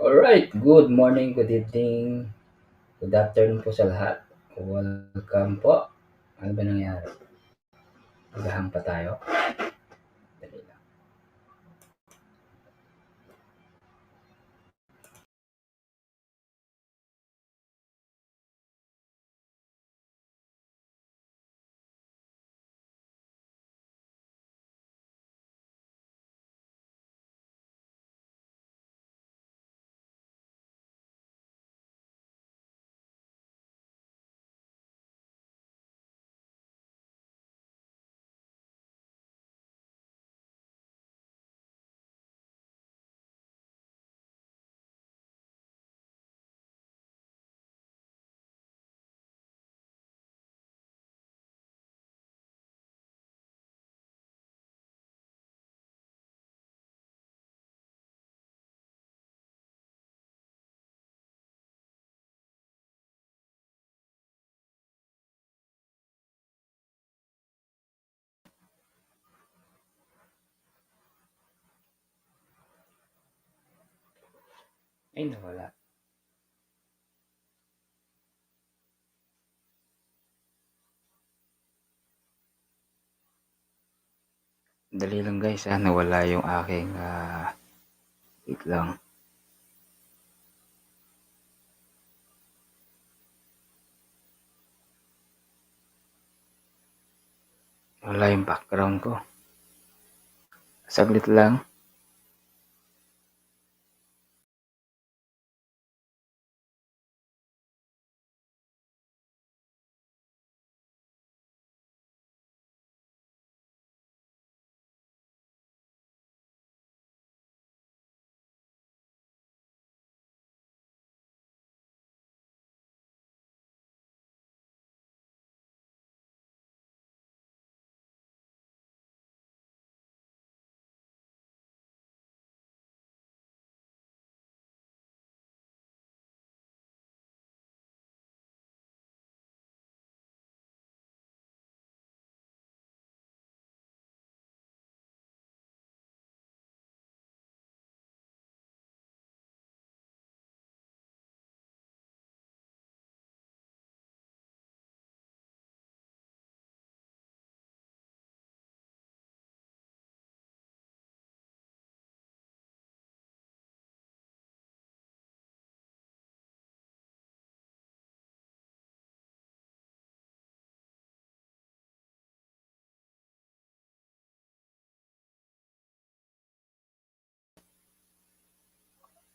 Alright, good morning, good evening, good afternoon po sa lahat. Welcome po. Ano ba nangyari? Maghahang pa tayo? Dali lang. Ay, nawala. Dali lang guys, nawala yung aking, wait lang. Wala yung background ko. Saglit lang.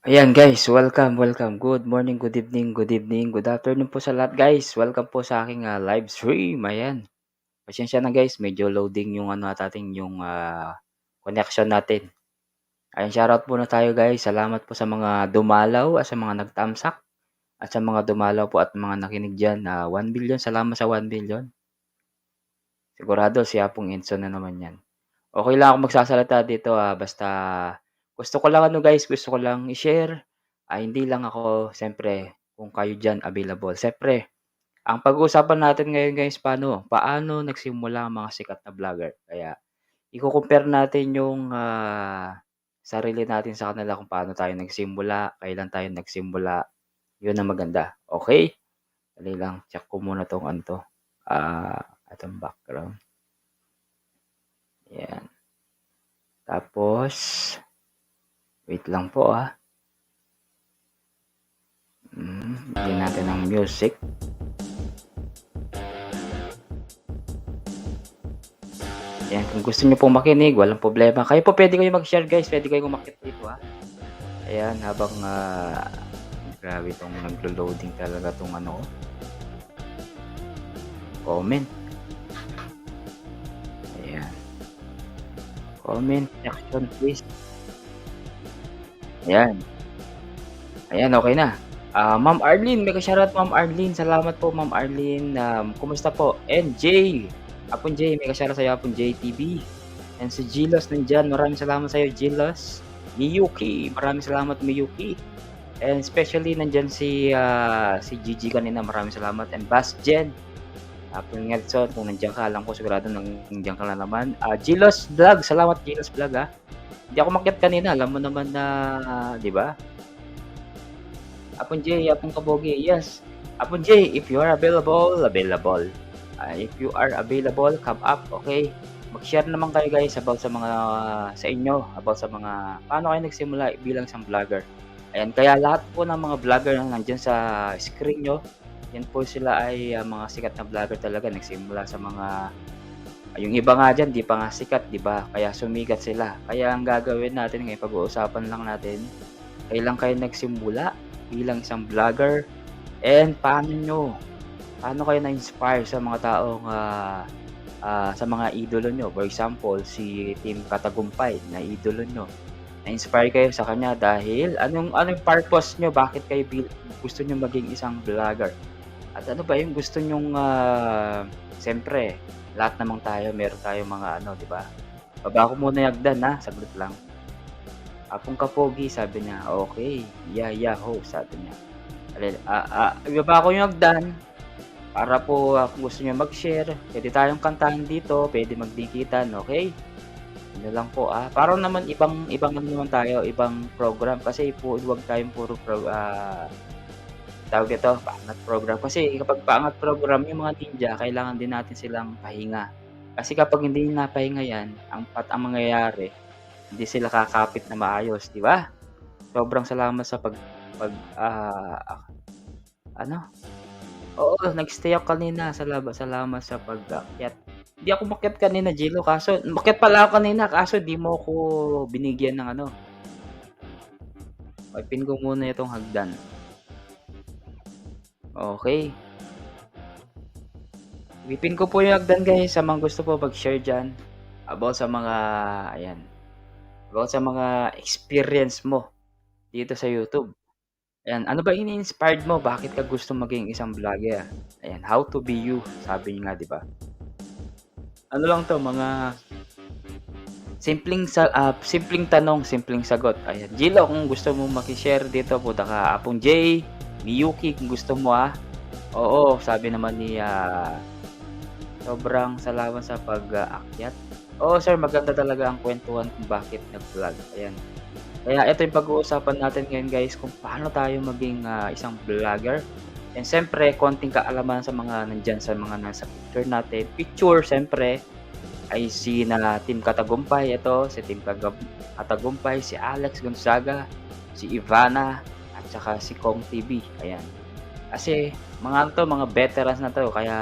Ayan guys, welcome. Good morning, good evening, good afternoon po sa lahat guys. Welcome po sa aking live stream. Ayan. Pasensya na guys, medyo loading yung natin, yung connection natin. Ayan, shoutout muna tayo guys. Salamat po sa mga dumalaw at sa mga nagtamsak at sa mga dumalaw po at mga nakinig dyan. 1 billion, salamat sa 1 billion. Sigurado si Apong Enzo na naman yan. Okay lang ako magsasalita dito, basta gusto ko lang guys, gusto ko lang i-share. Hindi lang ako, siyempre, kung kayo dyan available. Siyempre, ang pag-uusapan natin ngayon guys, paano nagsimula ang mga sikat na vlogger. Kaya, i-compare natin yung sarili natin sa kanila kung paano tayo nagsimula, kailan tayo nagsimula. Yun ang maganda. Okay? Dali lang, check ko muna tong itong background. Yan. Tapos, wait lang po bigyan natin ng music. Yan, kung gusto niyo pong makinig, walang problema. Kayo po pwede kayo mag-share guys, pwede kayo umakyat dito Ayan, habang grabe itong naglo-loading talaga itong comment. Ayan. Comment section please. Ayan. Ayan, okay na. Ma'am Arlene, mega shoutout Ma'am Arlene. Salamat po Ma'am Arlene. Kumusta po? NJ, Apon J, mega shoutout sa iyo Apon J TV. And si Gilos nandyan, maraming salamat sa iyo Gilos. Miyuki, maraming salamat Miyuki. And especially nandyan si Gigi kanina, maraming salamat. And Bass Jen, Apon Nelson, kung nandiyan ka, alam ko sigurado nandiyan ka na naman. Gilos Vlog, salamat Gilos Vlog Hindi ako makyat kanina, alam mo naman na, di ba? Apon J, Apon Kapogi, yes. Apon J, if you are available, available. If you are available, come up, okay? Mag-share naman kayo guys about sa mga sa inyo, about sa mga paano kayo nagsimula bilang isang vlogger. Ayan, kaya lahat po ng mga vlogger na nandiyan sa screen nyo, yan po sila ay mga sikat na vlogger talaga. Nagsimula sa mga, yung iba nga dyan, di pa nga sikat, di ba? Kaya sumikat sila. Kaya ang gagawin natin ngayon, pag-uusapan lang natin, kailan kayo nagsimula bilang isang vlogger, and paano kayo na-inspire sa mga taong sa mga idolo nyo. For example, si Team Katagumpay na idolo nyo. Na-inspire kayo sa kanya dahil anong purpose nyo? Bakit kayo gusto nyo maging isang vlogger? At ano ba yung gusto nyong siyempre, lahat naman tayo, meron tayong mga di ba? Baba ko muna yung hagdan ha, saglit lang. Apong Kapogi, sabi niya, okay, yaho, sabi niya. Ibaba ko yung hagdan, para po kung gusto niyo mag-share, pwede tayong kantahan dito, pwede magdikitan, okay? Ano lang po parang naman ibang ano naman tayo, ibang program kasi po huwag tayong puro tawag dito, paangat program. Kasi kapag paangat program, yung mga ninja, kailangan din natin silang pahinga. Kasi kapag hindi napahinga yan, ang mangyayari, hindi sila kakapit na maayos, di ba? Sobrang salamat sa ano? Oo, nag-stay ako kanina. Salamat sa pag-akyat. Hindi ako umakyat kanina, Jilo, kaso umakyat pala ako kanina, kaso di mo ko binigyan ng ano. Pin ko muna itong hagdan. Okay. Ipin ko po yung hagdan guys sa mga gusto po mag-share dyan about sa mga, ayan, about sa mga experience mo dito sa YouTube. Ayan, ano ba ini-inspired mo? Bakit ka gusto maging isang vlogger? Ayan, how to be you, sabi niya nga, di ba? Ano lang to, mga simpleng tanong, simpleng sagot. Ayan, Jilo, kung gusto mo maki-share dito, punta ka. Apong J, Miyuki, kung gusto mo Oo, sabi naman ni sobrang salamat sa pag-aakyat. Oo sir, maganda talaga ang kwentuhan kung bakit nag-vlog. Ayan. Kaya ito yung pag-uusapan natin ngayon guys, kung paano tayo maging isang vlogger. And siyempre, konting kaalaman sa mga nandyan sa mga nasa picture natin. Picture, siyempre, ay si Team Katagumpay. Ito, si Team Katagumpay, si Alex Gonzaga, si Ivana, at saka si Kong TV. Ayan. Kasi, mga veterans na to, kaya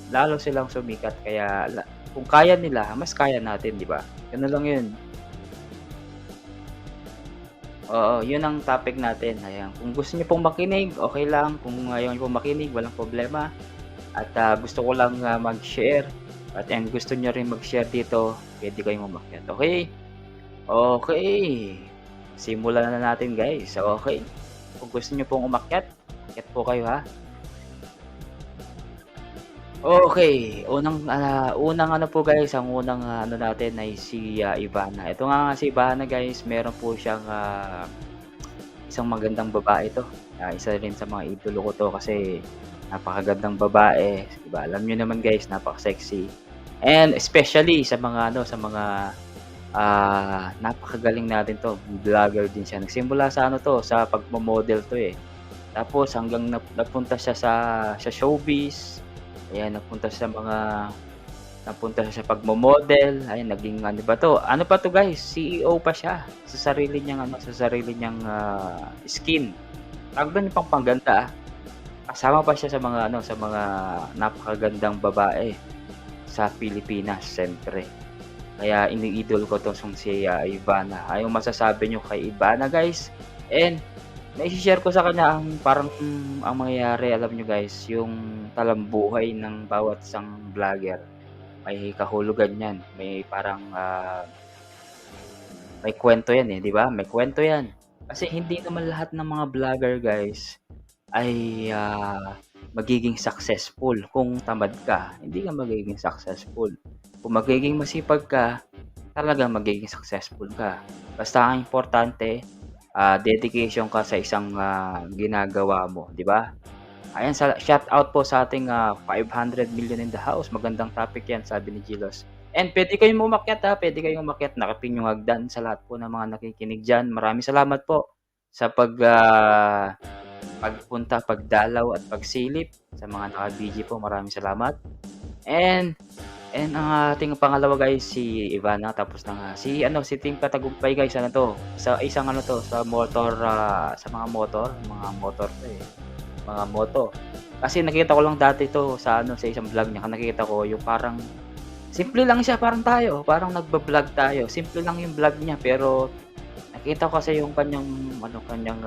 lalo silang sumikat. Kaya, kung kaya nila, mas kaya natin, di ba? Ganun lang yun. Oo, yun ang topic natin. Ayan. Kung gusto niyo pong makinig, okay lang. Kung ayaw niyo pong makinig, walang problema. At gusto ko lang mag-share. At gusto niyo rin mag-share dito, pwede kayong umakyat. Okay? Okay. Simulan na natin guys. Okay. Kung gusto niyo pong umakyat, akyat po kayo ha. Okay, unang ano po guys, ang unang ano natin ay si Ivana. Ito nga si Ivana guys, meron po siyang isang magandang babae 'to. Isa rin sa mga idolo ko 'to kasi napakagandang babae, 'di ba? Alam niyo naman guys, napaka-sexy. And especially sa mga napakagaling natin 'to, vlogger din siya. Nagsimula sa sa pagmo-model 'to eh. Tapos hanggang napunta siya sa showbiz. Ayan, napunta siya sa pagmo-model. Ayan, naging ano ba 'to? Ano pa 'to guys, CEO pa siya sa sarili niyang skin. Tawag do'n yung pampaganda Kasama pa siya sa mga napakagandang babae sa Pilipinas siyempre. Kaya iniidol ko 'tong si Ivana. Anong masasabi niyo kay Ivana guys? And mai-she-share ko sa kanya ang parang ang mangyayari, alam niyo guys, yung talambuhay ng bawat isang vlogger. May kahulugan 'yan, may parang may kwento 'yan eh, 'di ba? May kwento 'yan. Kasi hindi naman lahat ng mga vlogger guys ay magiging successful kung tamad ka. Hindi ka magiging successful. Kung magiging masipag ka, talagang magiging successful ka. Basta ang importante, dedication ka sa isang ginagawa mo, 'di ba? Ayan, shout out po sa ating 500 million in the house. Magandang topic 'yan, sabi ni Gilos. And pwede kayong umakyat pwede kayong umakyat. Nakapin yung hagdan sa lahat po ng mga nakikinig diyan. Maraming salamat po sa pagpunta, pagdalaw at pagsilip. Sa mga naka-BG po, maraming salamat. And ang ating pangalawa guys, si Ivana, tapos na nga si ano, si Team Katagumpay guys, ano 'to, sa isang ano 'to, sa motor, sa mga motor 'to, eh, mga moto. Kasi nakita ko lang dati 'to sa ano, sa isang vlog niya, nakita ko yung parang simple lang siya, parang tayo, parang nagba-vlog tayo. Simple lang yung vlog niya, pero nakita ko kasi yung kanyang ano, kanyang,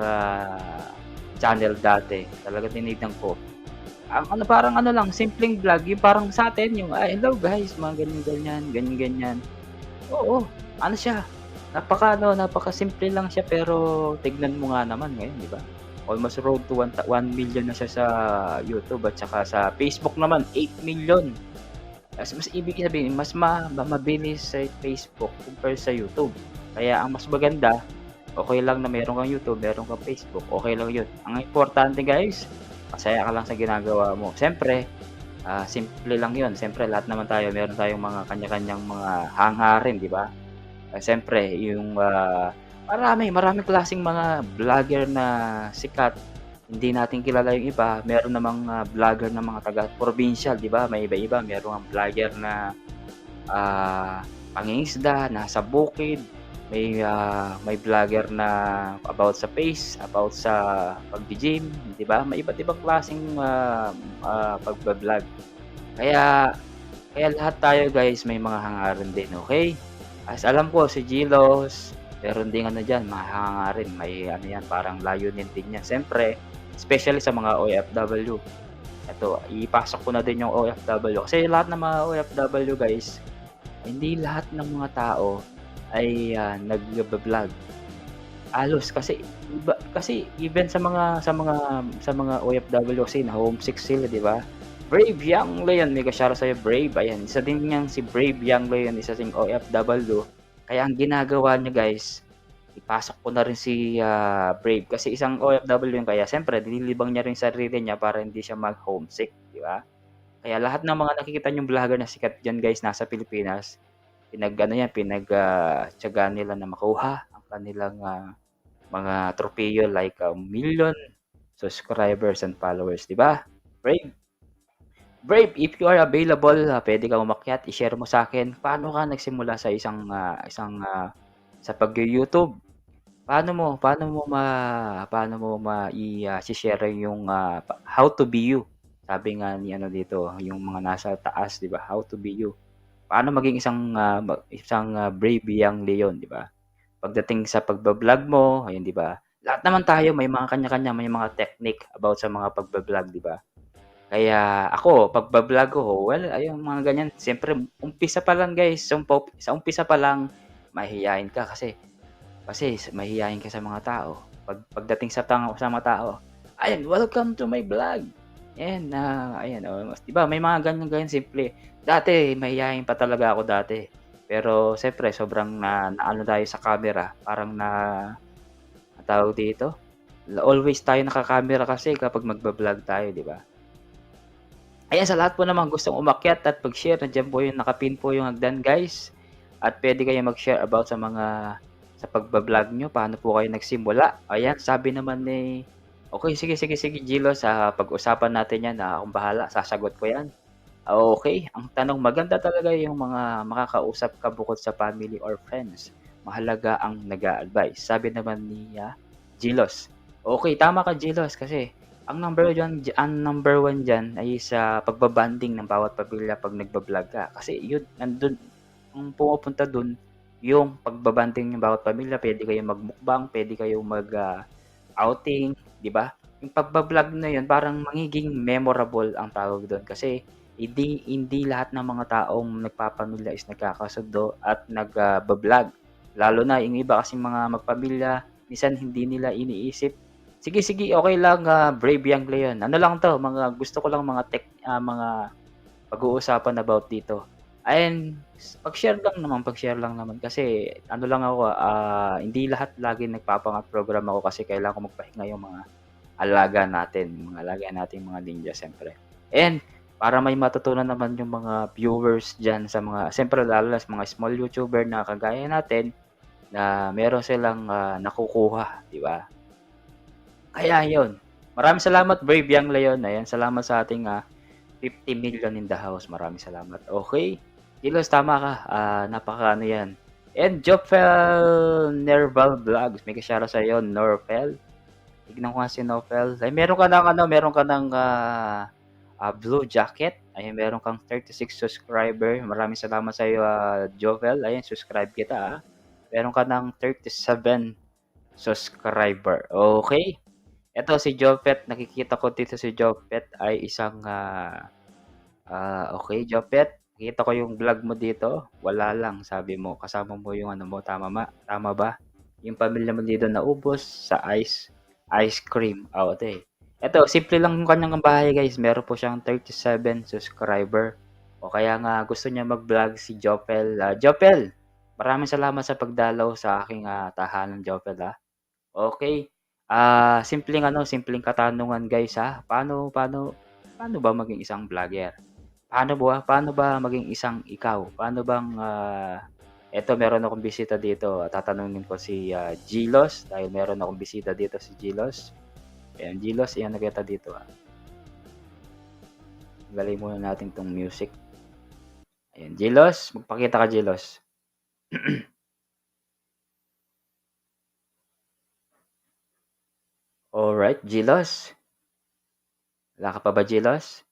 channel dati. Talagang tinignan ko. Ang ano, parang ano lang, simpleng vlog, yung parang sa'tin yung, "Hello guys," mga ganyan-ganyan, ganyan-ganyan. Oo, ano siya, napaka-ano, napakasimple lang siya, pero tignan mo nga naman ngayon, 'di ba? Almost road to 1 million na siya sa YouTube, at saka sa Facebook naman 8 million. Mas ibig sabihin, mas mabilis sa Facebook compare sa YouTube. Kaya ang mas maganda, okey lang na meron kang YouTube, meron kang Facebook, okey lang 'yun. Ang importante guys, masaya ka lang sa ginagawa mo. Siyempre, simple lang 'yun, siyempre lahat naman tayo meron tayong mga kanya-kanyang mga hangarin, 'di ba? Siyempre yung, maraming klaseng mga vlogger na sikat, hindi natin kilala yung iba. Meron namang, vlogger na mga taga-probinsyal, 'di ba? May iba-iba, meron ngang vlogger na, mangingisda, nasa bukid, may vlogger na about sa paggi-gym, 'di ba? May iba't ibang klaseng, pagba-vlog. Kaya kaya lahat tayo guys may mga hangarin din, okey? As alam ko si Gilos, meron ding ano diyan, mga hangarin, may ano 'yan, parang layunin din 'yan. Siyempre, especially sa mga OFW. Eto, ipasok ko na din yung OFW, kasi lahat ng mga OFW guys, hindi lahat ng mga tao ay, nagba-vlog. Halos kasi iba kasi even sa mga OFW kasi na-homesick sila, 'di ba? Brave Young Leon, mega shoutout sa'yo Brave, ayan, isa din niyang si Brave Young Leon, isa ding OFW. Kaya ang ginagawa niya guys, ipasok ko na rin si, Brave, kasi isang OFW yun, kaya siyempre nililibang niya rin sarili niya para hindi siya mag-homesick, 'di ba? Kaya lahat ng mga nakikita niyong vlogger na sikat diyan guys, nasa Pilipinas, pinag-ano yan, tiyagaan nila na makuha ang kanilang, mga tropeo like, million subscribers and followers, 'di ba? Brave, Brave, if you are available, puwede kang umakyat, i-share mo sa'kin paano ka nagsimula sa sa pagyu-YouTube. Paano mo yung, how to be you. Sabi nga ni ano dito, yung mga nasa taas, 'di ba, how to be you. Paano maging isang, brave young leon, 'di ba? Pagdating sa pagba-vlog mo, ayun, 'di ba? Lahat naman tayo may mga kanya-kanya, may mga technique about sa mga pagba-vlog, 'di ba? Kaya ako, pagba-vlog ko, well, ayun mga ganyan. Siyempre, umpisa pa lang guys, sa umpisa pa lang, mahihiyain ka kasi mahihiyain ka sa mga tao. Pagdating sa mga tao, "Ayan, welcome to my vlog." Ayan, ayan, oh, 'di ba may mga ganyan-ganyan simple. Dati mahiyain pa talaga ako dati. Pero siyempre sobrang naano tayo sa camera, parang anong tawag dito, always tayo naka-camera kasi kapag magba-vlog tayo, 'di ba? Ayan, sa lahat po namang gustong umakyat at mag-share, nandiyan po yung naka-pin po yung hagdan guys. At puwede kayong mag-share about sa pagba-vlog niyo, paano po kayo nagsimula. Ayan, sabi naman ni okey, sige, sige, sige Gilos, pag-usapan natin 'yan, akong bahala, sasagot ko 'yan. Okey, ang tanong, maganda talaga yung mga makakausap ka bukod sa family or friends. Mahalaga ang nag-a-advice, sabi naman ni, Gilos. Okey, tama ka Gilos, kasi ang number one diyan ay sa pagba-bonding ng bawat pamilya 'pag nagba-vlog ka. Kasi yun, nandun ang pumupunta dun yung pagba-bonding ng bawat pamilya, puwede kayong magmukbang, puwede kayong outing, 'di ba? Yung pagba-vlog na yun parang magiging memorable ang tawag dun, kasi hindi hindi lahat ng mga taong nagpapamilya is nagkakasundo at vlog. Lalo na yung iba kasing mga magpamilya, minsan hindi nila iniisip. Sige, sige, okey lang, Brave Young Leon. Ano lang 'to, mga gusto ko lang mga pag-uusapan about dito. And pag-share lang naman kasi ano lang ako, hindi lahat laging nagpapangat program ako, kasi kailangan ko magpahinga yung mga alaga nating mga ninja siyempre. And para may matutunan naman yung mga viewers diyan, sa mga siyempre lalo na sa mga small YouTuber na kagaya natin, na meron silang, nakukuha, 'di ba? Kaya yun, maraming salamat Brave Young Leon, ayan salamat sa ating, 50 million in the house, maraming salamat. Okay, Kilos tama ka, napakaano yan. And Jopel Nerval Vlogs, mega shoutout sa'yo Norpel. Tignan ko nga si Nopel. Ay meron ka ng ano, meron ka ng, blue jacket. Ayan, meron kang 36 subscriber. Maraming salamat sa'yo, Jovel. Ayan, subscribe kita, Meron ka ng 37 subscriber. Okay. Eto si Jopet, nakikita ko dito si Jopet ay isang, okay Jopet, nakita ko yung vlog mo dito. Wala lang, sabi mo, kasama mo yung ano mo, tama ba? Yung pamilya mo dito naubos sa ice cream. Oo, ito eh. Eto, simple lang yung kanyang bahay guys. Meron po siyang 37 subscriber. O kaya nga gusto niya mag-vlog si Jopel. Jopel, maraming salamat sa pagdalaw sa aking tahanan, Jopel. Okay. Simpleng katanungan guys paano ba maging isang vlogger? Paano ba maging isang ikaw? Paano bang eto meron akong bisita dito. Tatanungin ko si Gilos dahil meron akong bisita dito si Gilos. Ayan, Gilos, iyan na kita dito. Galay muna natin tong music. Ayan, Gilos, magpakita ka Gilos. Alright, Gilos. Wala ka pa ba Gilos?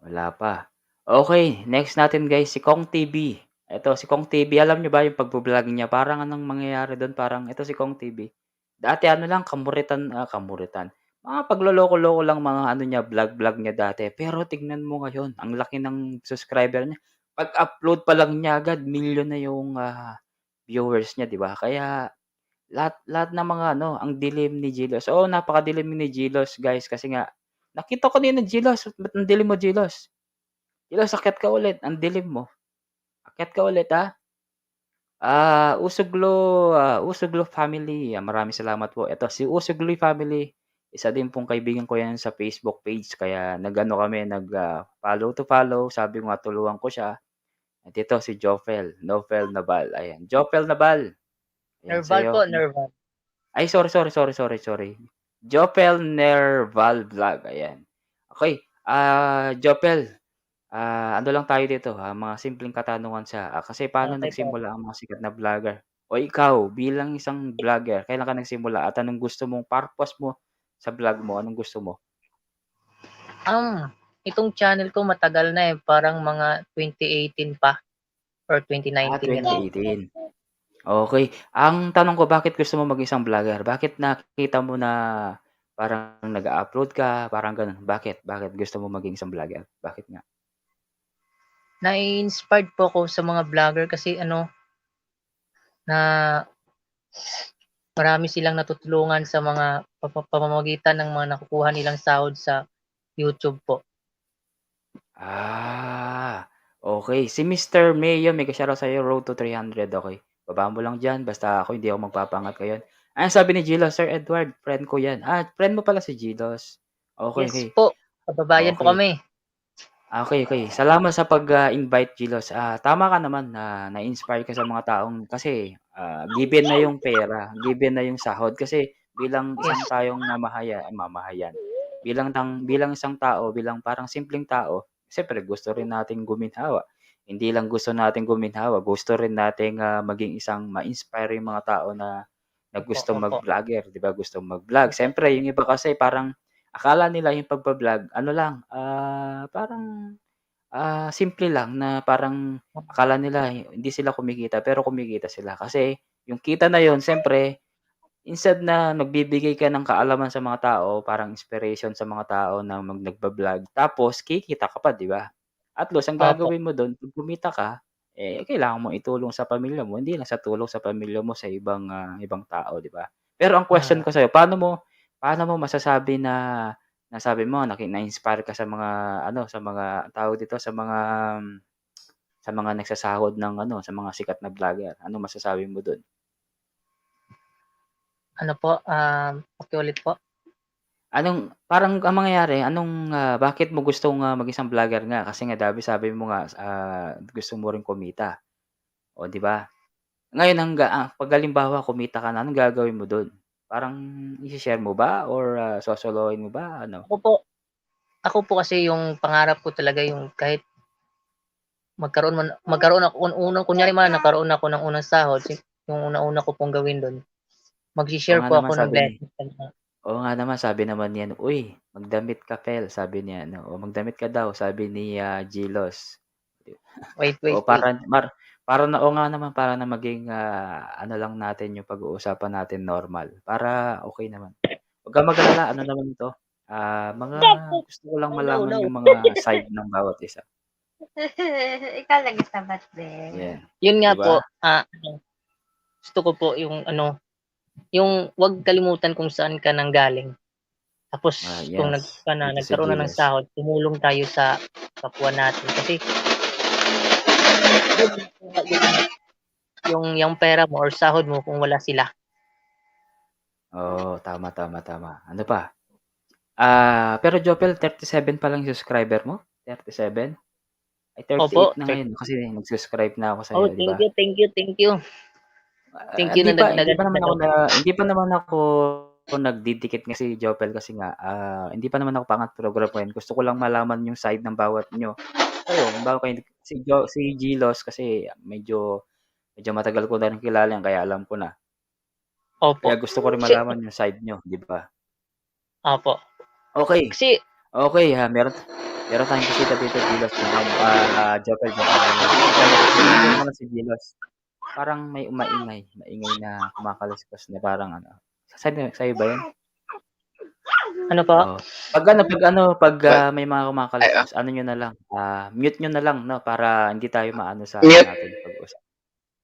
Wala pa. Okay, next natin guys, si Kong TV. Ito, si Kong TV, alam nyo ba yung pagbo-vlog niya? Parang anong mangyayari doon? Parang ito si Kong TV. Dati ano lang, kamuritan. Mga pagloloko-loko lang mga ano niya, vlog-vlog niya dati. Pero tignan mo ngayon, ang laki ng subscriber niya. Pag-upload pa lang niya agad, million na yung viewers niya, di ba? Kaya lahat lahat ng mga ano, ang dilim ni Gilos. Oo, napakadilim ni Gilos, guys, kasi nga nakita ko din ng Gilos, ba't ang dilim mo, Gilos? Gilos, akyat ka ulit, ang dilim mo. Akyat ka ulit, ha? Usuglo family, maraming salamat po. Ito si Usuglo family, isa din pong kaibigan ko 'yan sa Facebook page kaya nag-ano kami, follow to follow. Sabi ko nga tulungan ko siya. At ito si Nofel Nabal, ayan. Jofel Nabal, ayan Nerval po, sa'yo. Nerval. Ay, sorry. Jopel Nerval Vlog, ayan. Okay, Jopel, ano lang tayo dito, mga simpleng katanungan siya. Kasi paano Okay po. nagsimula ang mga sikat na vlogger? O ikaw, bilang isang vlogger, kailan ka nagsimula at anong gusto mong purpose mo sa vlog mo? Anong gusto mo? Itong channel ko matagal na parang mga 2018 pa or 2019 ganun. 2018. Okay. Ang tanong ko, bakit gusto mo maging isang vlogger? Bakit nakita mo na parang nag-a-upload ka, parang gano'n? Bakit gusto mo maging isang vlogger? Bakit nga? Na-inspired po ako sa mga vlogger kasi na marami silang natutulungan sa mga pamamagitan ng mga nakukuha nilang sahod sa YouTube po. Okay. Si Mr. Mayo, may ka-shoutout sa'yo, Road to 300, okay. Babaan mo lang diyan, basta ako hindi ako magpapaangat ngayon. Ano sabi ni Gilos? Sir Edward, friend ko 'yan. Friend mo pala si Gilos. Okay, Yes okay. po, kababayan po Okay. kami. Okay. Salamat sa pag-invite, Gilos. Tama ka naman na na-inspire ka sa mga taong kasi, given na yung pera, given na yung sahod kasi bilang isang Yes, tayong mamahayan, bilang isang tao, bilang parang simpleng tao, siyempre gusto rin nating guminhawa. Hindi lang gusto nating guminhawa, gusto rin nating, maging isang ma-inspire yung mga tao na opo, gustong opo, mag-vlogger, 'di ba? Gustong mag-vlog. opo. Siyempre yung iba kasi parang akala nila yung pagba-vlog ano lang, parang, simple lang na parang akala nila hindi sila kumikita, pero kumikita sila. Kasi yung kita na yun siyempre instead na magbibigay ka ng kaalaman sa mga tao, parang inspiration sa mga tao na nagba-vlog, tapos kikita ka pa, 'di ba? At least ang Opo. gagawin mo dun 'pag kumita ka, kailangan mong itulong sa pamilya mo, hindi lang sa tulong sa pamilya mo sa ibang tao, 'di ba? Pero ang question Mm. ko sa'yo, paano mo masasabi na nasabi mo na-inspire ka sa mga ano, sa mga tawag dito, sa mga nagsasahod ng ano, sa mga sikat na vlogger, ano masasabi mo dun? Ano po, pakiulit po? Parang ang mangyayari, bakit mo gustong, mag-isang vlogger nga? Kasi nga sabi mo nga, gusto mo ring kumita, oh, 'di ba? Ngayon 'pag halimbawa kumita ka na, anong gagawin mo dun? Parang i-she-share mo ba or sosolohin mo ba, ano? Ako po kasi yung pangarap ko talaga yung kahit magkaroon ako kunyari man nagkaroon ako ng unang sahod, yung una-una ko pong gawin dun, Oo magse-share nga po naman ako ng sabi ni blessings sa mga Oo nga naman sabi naman niyan, "Uy, magdamit ka Fel," sabi niya ano, "o magdamit ka daw," sabi ni, Gilos. wait, Oo, para na oo nga naman, para na maging, ano lang natin yung pag-uusapan natin normal, para okey naman. Huwag kang mag-alala, ano naman 'to, mga gusto ko lang no, malaman no. yung mga side ng bawat isa, Ikaw lagi sabat din. 'yan, Yun 'di nga ba? po, gusto ko po yung ano, yung 'wag kalimutan kung saan ka nanggaling. Tapos kung Yes, dito si nagkaroon na ng Gilos. sahod, tumulong tayo sa kapwa natin kasi yung pera mo or sahod mo kung wala sila. Oo, tama, tama, tama. Ano pa? Pero Jopel 37 pa lang yung subscriber mo? 37? Ay Opo, 38 na ngayon kasi nag-subscribe na ako sa'yo, 'di ba? thank you. Thank you Hindi na pa hindi dagdagan pa mo naman pa ako daw. hindi pa naman ako nagdidikit kasi Jopel kasi nga, hindi pa naman ako paangat programuhin. Gusto ko lang malaman yung side ng bawat niyo. Kayo, halimbawa kayo si Gilos kasi medyo matagal ko na rin kilala yan kaya alam ko na. Opo. Kaya gusto ko rin Kasi malaman yung side niyo, 'di ba? opo. Okey, Kasi okey, meron tayong bisita dito Gilos, Jopel baka sabihin ko muna si Gilos. Parang may maingay na kumakaliskas na parang ano, sa'yo ba 'yun? ano po? Oo. 'Pag may mga kumakaliskas ano niyo na lang, mute niyo na lang 'no, para hindi tayo maano sa ano Mute. natin pag-uusap.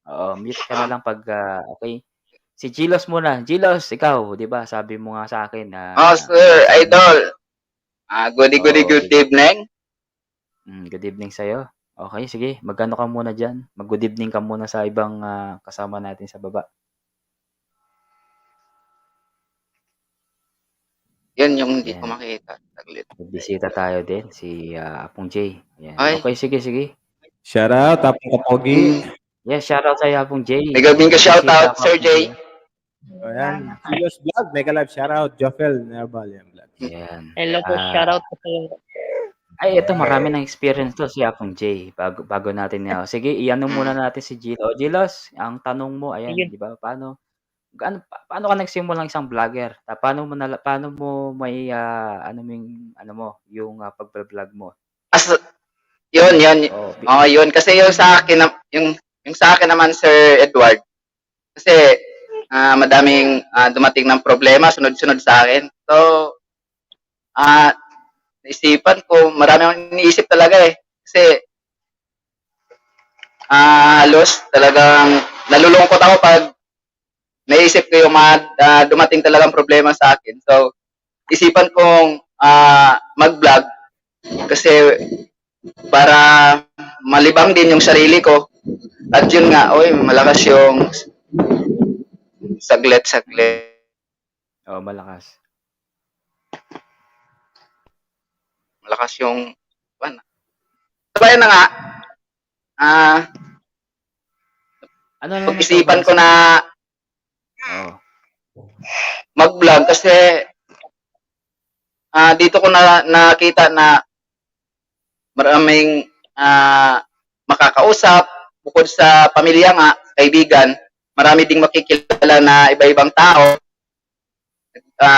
Oo, mute ka na lang 'pag, okey. Si Gilos muna, Gilos ikaw 'di ba sabi mo nga sa'kin na Sir, gusto mo idol. Goody oo, good evening. good evening sa'yo. Okey sige, mag-ano ka muna diyan, mag-good evening ka muna sa ibang, kasama natin sa baba. Yan yung hindi ko 'Yan, makita. Saglit. may bisita tayo din si, Apong J, ayan. Ay, Okey sige, sige. Shoutout, Apong Kapogi. mm, Yes, shoutout sa'yo Apong J. mega May bisita shoutout, ako Sir Apong J. J. Ayan, Kilos Vlog, mega live shoutout, Jofel Nerval, yan vlog. Ayan. Hello po, shoutout po kayo. Ay ito marami ng experience 'to si Apong J, bago natin sige i-ano muna natin si Gilo. Gilos, ang tanong mo ayan Ayun, 'di ba, paano ka nagsimulang isang vlogger? Paano mo ano mo yung pagba-vlog mo? As, yun. Oo, Oh, yun. Kasi yung sa akin, yung sa akin naman, Sir Edward, kasi madaming dumating ng problema, sunod-sunod sa akin. So, naisipan ko, marami akong iniisip talaga eh. Kasi, halos talagang nalulungkot ako pag naisip ko yung mga dumating talagang problema sa akin. So, isipan kong mag-vlog kasi para malibang din yung sarili ko. At yun nga, malakas yung saglit. Oo, malakas. Malakas yung, ano. Sabayan na nga, Ano naman ito isipan base ko na oo, mag-vlog kasi dito ko nakita na maraming makakausap bukod sa pamilya nga, kaibigan, marami ding makikilala na iba-ibang tao,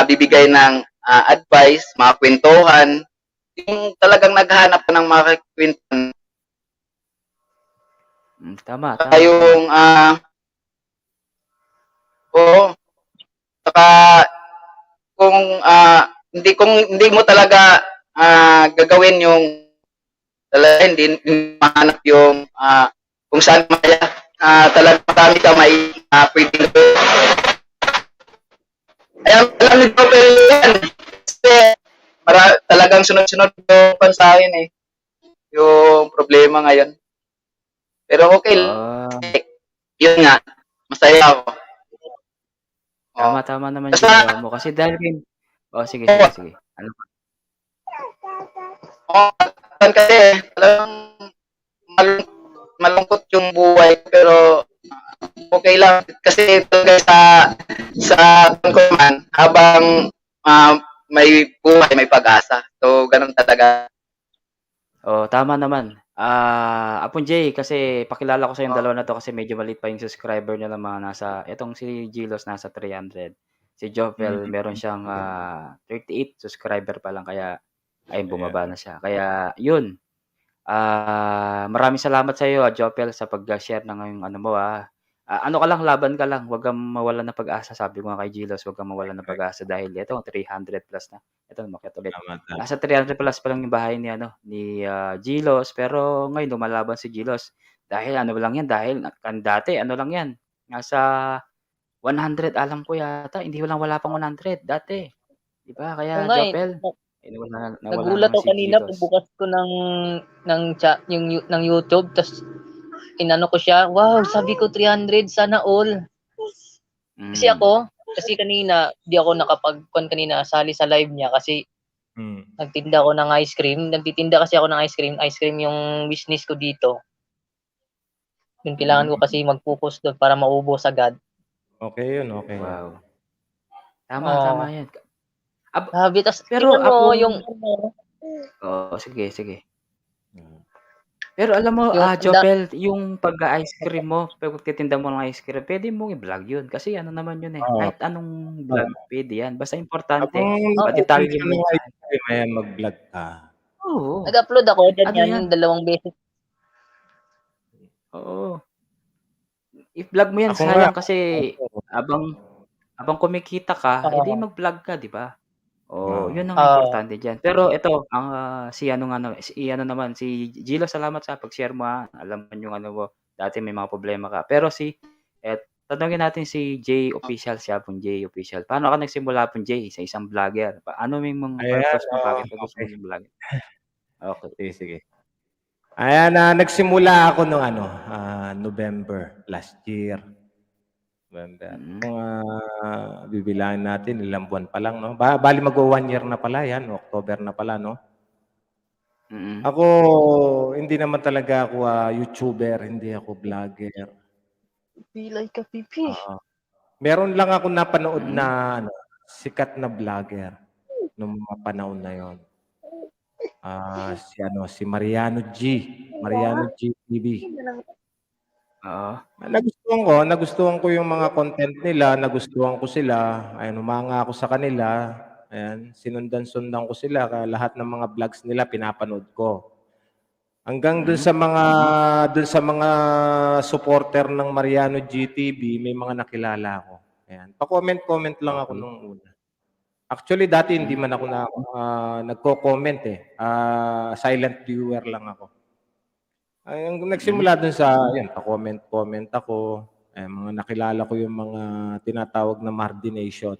bibigay ng advice, mga kwentuhan, yung talagang naghahanap ka ng mga kwentuhan. tama. Yung, saka kung hindi mo talaga gagawin yung talaga hindi mahanap yung kung saan maya talagang marami ka may pwedeng gawin. Kaya alam nito pero yan kasi talagang sunod-sunod yung sa akin eh yung problema ngayon pero okay yun nga masaya ako Tama naman yung basta ginawa mo kasi dahil sige. Ano pa? kasi talagang malungkot yung buhay pero okay lang. Kasi talaga sa ko naman, habang may buhay, may pag-asa. So, ganun talaga. Oh, tama naman. Apon Jay, kasi pakilala ko sa yung dalawa na to kasi medyo maliit pa yung subscriber nila mga nasa, etong si Gilos nasa 300. Si Jovel, meron siyang 38 subscriber pa lang kaya ayun bumaba na siya. Kaya yun. Maraming salamat sa iyo, Jovel, sa pag-share ng yung ano mo ano ka lang, laban ka lang, huwag kang mawalan ng pag-asa. Sabi ko nga kay Gilos, huwag kang mawalan ng pag-asa dahil ito 300 plus na. Ito umakyat ulit. Tama, tama. Nasa 300 plus pa lang yung bahay ni ano ni Gilos, pero ngayon lumalaban si Gilos. Dahil ano lang yan, dahil dati ano lang yan. Nasa 100 alam ko yata, hindi wala pang 100 dati. 'Di ba? Oo Kaya nga eh. Jovel, nawala Nagulat naman ako si kanina Gilos. pagbukas ko ng chat ng YouTube tas inano ko siya. Wow, sabi ko 300 sana all. Kasi kasi kanina di ako nakapag-con kanina sali sa live niya kasi nagtinda ako ng ice cream. Nagtitinda kasi ako ng ice cream. Ice cream yung business ko dito. Yung kailangan ko kasi mag-focus doon para maubos agad. Okay yun, okay. Wow. Tama yan. Sabi, tas Pero tingnan mo Apong yung sige. Pero alam mo, Yung Jopel, yung pag-a-ice cream mo, pagtitinda mo ng ice cream, pwede mong i-vlog yun. Kasi ano naman yun kahit anong vlog, pwede yan. Basta importante, Habang madetalye mo yung ice cream, ayan, mag-vlog ka. Oo. nag-upload ako Ano ganyan yan? yung 2 beses. Oo. I-vlog mo yan, Ako nga. sayang kasi habang kumikita ka, edi mag-vlog ka, di ba? Yun ang importante diyan. Pero ito, si naman, si Gilo, salamat sa pag-share mo Alam mo yung ano mo, dati may mga problema ka. Pero tanungin natin si Jay Official, siya pong Jay Official. Paano ka nagsimula pong Jay sa isang vlogger? Ano yung mga purpose mo? Bakit ka gusto mong vlogger? Okay. Sige. Ayan, nagsimula ako nung November last year. November. Kung bibilangin natin, ilang buwan pa lang, no? Bali mag-1 year na pala yan, October na pala, no? Ako, hindi naman talaga ako YouTuber, hindi ako vlogger. Pilay ka, pipi. Meron lang ako napanood na sikat na vlogger nung mga panahon na yon. Si Mariano G TV. Nagustuhan ko yung mga content nila, nagustuhan ko sila, ayun, umanga ako sa kanila, ayan, sinundan ko sila, lahat ng mga vlogs nila pinapanood ko. Hanggang dun sa mga supporter ng Mariano GTV, may mga nakilala ako. Ayan, pa-comment lang ako nung una. Actually, dati hindi man ako nagko-comment silent viewer lang ako. Ay, nagsimula dun sa, pa-comment ako. Mga nakilala ko yung mga tinatawag na Mardination.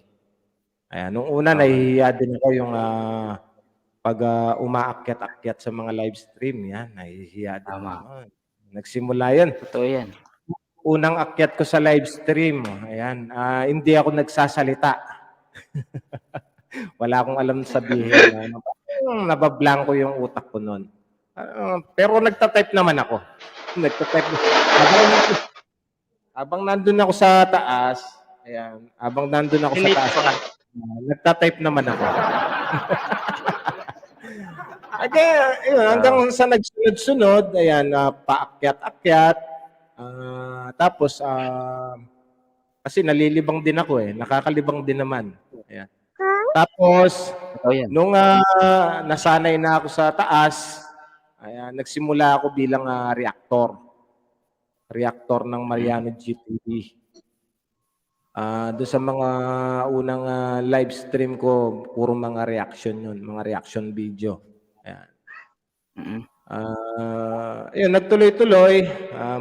Ayan, nung una nahihiya din ako yung pag umaakyat-akyat sa mga live stream, yan, nahihiya din ako. Nagsimula yan. Totoo yan. Unang akyat ko sa live stream, ayan, hindi ako nagsasalita. Wala akong alam sabihin. Nabablanko yung utak ko noon. Pero nagta-type naman ako. Habang nandun ako sa taas, ayan, nagta-type naman ako. Hanggang sa nagsunod-sunod, ayan, paakyat-akyat. Tapos, kasi nalilibang din ako nakakalibang din naman. Ayan. Tapos, nung nasanay na ako sa taas, ayan, nagsimula ako bilang reactor ng Mariano GTV. Doon sa mga unang live stream ko, puro mga reaction yun, mga reaction video. Ayan. Yun, nagtuloy-tuloy.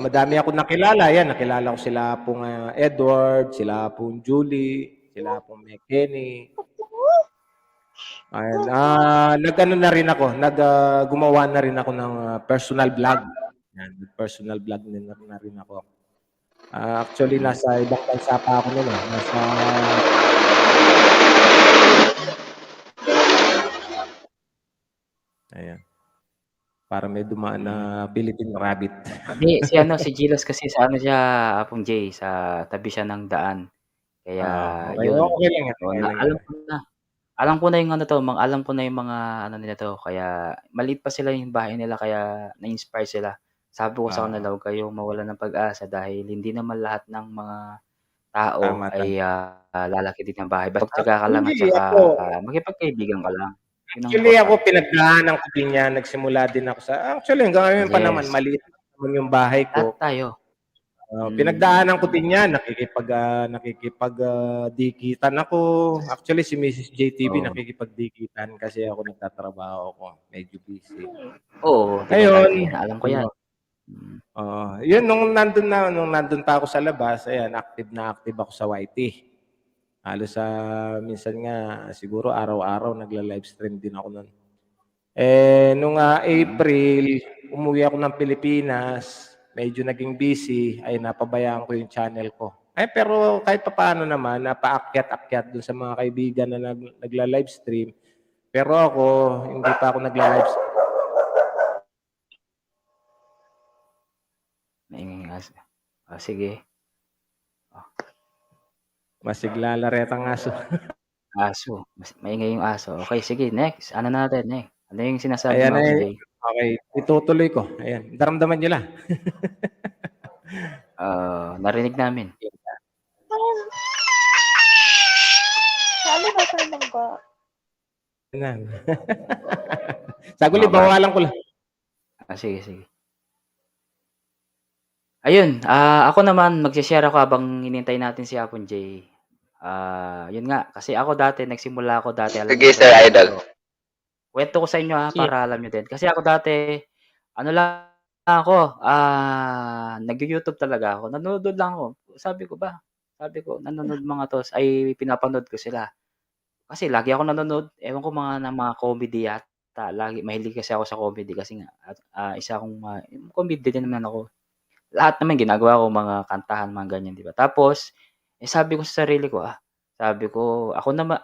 Madami ako nakilala. Yan, nakilala ko sila pong Edward, sila pong Julie, sila pong McKenny. Ayan, gumawa na rin ako ng personal vlog. Yan, personal vlog na rin ako. Actually, nasa ibang bansa pa ako noon. Ayan. para may dumaan na Philippine Rabbit. Hindi, si Gilas kasi sa ano siya, Apong J, sa tabi siya ng daan. Kaya Okay, yun, okay lang yan, oo, okay na lang yan. alam ko na yung ano 'to, alam ko na yung mga ano nila 'to, kaya maliit pa sila yung bahay nila kaya na-inspire sila. Sabi ko sa kanila, "Huwag kayong mawalan ng pag-asa dahil hindi naman lahat ng mga tao Tama, tama. ay, lalaki din ng bahay. Basta tiyaga ka lang at Actually saka ako makipagkaibigan ka lang." Yun ang Actually ako importante. pinagdaanan ko din yan, nagsimula din ako sa hanggang ngayon pa naman Yes, maliit naman yung bahay lahat ko. tayo. Pinagdaanan ko Mm. din yan, dikitan ako. Actually si Mrs. JTV Oo. nakikipagdikitan kasi ako nagtatrabaho ako, medyo busy. Oo, 'di ba Ngayon, dati alam ko 'yan. Mm. yun nung nandun pa ako sa labas, ayan, active na active ako sa YT. Halos sa minsan nga siguro araw-araw nagla-livestream din ako nun. Nung Mm. April, umuwi ako ng Pilipinas, medyo naging busy, ay napabayaan ko yung channel ko. Pero kahit papaano naman, napaakyat-akyat dun sa mga kaibigan na nagla-livestream. Pero ako, hindi pa ako nagla-livestream. Maingay yung aso. Sige. Masigla laretang aso. Aso, maingay yung aso. Okay, sige next. Ano natin, ano yung sinasabi Ayan mo, Apong J? okay, itutuloy ko. Ayan, daramdaman nyo lang. Narinig namin. Sabi ba sa bangko? Ayan. Saguli, bawalan ko lang. Sige. Ayun, ako naman magse-share ako habang hinihintay natin si Apong J. Yun nga, kasi nagsimula ako dati, alam Sige, niyo Sir ba, Idol. kwento ko sa inyo Sige. para alam niyo din. Kasi ako dati, ano lang ako, nag-YouTube talaga ako. Nanonood lang ako. Sabi ko, nanonood mga 'to ay pinapanood ko sila. Kasi lagi ako nanonood, ewan ko ng mga comedy yata. Mahilig kasi ako sa comedy kasi nga at, isa akong, comedy din naman ako. Lahat naman ginagawa ko mga kantahan, mga ganyan, 'di ba? Tapos, sabi ko sa sarili ko, sabi ko ako naman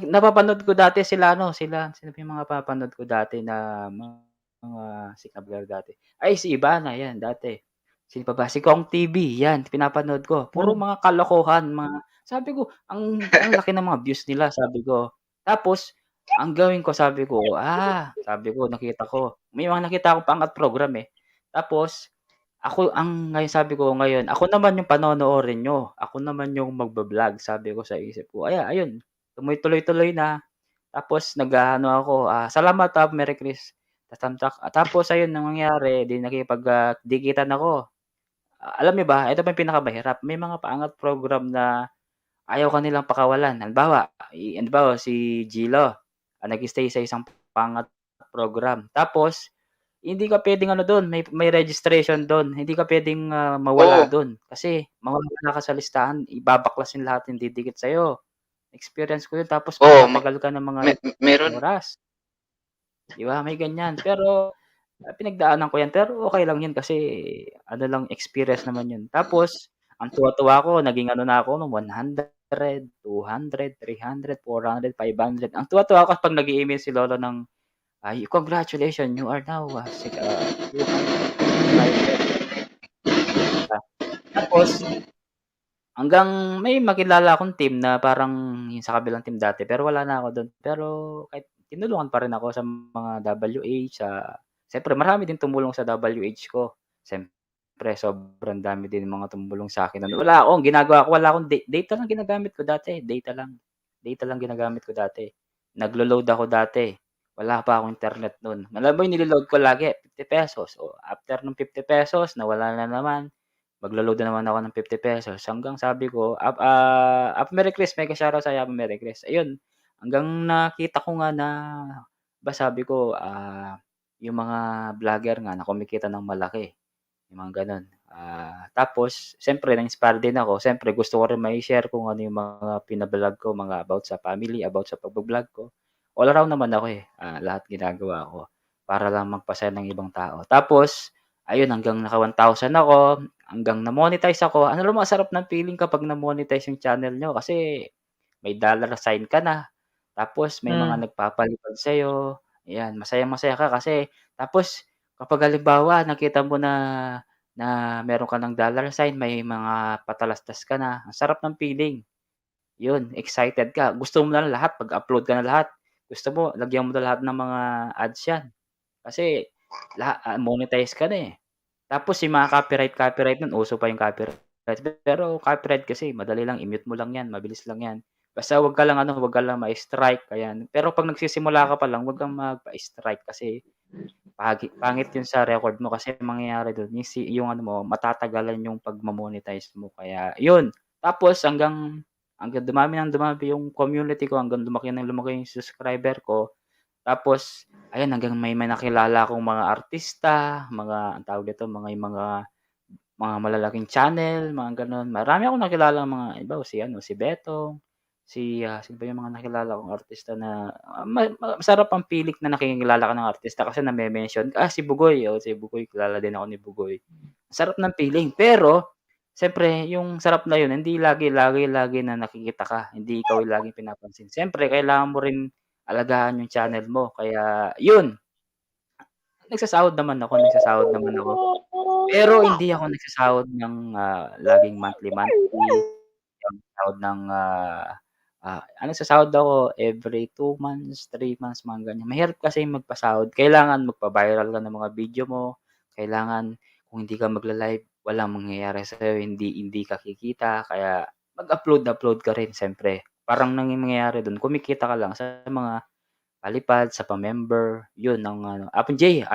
napapanood ko dati sino ba yung mga napapanood ko dati na mga sikat na vlogger dati. Ay si Ivana, 'yan dati. Sino pa ba? Si Kong TV, 'yan pinapanood ko. Puro mga kalokohan, sabi ko, ang laki ng mga views nila, sabi ko. Tapos, ang gawin ko sabi ko nakita ko, may mga nakita akong paangat program, Tapos ngayon sabi ko ngayon, ako naman yung panonoorin niyo, ako naman yung magba-vlog, sabi ko sa isip ko. Ayun, tuloy-tuloy na. Tapos nag-aano ako, salamat, Merry Chris. Tapos ayun ang nangyari, 'di dikitan ako. Alam niyo ba, ito pa yung pinakamahirap, may mga paangat program na ayaw ka nilang pakawalan. Halimbawa si Gilo, nag-stay sa isang paangat program. Tapos hindi ka puwedeng ano dun, may registration dun, hindi ka puwedeng, mawala Oo, dun. Kasi mawawala ka sa listahan, babaklasin lahat yung didikit sa'yo. Experience ko yun tapos oo, magtatagal ka ng mga meron. oras, 'di ba, may ganyan. Pero, pinagdaanan ko yan, pero okey lang yun kasi ano lang, experience naman yun. Tapos ang tuwa-tuwa ko naging ano na ako nung 100, 200, 300, 400, 500. Ang tuwa-tuwa ako 'pag nag-e-email si lolo ng, "Congratulations, you are now, 200 subscriber." Tapos hanggang may makilala akong team na parang yung sa kabilang team dati pero wala na ako dun. Pero kahit tinulungan pa rin ako sa mga WH, siyempre marami din tumulong sa WH ko. Siyempre sobrang dami din mga tumulong sa'kin nun. Wala akong data lang ginagamit ko dati, data lang. Data lang ginagamit ko dati. Naglo-load ako dati, wala pa akong internet nun. Alam mo yung nilo-load ko lagi, ₱50. After nung ₱50 nawala na naman. Maglo-load na naman ako ng ₱50 hanggang sabi ko, Merry Chris, mega shoutout sa'yo, Merry Chris. Ayun, hanggang nakita ko nga na sabi ko, yung mga vlogger nga na kumikita ng malaki, yung mga gano'n. Tapos siyempre na-inspire din ako, siyempre gusto ko rin mai-share kung ano yung mga vlog ko, mga about sa family, about sa pagba-vlog ko. All around naman ako, lahat ginagawa ko para lang magpasaya ng ibang tao. Tapos ayun hanggang naka 1,000 ako, hanggang na-monetize ako. Ano naman masarap ng feeling kapag na-monetize yung channel niyo kasi may dollar sign ka na, tapos may mga nagpapalipad sa'yo, ayan masayang-masaya ka kasi tapos Kapag halimbawa nakita mo na meron ka ng dollar sign, may mga patalastas ka na, ang sarap ng feeling. 'Yun, excited ka, gusto mo na lahat, pag-upload ka na lahat, gusto mo lagyan mo na lahat ng mga ads 'yan. Kasi monetize ka na, eh. Tapos yung mga copyright nun, uso pa yung copyright. Pero copyright kasi madali lang, i-mute mo lang 'yan, mabilis lang 'yan. Basta wag ka lang ma-strike, ayan. Pero 'pag nagsisimula ka pa lang, wag kang magpa-strike kasi pangit yun sa record mo kasi ang mangyayari dun yung ano mo, matatagalan yung pagmo-monetize mo kaya yun. Tapos hanggang dumami ng dumami yung community ko, hanggang lumaki ng lumaki yung subscriber ko. Tapos ayan, hanggang may nakilala akong mga artista, mga anong tawag dito, mga malalaking channel, mga gano'n. Marami akong nakilalang mga iba, si ano, si Betong, sino ba yung mga nakilala kong artista na, masarap ang pilik na nakikilala ka ng artista kasi name-mention ka, si Bugoy, si Bugoy kilala din ako ni Bugoy. Sarap ng feeling, pero siyempre yung sarap na yun hindi lagi na nakikita ka, hindi ikaw yung laging pinapansin. Siyempre kailangan mo rin alagaan yung channel mo kaya yun, nagsasahod naman ako. Pero hindi ako nagsasahod ng, laging monthly, sahod ng, nagsasahod ako every 2 months, 3 months, mga ganyan. Mahirap kasi magpasahod, kailangan magpa-viral ka ng mga video mo, kailangan kung hindi ka magla-live, walang mangyayari sa'yo, hindi ka kikita, kaya mag-upload ka rin siyempre. Parang mangyayari dun, kumikita ka lang sa mga palipad, sa pa-member, yun ang ano. Apon J,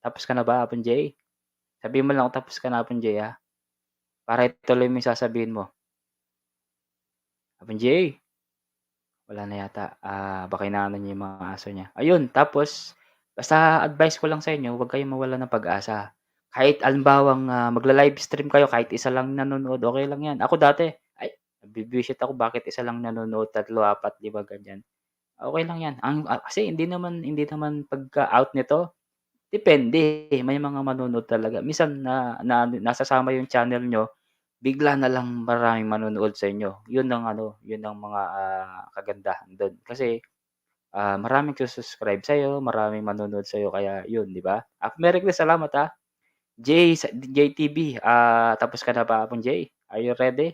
tapos ka na ba, Apon J? Sabihin mo lang kung tapos ka na, Apon J, ha? Para ituloy mo yung sasabihin mo. Apon J? Wala na yata. Baka inaanan niya yung mga aso niya. Ayun, tapos basta advice ko lang sa inyo, huwag kayong mawalan ng pag-asa. Kahit halimbawang, magla-live stream kayo, kahit isa lang nanonood, okey lang 'yan. Ako dati, ay nabibwisit ako bakit isa lang nanonood, 3, 4, 5 ganyan. Okey lang 'yan. Kasi hindi naman pagka-out nito, depende. May mga manonood talaga. Minsan nasasama yung channel niyo, bigla na lang maraming manonood sa inyo. Yun ang mga, kagandahan dun. Kasi, maraming magsu-subscribe sa'yo, maraming manonood sa'yo kaya yun, 'di ba? Merry Chris, salamat, JTB, tapos ka na ba, Apon J? Are you ready?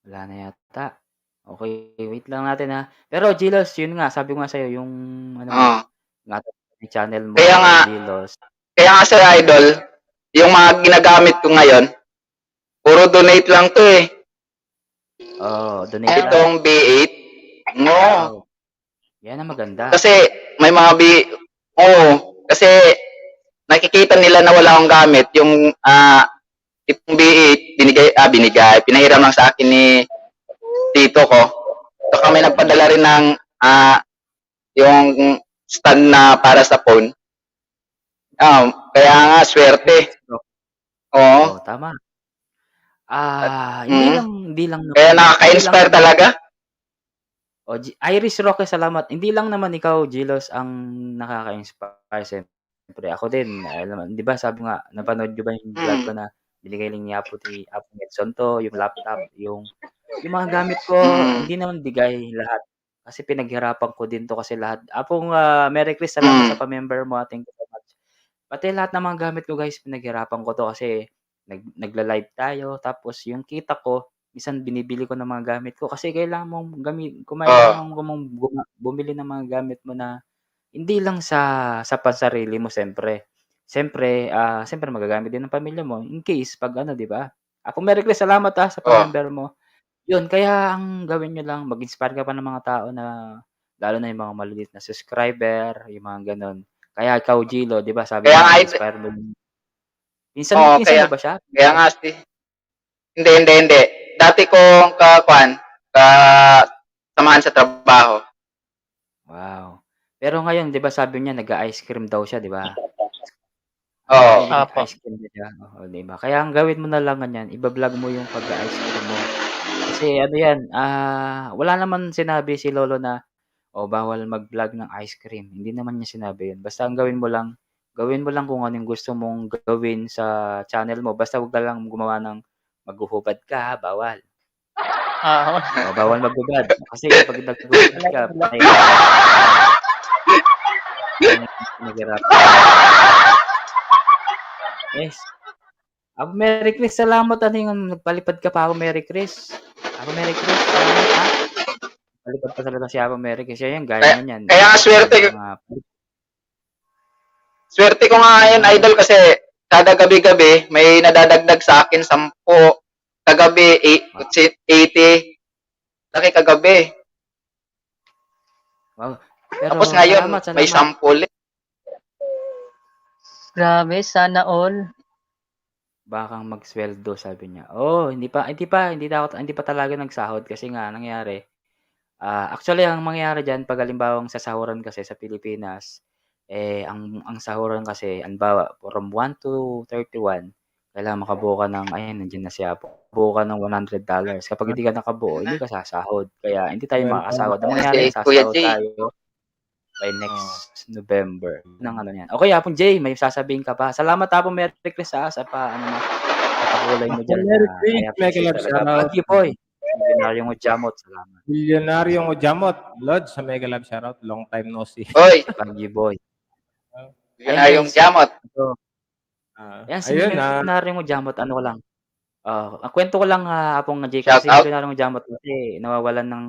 Wala na yata. Okey, wait lang natin, Pero Gilos, yun nga, sabi ko nga sa'yo yung ano mo, Oo. ingatan mo yung channel mo, Kaya nga, Gilos. Sir Idol, yung mga ginagamit ko ngayon, puro donate lang 'to, eh. Oo, donate lang. Itong B8, Wow, yan ang maganda. kasi may mga kasi nakikita nila na wala akong gamit, yung, itong B8 pinahiram lang sa akin ni tito ko. So kami nagpadala rin ng, yung stand na para sa phone. Kaya nga swerte. Oo. Oo, tama. Hindi lang Kaya naman nakaka-inspire talaga. Iris Roque, salamat. Hindi lang naman ikaw, Gilos, ang nakaka-inspire, siyempre ako din, naman 'di ba sabi nga napanood niyo ba yung vlog ko na binigay lang ni Apong Edson 'to, yung laptop, yung mga gamit ko, hindi naman bigay lahat. Kasi pinaghirapan ko din 'to kasi lahat. Merry Chris, salamat sa pa-member mo, thank you so much. Pati lahat ng mga gamit ko guys, pinaghirapan ko 'to kasi nagla-live tayo tapos yung kita ko minsan binibili ko ng mga gamit ko kasi kailangan mong kailangan mong bumili ng mga gamit mo na hindi lang sa pansarili mo siyempre. Siyempre magagamit din ng pamilya mo in case 'pag ano, 'di ba? Merry Chris, salamat, sa pa-member mo. Yun, kaya ang gawin niyo lang mag-inspire ka pa ng mga tao na lalo na yung mga maliliit na subscriber, yung mga gano'n. Kaya ikaw, Gilo, 'di ba sabi Kaya mo nga na-inspire mo pinsan mo ba siya? Kaya nga hindi. Dati kong kasamahan sa trabaho. Wow. Pero ngayon 'di ba sabi niya nag-a-ice cream daw siya, 'di ba? Oo. Nag-i-ice cream na siya, 'di ba? Kaya ang gawin mo na lang ganyan, iba-vlog mo yung pag-a-ice cream mo. Kasi ano 'yan, wala naman sinabi si lolo na, bawal mag-vlog ng ice cream. Hindi naman niya sinabi 'yun. Basta ang gawin mo lang kung ano yung gusto mong gawin sa channel mo. Basta 'wag ka lang gumawa ng maghuhubad ka, bawal. Oo. Bawal maghubad kasi kapag naghubad ka, patay ka. Ayun yung pinaghirapan. Yes. Merry Chris, salamat. Ano yung nagpalipad ka pa ako, Merry Chris. Merry Chris, salamat ha. Palipad pa talaga si Mary Chris. Yan, gaya nga niyan. Kaya nga swerte ko nga ngayon, idol, kasi kada gabi-gabi may nadadagdag sa akin 10, kagabi 80, laki kagabi. Wow. Pero Tapos ngayon salamat. may 10. Grabe, sana all. Bakang magsweldo, sabi niya. Hindi pa talaga nagsahod kasi nga nangyari. Actually ang mangyayari diyan pag halimbawang sasahuran kasi sa Pilipinas, ang sahuran kasi halimbawa from 1 to 31, kailangan makabuo ka ng nandiyan na siya, buo ka ng $100. Kapag hindi ka nakabuo, hindi ka sasahod. Kaya hindi tayo makakasahod. Ang mangyayari, Si Kuya sasahod J. tayo by next November ng ano yan. Okay, Apong J, may sasabihin ka pa. Salamat Apong Merry Chris sa papakulay mo dyan. Merry Chris, I appreciate Mega Love talaga. shoutout. Pagi Boy, Milyonaryong Ujamot, salamat. Milyonaryong Ujamot, Lord, sa Mega Love shoutout. Long time no see. Oy, Pagi Boy. yun na yung jamot. Yan, si Ayun, Milyonaryong Ujamot, ano ko lang. Ang kwento ko lang, Apong J, Shout kasi out. Milyonaryong Ujamot kasi nawawalan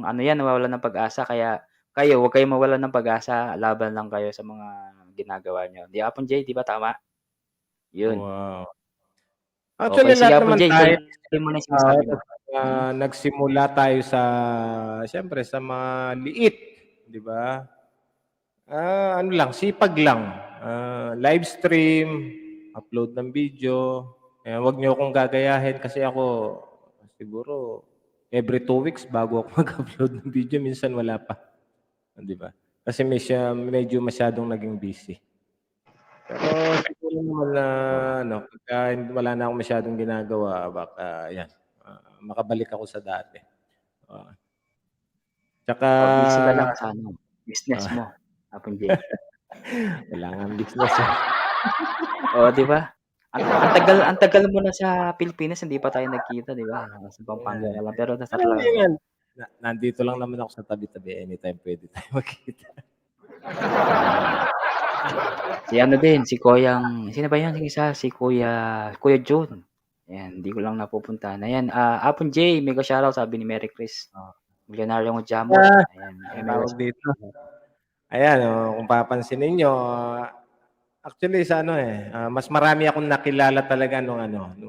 ng pag-asa, kaya kayo, huwag kayong mawalan ng pag-asa, laban lang kayo sa mga ginagawa nyo. Di Apong J, di ba tama? Yun. Wow. Okay, Actually, sige lahat Apong naman J, tayo, tuloy mo na yung sinasabi mo. nagsimula tayo siyempre, sa mga liit, di ba? Ano lang, sipag lang. Live stream, upload ng video. Huwag niyo akong gagayahin kasi ako, siguro, every 2 weeks bago ako mag-upload ng video. Minsan wala pa. Di ba? Kasi medyo masyadong naging busy. Pero siguro naman na, pagka wala na akong masyadong ginagawa, baka, makabalik ako sa dati. Tsaka, Busy ka lang sa business mo, Apong J. wala nga business. Di ba? Ang tagal mo na sa Pilipinas, hindi pa tayo nagkita, di ba? Sa Pampanga ka lang, pero nasa Atlanta. Nandito lang naman ako sa tabi-tabi. Anytime pwede tayo magkita. Si Koyang, sino ba yan? Si Kuya June. Ayan, hindi ko lang napupuntahan. Ayan, Apong J, mega shoutout, sabi ni Merry Chris. Milyonaryong Ujamot. Ayan, Tawag dito. Ayan, kung papansin ninyo, actually mas marami akong nakilala talaga nung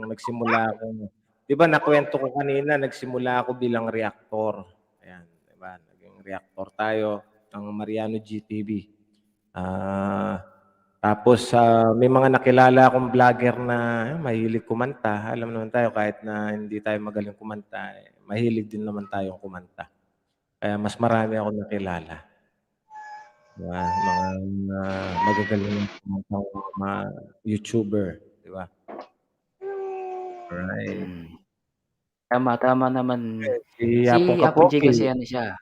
nagsimula ako. 'Di ba nakwento ko kanina, nagsimula ako bilang reactor. Ayan, 'di ba? Naging reactor tayo ng Mariano GTV. Tapos may mga nakilala akong vlogger na mahilig kumanta. Alam naman tayo kahit na hindi tayo magaling kumanta, mahilig din naman tayong kumanta. Kaya mas marami akong nakilala. Diba? Mga magagaling mga YouTuber, di ba? Alright. Tama naman. Si Si Apong Apong J Kapoki. kasi siya,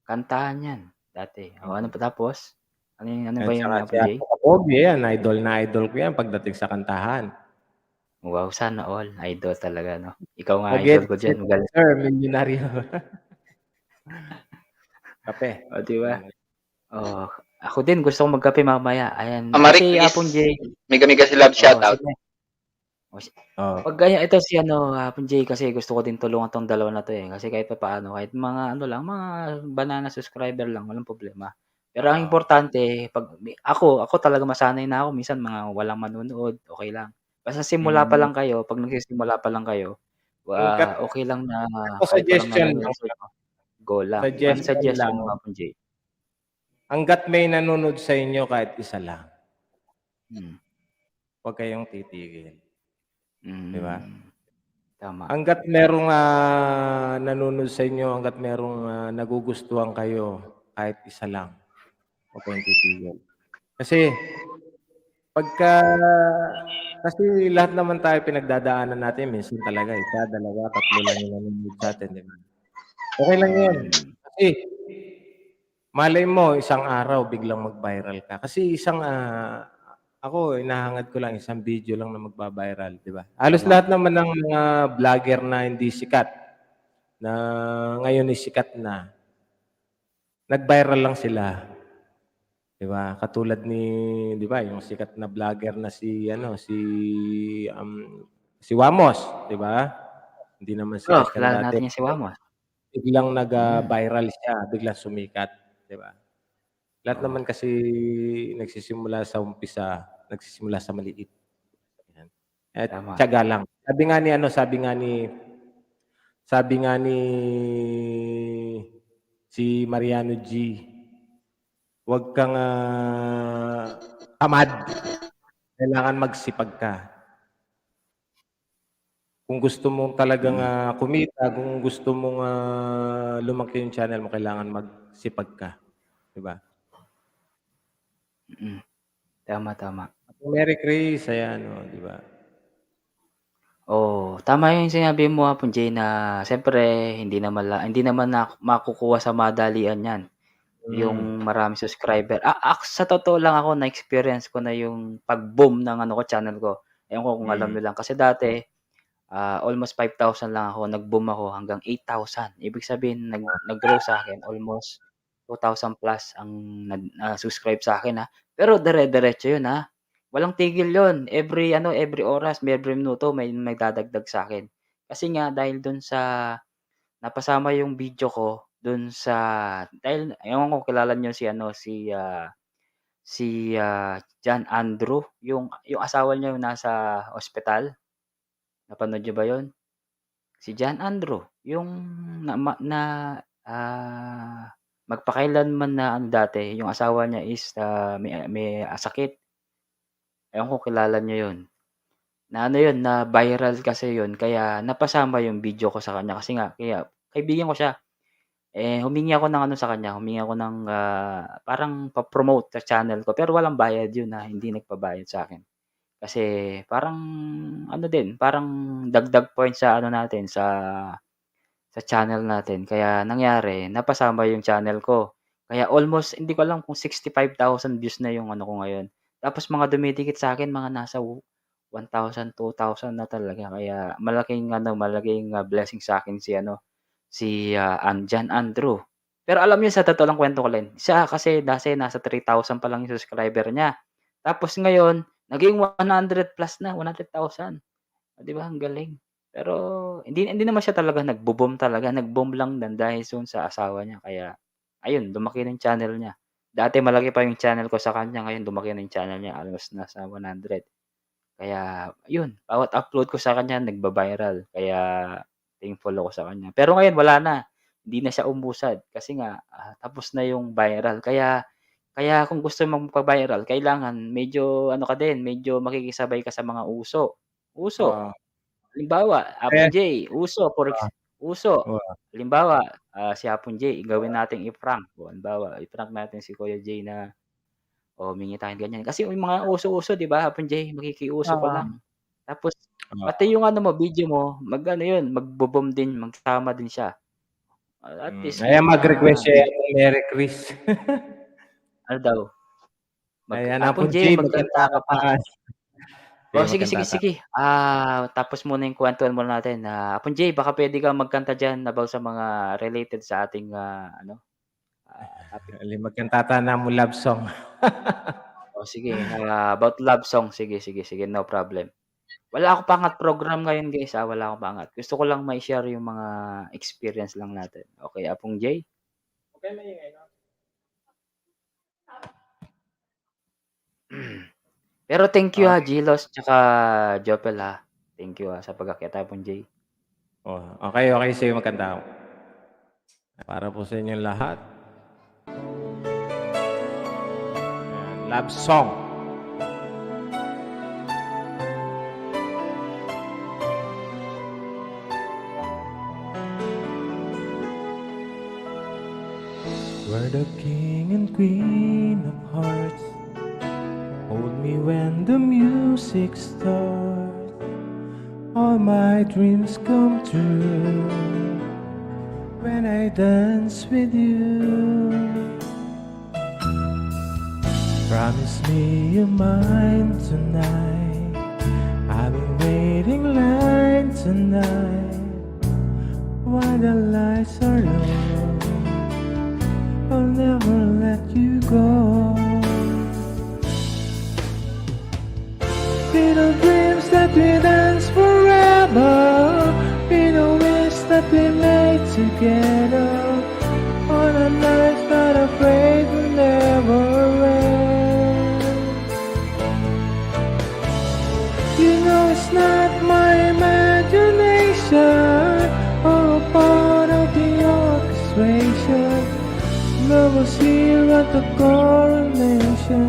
kantahan yan dati. Ano pa tapos? Ano ba yung Si Apong J? Apong Kapoki, yan. Idol na idol ko yan pagdating sa kantahan. Wow, sana all. Idol talaga, no? Ikaw nga, Mag-get idol ko dyan. Magaling. sir, milyonaryo. Kape. Di ba? Ako din, gusto kong magkape mamaya. Ayan. Marie Si Chris, Apong J. Mega si Love shoutout. Pag ito si Apong J, kasi gusto ko din tulungan tong dalawa na to kasi kahit paano, kahit mga mga banana subscriber lang, walang problema. Pero ang importante, pag ako talaga masanay na ako, minsan mga walang manonood, okay lang. Basta simula pa lang kayo, pag nagsisimula pa lang kayo, okay lang na kahit walang nanonood sa inyo, go lang. Ang suggestion mo, Apong J. Hangga't may nanonood sa inyo kahit isa lang, huwag kayong titigil. Di ba? Tama. Hangga't merong nanonood sa inyo, hangga't merong nagugustuhan kayo, kahit isa lang, huwag kayong titigil. Kasi kasi lahat naman tayo pinagdadaanan natin, minsan talaga, 1, 2, 3 lang yung nanonood sa atin, di ba? Okay lang yun. Kasi malay mo, isang araw, biglang mag-viral ka. Kasi ako, inahangad ko lang, isang video lang na magba-viral, di ba? Halos lahat naman ng mga vlogger na hindi sikat, na ngayon ay sikat na, nag-viral lang sila. 'Di ba? Katulad ni 'di ba, yung sikat na vlogger na si Wamos, 'di ba? Hindi naman Oo, sikat yan kilala dati. natin 'yan si Wamos. Biglang Mm, viral siya, biglang sumikat, 'di ba? Lahat oo, naman kasi nagsisimula sa maliit, yan. At tama. tiyaga lang. Sabi nga ni si Mariano G, "Huwag kang, tamad, kailangan magsipag ka." Kung gusto mong talagang, Mm, kumita, kung gusto mong, lumaki yung channel mo, kailangan magsipag ka, 'di ba? mm, tama, tama. Merry Chris, ayan, 'di ba? Oo, tama yung sinabi mo, Hapon Jay, na siyempre hindi naman makukuha sa madalian 'yan, Hmm, yung maraming subscriber. Sa totoo lang ako na-experience ko na yung pag-boom ng ano ko, channel ko. Ewan ko kung alam mm. niyo lang kasi dati, almost 5,000 lang ako, nag-boom ako hanggang 8,000. Ibig sabihin nag-grow sa'kin almost 2,000 plus ang subscribe sa'kin, pero dire-diretso 'yun, walang tigil 'yun. Every oras, every minuto may dadagdag sa'kin. Kasi nga dahil dun sa napasama yung video ko dun sa dahil ewan ko kilala niyo si John Andrew, yung asawa niya yung nasa ospital, napanood niyo ba 'yun? Si John Andrew, yung na ma na, ah, magpakailanman na ano dati, yung asawa niya is, may sakit. Ewan ko kilala niyo 'yun. Na ano 'yun, na viral kasi 'yun kaya napasama yung video ko sa kanya kasi nga kaya kaibigan ko siya. Humingi ako ng ano sa kanya, humingi ako ng, parang pa-promote sa channel ko pero walang bayad 'yun, hindi nagpabayad sa'kin. Kasi parang ano din, parang dagdag point sa ano natin, sa channel natin kaya nangyari napasama yung channel ko. Kaya almost hindi ko alam kung 65,000 views na yung ano ko ngayon. Tapos mga dumidikit sa'kin mga nasa 1,000, 2,000 na talaga kaya malaking blessing sa'kin John Andrew. Pero alam niyo sa totoo lang kuwento ko lang, siya kasi dati nasa 3,000 pa lang yung subscriber niya. Tapos ngayon naging 100 plus na, 100,000. 'Di ba ang galing? Pero hindi hindi naman siya talaga nagbo-boom talaga, nag-boom lang din dahil sa asawa niya kaya ayun lumaki na yung channel niya. Dati malaki pa yung channel ko sa kanya, ngayon lumaki na yung channel niya almost nasa 100. Kaya yun, bawat upload ko sa kanya nagba-viral kaya thankful ako sa kanya. Pero ngayon wala na, hindi na siya umusad kasi nga, tapos na yung viral kaya kaya kung gusto mong magpa-viral kailangan medyo ano ka din, medyo makikisabay ka sa mga uso. Uso. Oo. Halimbawa, Eh, Hapon J, uso. oo. Halimbawa, si Hapon J gawin nating i-prank, halimbawa i-prank natin si Kuya J na, humingi tayo ng ganyan. Kasi yung mga uso-uso 'di ba, Hapon J, makikiuso ka Oo. lang. Tapos pati Oo. yung ano mo, video mo mag-ano yun, magbo-boom din, magsama din siya. At least may Ayan, mga mag-request siya video ng Merry Chris. ano daw, Ayan, Hapon Apon J J, magkanta ka pa. sige, Sige, magkanta sige, tayo. sige. Tapos muna yung kuwentuhan muna natin. Hapon J, baka puwede kang magkanta diyan about sa mga related sa ating, topic. Magkanta tayo ng love song. Sige, about love song. Sige, sige, sige, no problem. Wala akong paangat program ngayon guys, wala akong paangat. Gusto ko lang mai-share yung mga experience lang natin. Okey, Hapon J? Okey maingay 'no? Pero thank you, Okey. Gilos tsaka Jopel, Thank you, sa pag-akyat, Hapon J. Oh, okey, okey, sige magkanta ako. Para po sa inyong lahat. Ayan, love song. We're the king and queen of hearts. Hold me when the music starts. All my dreams come true when I dance with you. Promise me you're mine tonight. I've been waiting line tonight. While the lights are low, I'll never let you go. Little dreams that we dance forever. Little wish that we made together. On a night not afraid will never end. You know it's not my imagination or a part of the orchestration. Love was here at the coronation.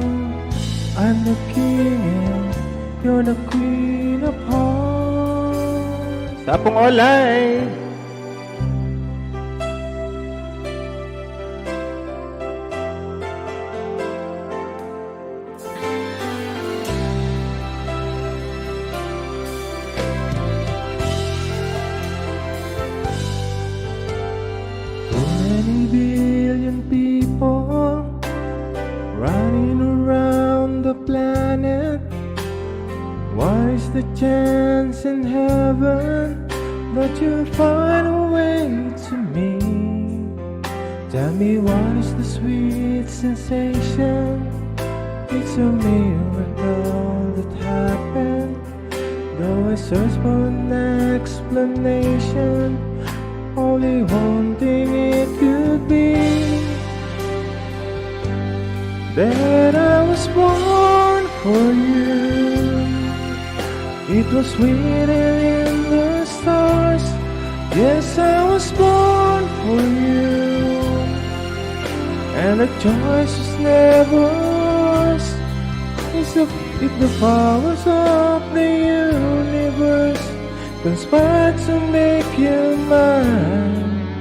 I'm the king and you're the queen of hearts. Tapong olay. So many billion people running around the planet. What is the chance in heaven that you'll find a way to me? Tell me what is the sweet sensation? It's a miracle that happened. Though I search for an explanation, only one thing it could be, that I was born for you. It was written in the stars. Yes, I was born for you, and the choice was never ours. If the powers of the universe conspired to make you mine,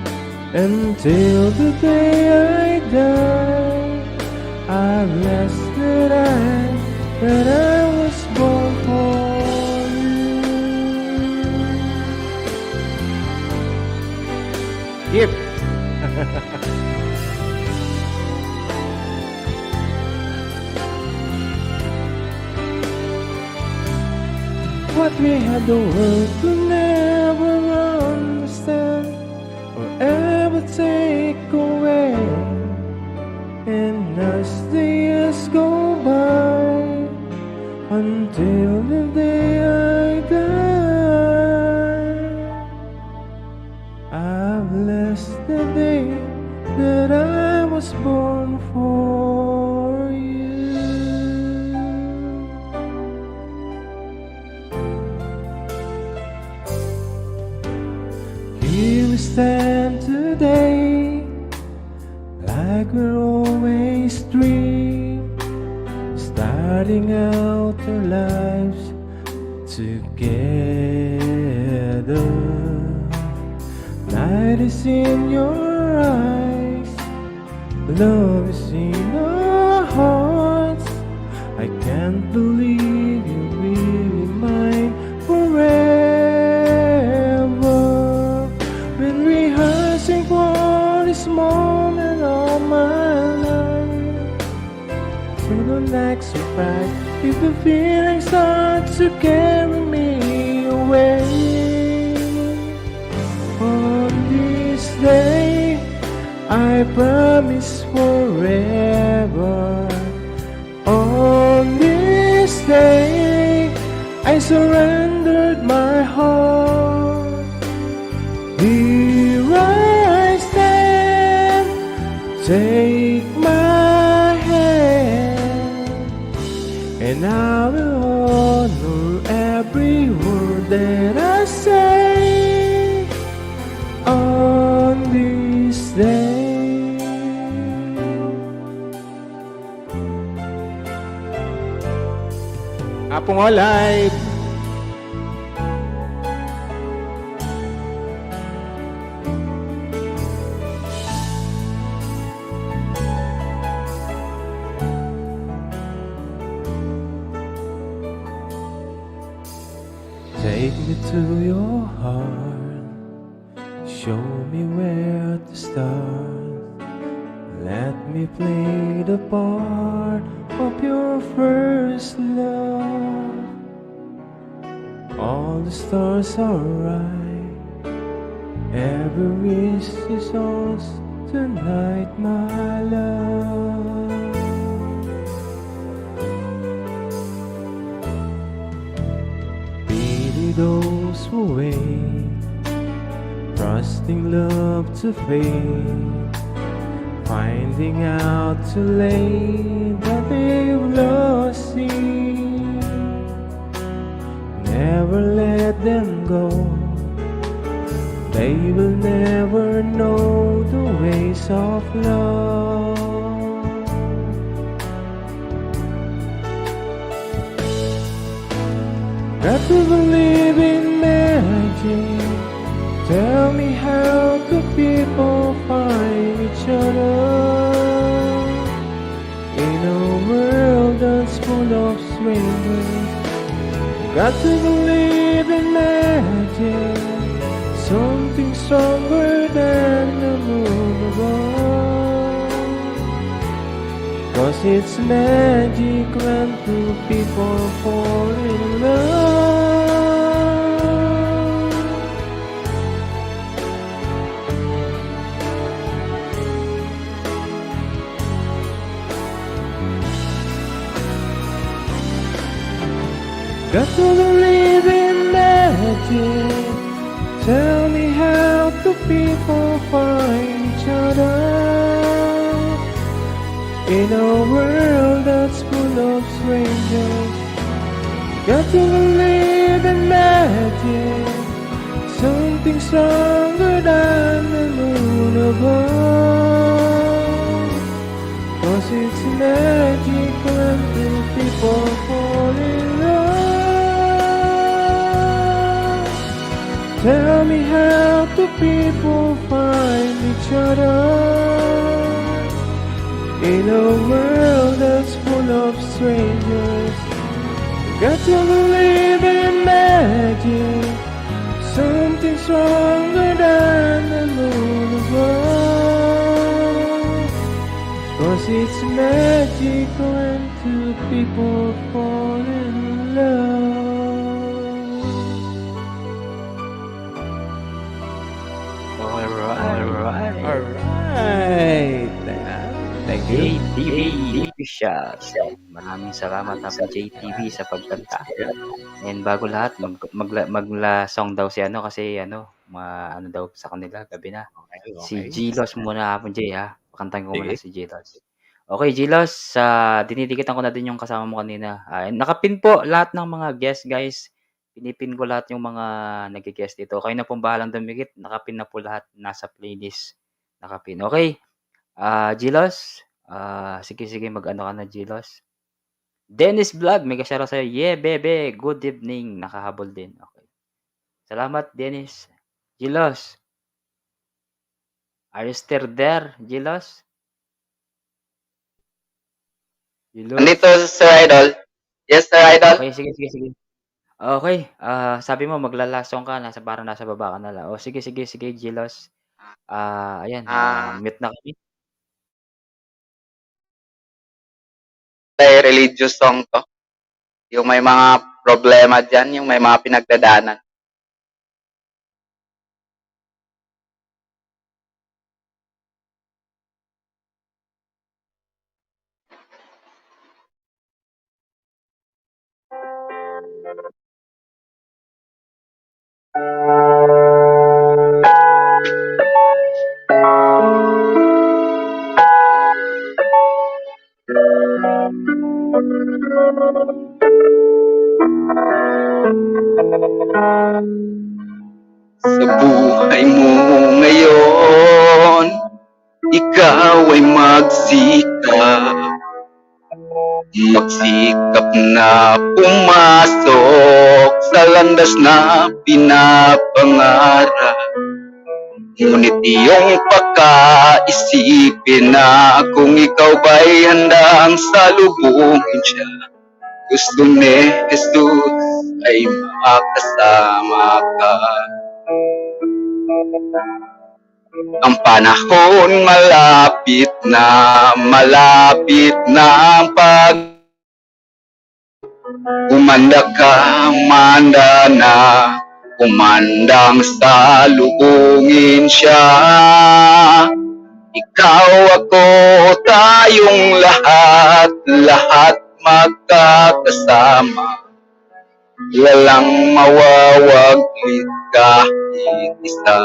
until the day I die, I blessed that I was born for you. Yep. What we had the world to never understand or ever take away. And as the years go by, until the day I die, I bless the day that I was born for you. Here we stand today, like we're always dream, starting out our lives together. Light is in your eyes, love is in our hearts. I can't believe you're really mine forever. Been rehearsing for this moment all my life. So don't act surprised if the feeling starts to carry me away. On this day, I promise forever. On this day, I surrendered my heart. Here I stand, take my hand, and I will honor every word that I say on this day. Apong alive. Take me to your heart, show me where to start. Let me play the part of your first love. All the stars are right, every wish is yours tonight, my love. those who wait, trusting love to fade, finding out too late that they've lost you. Never let them go. They will never know the ways of love. Got to believe in magic. Tell me how do people find each other in a world that's full of strangers? Got to believe in magic, something stronger than the moon above. 'Cause it's magic when two people fall in love. Got to believe in magic. Tell me how do people find each other in a world that's full of strangers? Got to believe in magic, something stronger than the moon above. 'Cause it's magic when two people fall in love. Tell me how do people find each other in a world that's full of strangers? Got to believe in magic, something stronger than the moon above. 'Cause it's magic when two people fall in love. Alright. Thank you. JTV Official. Maraming salamat po JTV sa pagkanta. And bago lahat, magla-song daw si ano kasi ano, ano daw sa kanila gabi na. Si Gilos muna hapon Jay ha. Pakantahin ko muna si Gilos. Okay, Gilos, dinidikitan ko na din yung kasama mo kanina. Nakapin po lahat ng mga guest guys. Pinipin ko lahat yung mga nag-guest dito. Kayo na pong bahalang dumikit. Nakapin na po lahat. Nasa playlist. Nakapin. Okay. Gilos. Sige, mag-ano ka na, Gilos. Dennis Vlog, may ka-share sa'yo. Yeah, bebe. Good evening. Nakahabol din. Okay. Salamat, Dennis. Gilos. Are you still there, Gilos? Gilos. Nandito, Sir Idol. Yes, Sir Idol. Okay, sige. Okay, sabi mo maglalasong ka, parang nasa baba ka na lang. O sige, Gilos. Ayan, mute na kami. Religious song to. Yung may mga problema dyan, yung may mga pinagdadaanan. Sa buhay mo ngayon, ikaw ay magsikap na pumasok sa landas na pinapangarap. Ngunit iyong pagkaisipin na kung ikaw ba'y handang salubungin siya, gusto ni Jesus ay makasama ka. Ang panahon malapit na ang umanda ka, manda na, umandang salubungin siya. Ikaw, ako, tayong lahat magkakasama. walang mawawaglit kahit isa.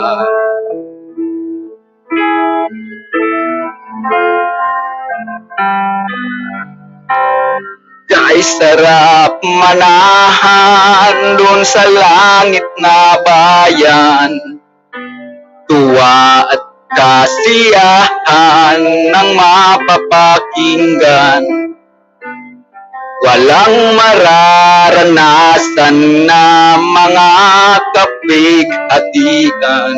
Kay sarap manahan dun sa langit na bayan, tuwa at kasiyahan ng mapapakinggan. Walang mararanasan na mga kapighatian.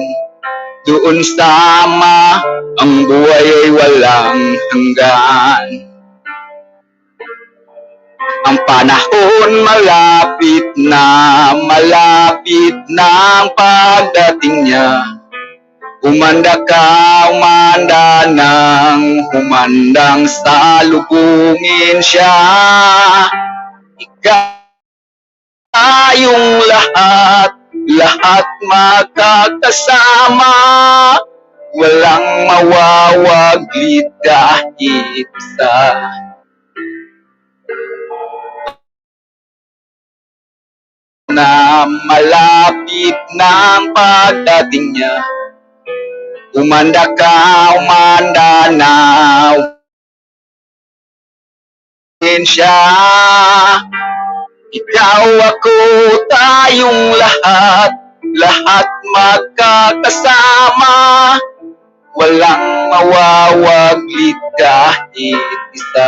Doon sa Ama, ang buhay ay walang hanggan. Ang panahon malapit na ang pagdating niya. Umanda ka, umanda nang humandang salubungin siya. Tayong lahat magkakasama. Walang mawawaglit kahit isa. Na malapit na ang pagdating niya. Umanda ka, umanda na siya. Ikaw, ako, tayong lahat magkakasama. Walang mawawaglit kahit isa.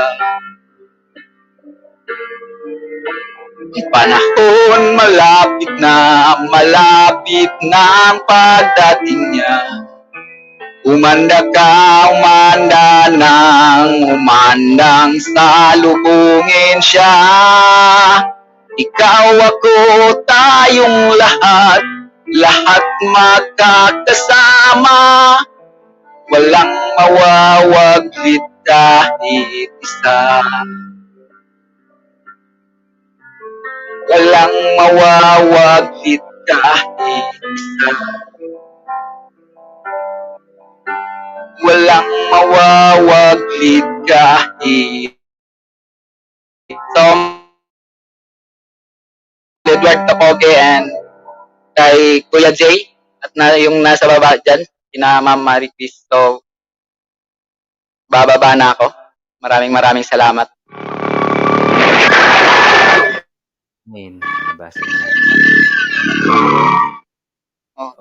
Ang panahon malapit na ang pagdating niya. Umanda ka, umanda nang umandang salubungin siya. Ikaw, ako, tayong lahat magkakasama. Walang mawawaglit kahit isa. Walang mawawaglit kahit isa. Walang mawawaglit kahit. So, Edward Tapoge and kay Kuya Jay at yung nasa baba dyan, kina Ma'am Maricris. So, bababa na ako. Maraming salamat. Ayun, nabasa niya.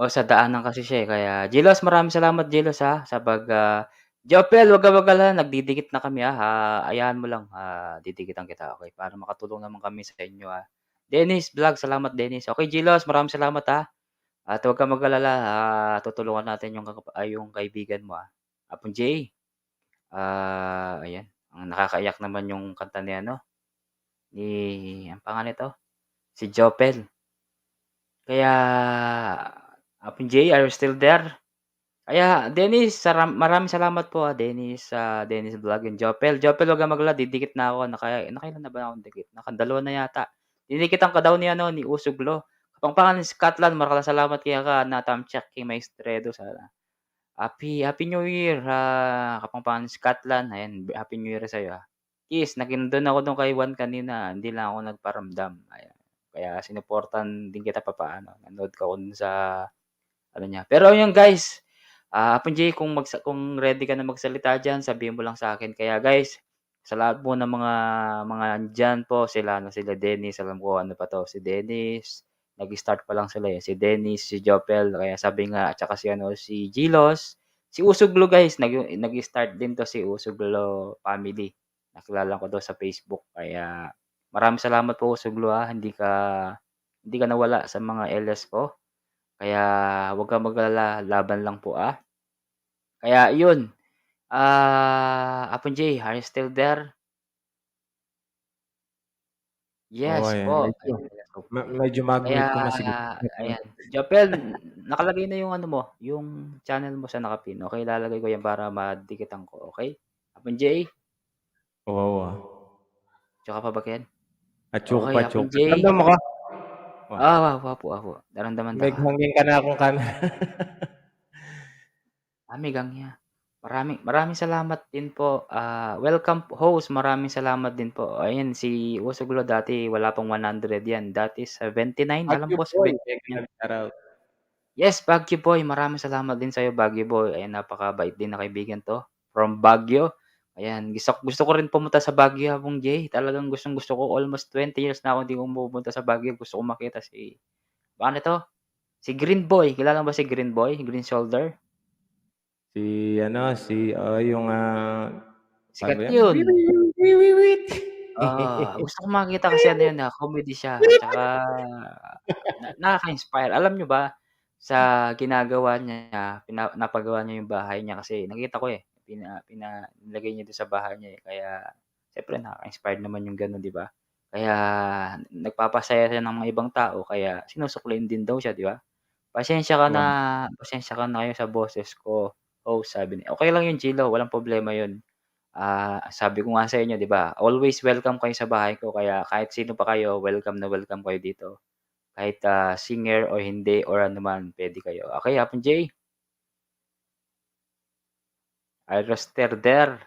Sa daanan kasi siya kaya Jelos, maraming salamat Jelos ha sa Jopel, wag ka nagdidikit na kami ha. Ayahan mo lang, didikitan kita, okay? Para makatulong naman kami sa inyo ha. Dennis Vlog, salamat Dennis. Okay, Jelos, maraming salamat ha. At wag ka mag-alala, tutulungan natin yung kaibigan mo ha. Apon Jay. Ayan, ang nakakaiyak naman yung kanta niya no. Ang pangalan nito, si Jopel. Kaya Apon Jay, are you still there? Kaya Dennis, maraming salamat po Dennis, Dennis Vlog and Jopel. Jopel, wag kang mag-alala, didikit na ako. Nakailan na ba akong dikit? Nakadalawa na yata. Dinikitan ka daw ni Usuglo. Kapangpangan ni Scotland, maraming salamat kaya ka na Tamchak King Maestredo sa Happy New Year, kapangpangan ni Scotland. Ayan, Happy New Year sa iyo. Kiss, nandun ako doon kay Juan kanina, hindi lang ako nagparamdam. Ayan. Kaya sinuportan din kita papaano. Nanood ka dun sa ano niya. Pero yun guys, Apon Jay, kung ready ka na magsalita diyan, sabihin mo lang sa akin. Kaya guys, sa lahat po ng mga andyan po, sila Dennis, alam ko ano pa to, si Dennis, nag-start pa lang sila si Dennis, si Jopel, kaya sabi nga, at saka si Gilos, si Usuglo guys, nag-start din to si Usuglo family. Nakilala ko daw sa Facebook, kaya maraming salamat po Usuglo hindi ka nawala sa mga LS ko. Kaya wag kang mag-alala, laban lang po Kaya yun, Apon Jay, are you still there? Yes Oo, ayan. po. Medyo mag-mute ko na siguro. Ayan. Jopel, nakalagay na yung ano mo, yung channel mo sa nakapin. Okay, lalagay ko yan para madikitan ko. Okay? Apon Jay, Oo. tsaka pa ba yan? Atsuk Okay, pa, Apon tsuk. Jay. Tanda mo ka? Apo. Daramdaman ta May ka. hangin ka na akong kan. May gangya. Maraming salamat din po. Welcome host, maraming salamat din po. Ayan si Usoglo dati wala pang 100 yan, dati 79 alam Baguio ko Boy, 79 yan. nag-shoutout. Yes, Baguio Boy, maraming salamat din sa'yo Baguio Boy. Ayan napakabait din na kaibigan 'to, from Baguio. Ayan, gusto ko rin pumunta sa Baguio, Habong Jay. Talagang gustong-gusto ko, almost 20 years na ako hindi pumupunta sa Baguio. Gusto ko makita paano 'to, si Green Boy. Kilala mo ba si Green Boy, Green Shoulder? Yung, Sikat paano ba yan? yun. Wiwiwit. Gusto ko makita kasi ano yun, comedy siya tsaka nakaka-inspire. Alam niyo ba, sa ginagawa niya, napagawa niya yung bahay niya kasi nakita ko, nilagay niya dun sa bahay niya, kaya siyempre nakaka-inspired naman yung gano'n, 'di ba? Kaya nagpapasaya siya ng mga ibang tao kaya sinusuklian din daw siya, 'di ba? Pasensya ka na Oo. pasensya ka na kayo sa boses ko, sabi niya. Okey lang yun Chilo, walang problema yun. Sabi ko nga sa inyo 'di ba, always welcome kayo sa bahay ko kaya kahit sino pa kayo welcome na welcome kayo dito. Kahit, singer o hindi or ano man puwede kayo. Okey, Hapon Jay. Alroster der.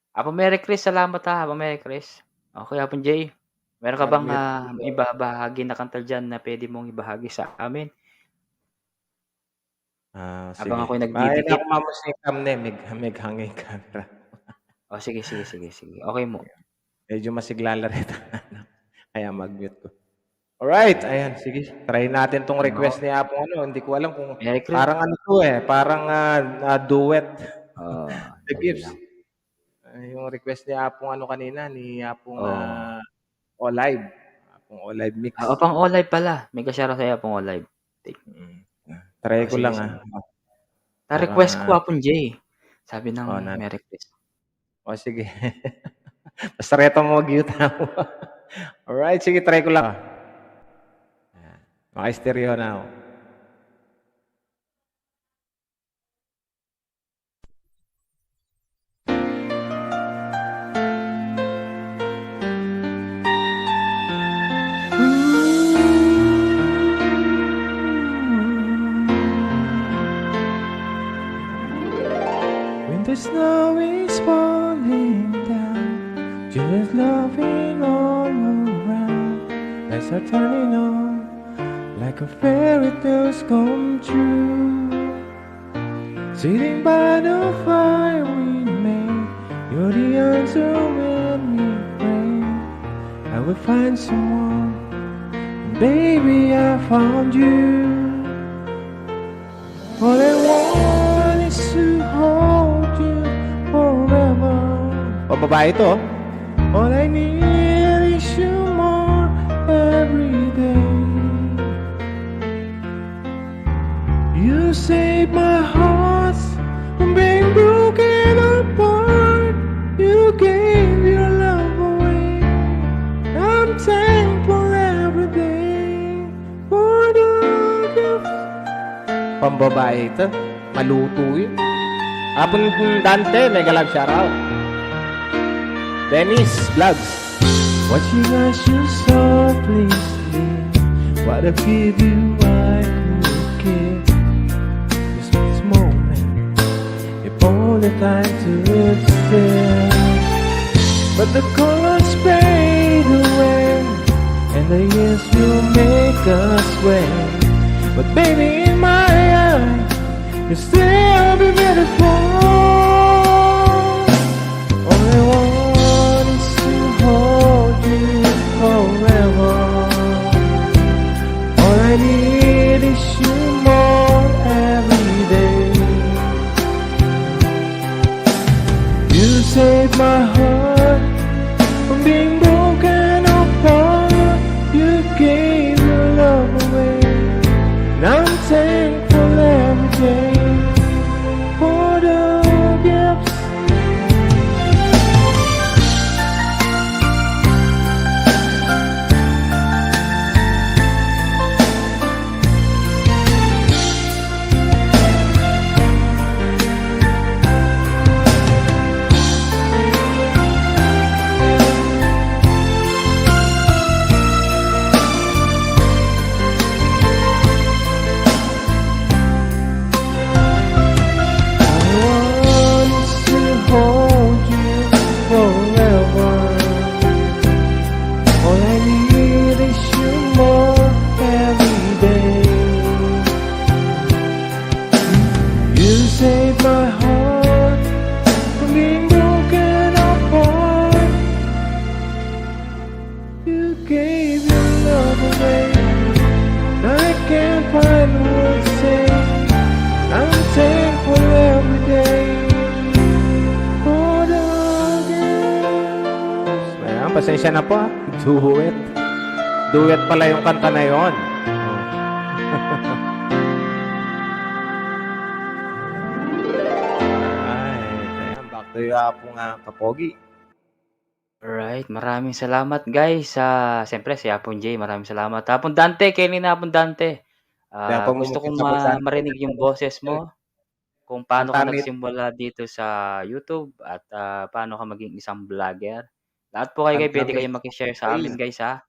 Hapon Mary Chris, salamat, Hapon Mary Chris. Okey, Hapon Jay. Meron ka bang, ibabahagi na kanta diyan na puwede mong ibahagi sa amin? Habang Sige. ako'y Maaari na nagdidikit. akong mamusikam ne, meghangay kamera. Sige. Okey mo. Medyo masigla rin kaya mag-mute ko. Alright, ayan, sige. Try natin 'tong request ni Apong hindi ko alam kung Mary Chris. parang ano 'to, parang, duet. The Dali Gifts. lang. Yung request ni Apong kanina, ni Apong, Oo. Olive. Apong Olive Mix. Pang Olive pala. May ka-shoutout sa'yo, Pang Olive. Try ko sige, lang, sige. Para Request ko, Hapon Jay. Sabi ng Oo, Mary Chris. sige. Basta reto mo mag-mute Alright, sige, try ko lang. Naka-stereo na ako. When the snow is falling down, just laughing all around, lights are turning on, like a fairy tales come true. Sitting by the fire we made, you're the answer when we pray. I will find someone, and baby I found you. All I want is to hold you forever. Babae ito. All I need is you more every day. You saved my heart from being broken apart. You gave your love away. I'm thankful every day for the gifts. Pambabae ito. Maluto yun. Hapon Dante, mega love shoutout. Dennis Vlogs. Watching as you softly sleep, what a preview I could give. Just this moment, if only time to live still. But the colors fade away, and the years will make us wait. But baby, in my eyes, you'll still be beautiful. All I want is to hold you forever. All I need is you more every day. You saved my heart from being broken apart. You gave your love away, and I'm thankful every day You gave your love away. I can't find words to say. I'm thankful every day for the gifts. Ayan, pasensya na po. Duet. Duet pala yung kanta na yon. Ay, ayan, back to you pong kapogi. Alright, maraming salamat guys. Siyempre si Apon J, maraming salamat. Apon Dante, Kenny na Apon Dante. Kaya po Gusto kong mumukit ako sa marinig yung boses mo kung paano ka Tamit. nagsimula dito sa YouTube at paano ka maging isang vlogger. Lahat po kayo Ang pwede tamis. kayong maki-share sa amin guys ha.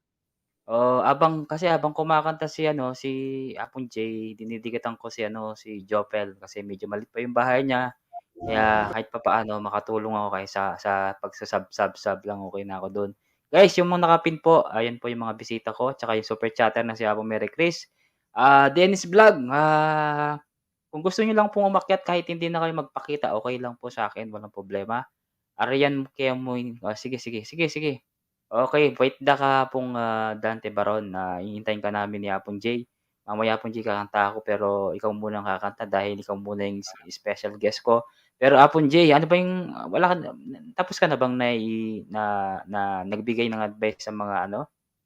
Abang kumakanta si Apon J, dinidikitan ko si Jopel kasi medyo maliit pa yung bahay niya. Kaya kahit papaano makatulong ako kahit sa pagsa-sub lang okey na ako dun. Guys, yung mga nakapin po, ayan po yung mga bisita ko tsaka yung super chatter na si Apong Mary Chris. Dennis Vlog, kung gusto niyo lang pong umakyat kahit hindi na kayo magpakita, okey lang po sa'kin, walang problema. Arian Kemoy, sige. Okey, wait lang ka pong, Dante Baron, hihintayin ka namin ni Apong J. Mamaya Apong J kakanta ako pero ikaw muna ang kakanta dahil ikaw muna yung special guest ko. Pero Apon J, ano ba yung tapos ka na bang na nagbigay ng advice sa mga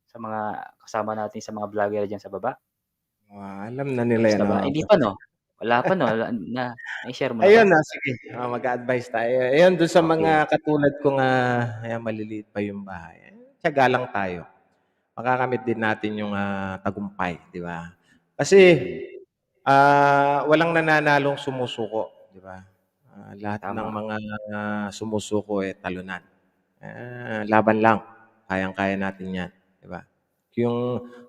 sa mga kasama natin sa mga vlogger diyan sa baba? Alam na nila Tapos yan. na ba? Hindi pa 'no? Wala pa 'no? Na-i-share mo na ba? Ayun sige. Mag-a-advise tayo. Ayun, doon sa mga Okay. katulad ko nga, ayan, maliliit pa yung bahay. Tiyaga lang tayo. Makakamit din natin yung tagumpay, di ba? Kasi walang nananalong sumusuko, di ba? Lahat ng Tama. mga sumusuko talunan. Laban lang. Kayang-kaya natin yan, di ba?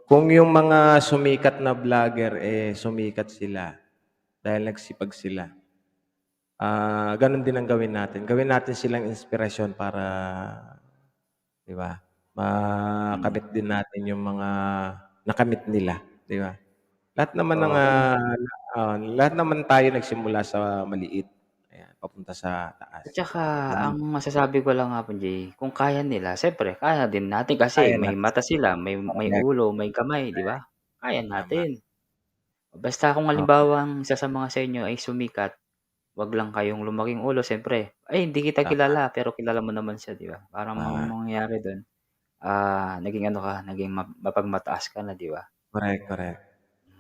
Kung yung mga sumikat na vlogger sumikat sila dahil nagsipag sila. Ganun din ang gawin natin. Gawin natin silang inspirasyon para, di ba? Makamit din natin yung mga nakamit nila, di ba? Lahat naman ng lahat naman tayo nagsimula sa maliit. Ayan, papunta sa taas. At saka ang masasabi ko lang Apon J, kung kaya nila siyempre kaya din natin kasi Kaya may natin. mata sila, may Correct. ulo, may kamay, di ba? Kaya Tama. natin. Basta kung halimbawang isa sa mga sa inyo ay sumikat, wag lang kayong lumaking ulo siyempre. Ay hindi kita Tama. kilala pero kilala mo naman siya, di ba? Parang Ah. mangyayari dun, naging naging mapagmataas ka na, di ba? Correct.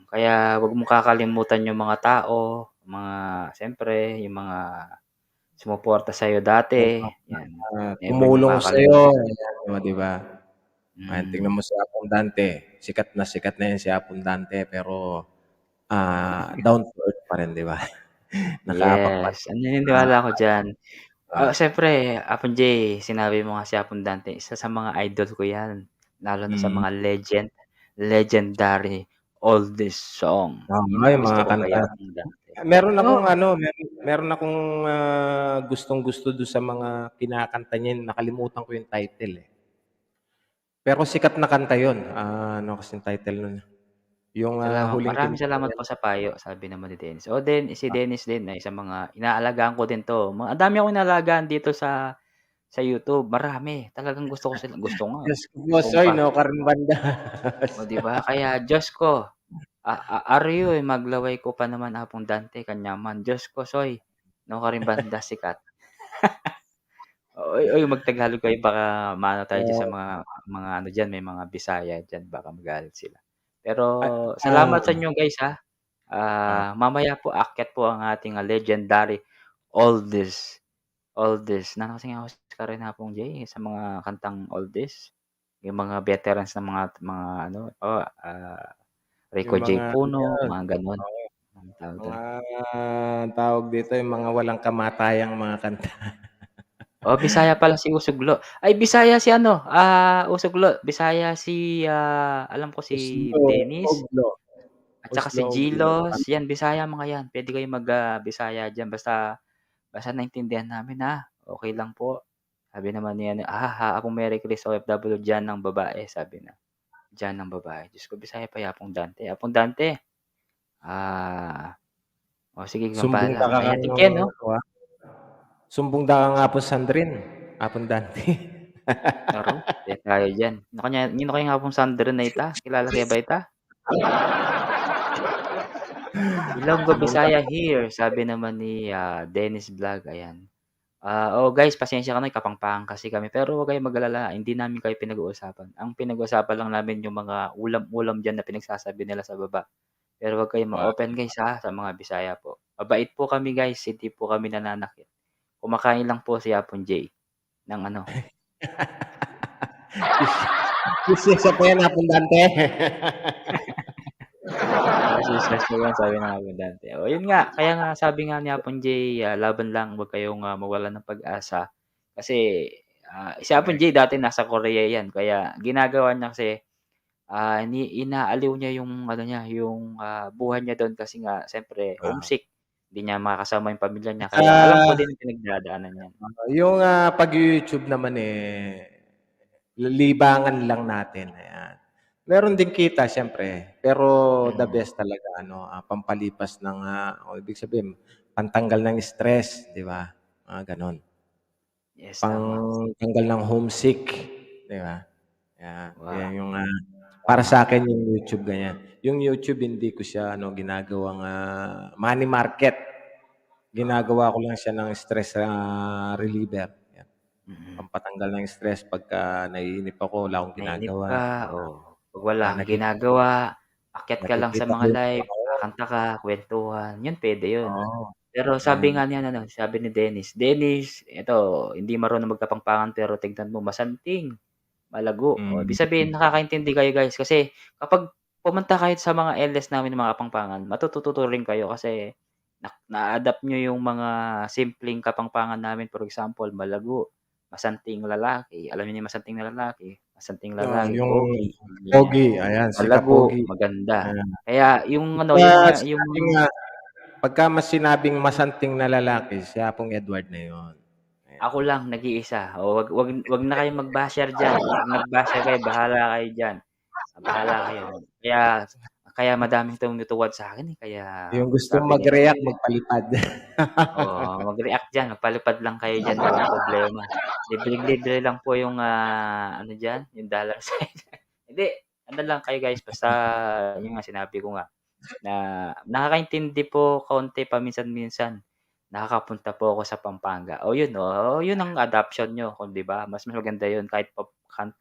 Kaya wag mong kakalimutan yung mga tao, siyempre yung mga sumuporta sa'yo dati, yan. Never niyong Tumulong sa'yo, kakalimutan. di ba? Ayan, tingnan mo si Apong Dante. Sikat na yan si Apong Dante pero down to earth pa rin, di ba? Yes, naniniwala ako diyan. Siyempre Apon J, sinabi mo nga si Apon Dante, isa sa mga idol ko 'yan, lalo na sa mga legendary oldest song. Yun ang Yung gusto mga ko kay kanta. Apon Dante. Meron akong Oo, meron akong gustong-gusto doon sa mga kinakanta niya, nakalimutan ko yung title Pero sikat na kanta 'yun. Ano kasing title nun? Yung Huling maraming salamat Kintayan. po sa payo, sabi naman ni Dennis. Si Dennis din ay sa mga inaalagaan ko din 'to. Ang dami akong inaalagaan dito sa YouTube, marami. Talagang gusto ko sila gusto nga, Diyos ko, gusto kong Bosoy, no, Karimbanda. oh, 'di ba? Kaya Diyos ko, ariyo maglaway ko pa naman Apong Dante kanyaman. Diyos ko soy, no karimbanda sikat. Oy, mag-Tagalog kayo baka maano tayo diyan sa mga ano diyan, may mga Bisaya diyan baka magalit sila. Pero Ay, salamat sa inyo guys ha. ah, Mamaya po aakyat po ang ating legendary oldest na kasing ako si Karen Hapong J sa mga kantang oldest. Yung mga veterans ng mga ano, Rico yung J. mga Puno, mga gano'n. Anong tawag do'n? tawag dito, yung mga walang kamatayang mga kanta. Bisaya pala si Usuglo. Ay Bisaya si ano, Usuglo, Bisaya si, alam ko si Dennis Oglo. at saka si Oglo. Gilos, 'yan Bisaya mga 'yan. Puwede kayong Bisaya diyan basta naintindihan namin, okey lang po. Sabi naman ni ano, Apong Mary Chris OFW diyan ng babae, sabi na. Diyan ng babae. Diyos ko Bisaya pa Apong Dante. Apong Dante, sige ikaw ang Sumbong bahala. ka Ayan, tingin 'no? Sumbong ka nga po, Sandrin. Apong Dante. Aro, kaya tayo diyan. Nino kaya nga pong Sandro na ita, kilala kaya ba ita? Ilonggo Bisaya here, sabi naman ni Dennis Vlog, ayan. Oo guys, pasensya ka na, Kapampangan kasi kami. Pero huwag kayong mag-alala, hindi namin kayo pinag-uusapan. Ang pinag-uusapan lang namin yung mga ulam-ulam diyan na pinagsasabi nila sa baba. Pero huwag kayong Wow. ma-open guys sa mga Bisaya po. Mabait po kami guys, hindi po kami nananakit. Kumakain lang po si Apon J ng ano. Business pa yan, abundante. Success po yan, sabi ng abundante. O yun nga, kaya nga sabi nga ni Apon J, laban lang, huwag kayong mawalan ng pag-asa. Kasi si Apon J dati nasa Korea yan, kaya ginagawa niya kasi inaaliw niya yung ano niya, yung buhay niya doon kasi nga siyempre Wow. homesick. Hindi niya makakasama yung pamilya niya. Kaya alam ko Ah, din yung pinagdadaanan niya. yung pag-YouTube naman libangan lang natin, ayan. Meron din kita siyempre, pero the Mm. best talaga pampalipas ng o ibig sabihin pantanggal ng stress, 'di ba? Mga gano'n. Yes, tama. Pangtanggal ng homesick, 'di ba? Yan Wow. yung para sa akin yung YouTube ganyan. Yung YouTube hindi ko siya ginagawang money market. Ginagawa ko lang siya ng stress reliever. Yan. Mm. Pampatanggal ng stress pagka naiinip ako, wala akong Nainip ginagawa. ka, o 'pag wala kang Nakikita ginagawa, akyat ka lang sa nakikita ko mga yung live, kakanta ka, kuwentuhan, yun puwede yun. oo, Pero sabi yung nga niyan ano, sabi ni Dennis, "Dennis, eto hindi marunong magkapampangan pero tignan mo masanting, malago." Oh, ibig sabihin mm, nakakaintindi kayo guys kasi kapag pumunta kayo sa mga LS namin ng mga Kapampangan, matututo rin kayo kasi na-a-adapt niyo yung mga simpleng Kapampangan namin. For example, malago, masanting lalaki, alam niyo yung masanting na lalaki, masanting lalaki, yung pogi, ganyan. pogi, ayan, si Malago, Kapogi. maganda. Ayan. Kaya yung ano, Pagka yung mga yung sinabing pagka mas sinabing masanting na lalaki, si Apong Edward na yun. Ayan. ako lang nag-iisa. O wag na kayong mag-basher diyan. 'Pag nag-basher kayo, bahala kayo diyan. Bahala kayo. Kaya kaya madaming tumutuwad sa'kin, kaya Yung gustong sabi nila, mag-react, magpalipad. mag-react diyan, magpalipad lang kayo diyan, walang problema. Libreng-libre lang po yung, ano diyan, yung dollar sign. Hindi, ano lang kayo guys, basta yun nga sinabi ko nga, na nakakaintindi po kaunti paminsan-minsan. Nakakapunta po ako sa Pampanga. O yun, yun ang adoption niyo kung 'di ba, mas maganda yun kahit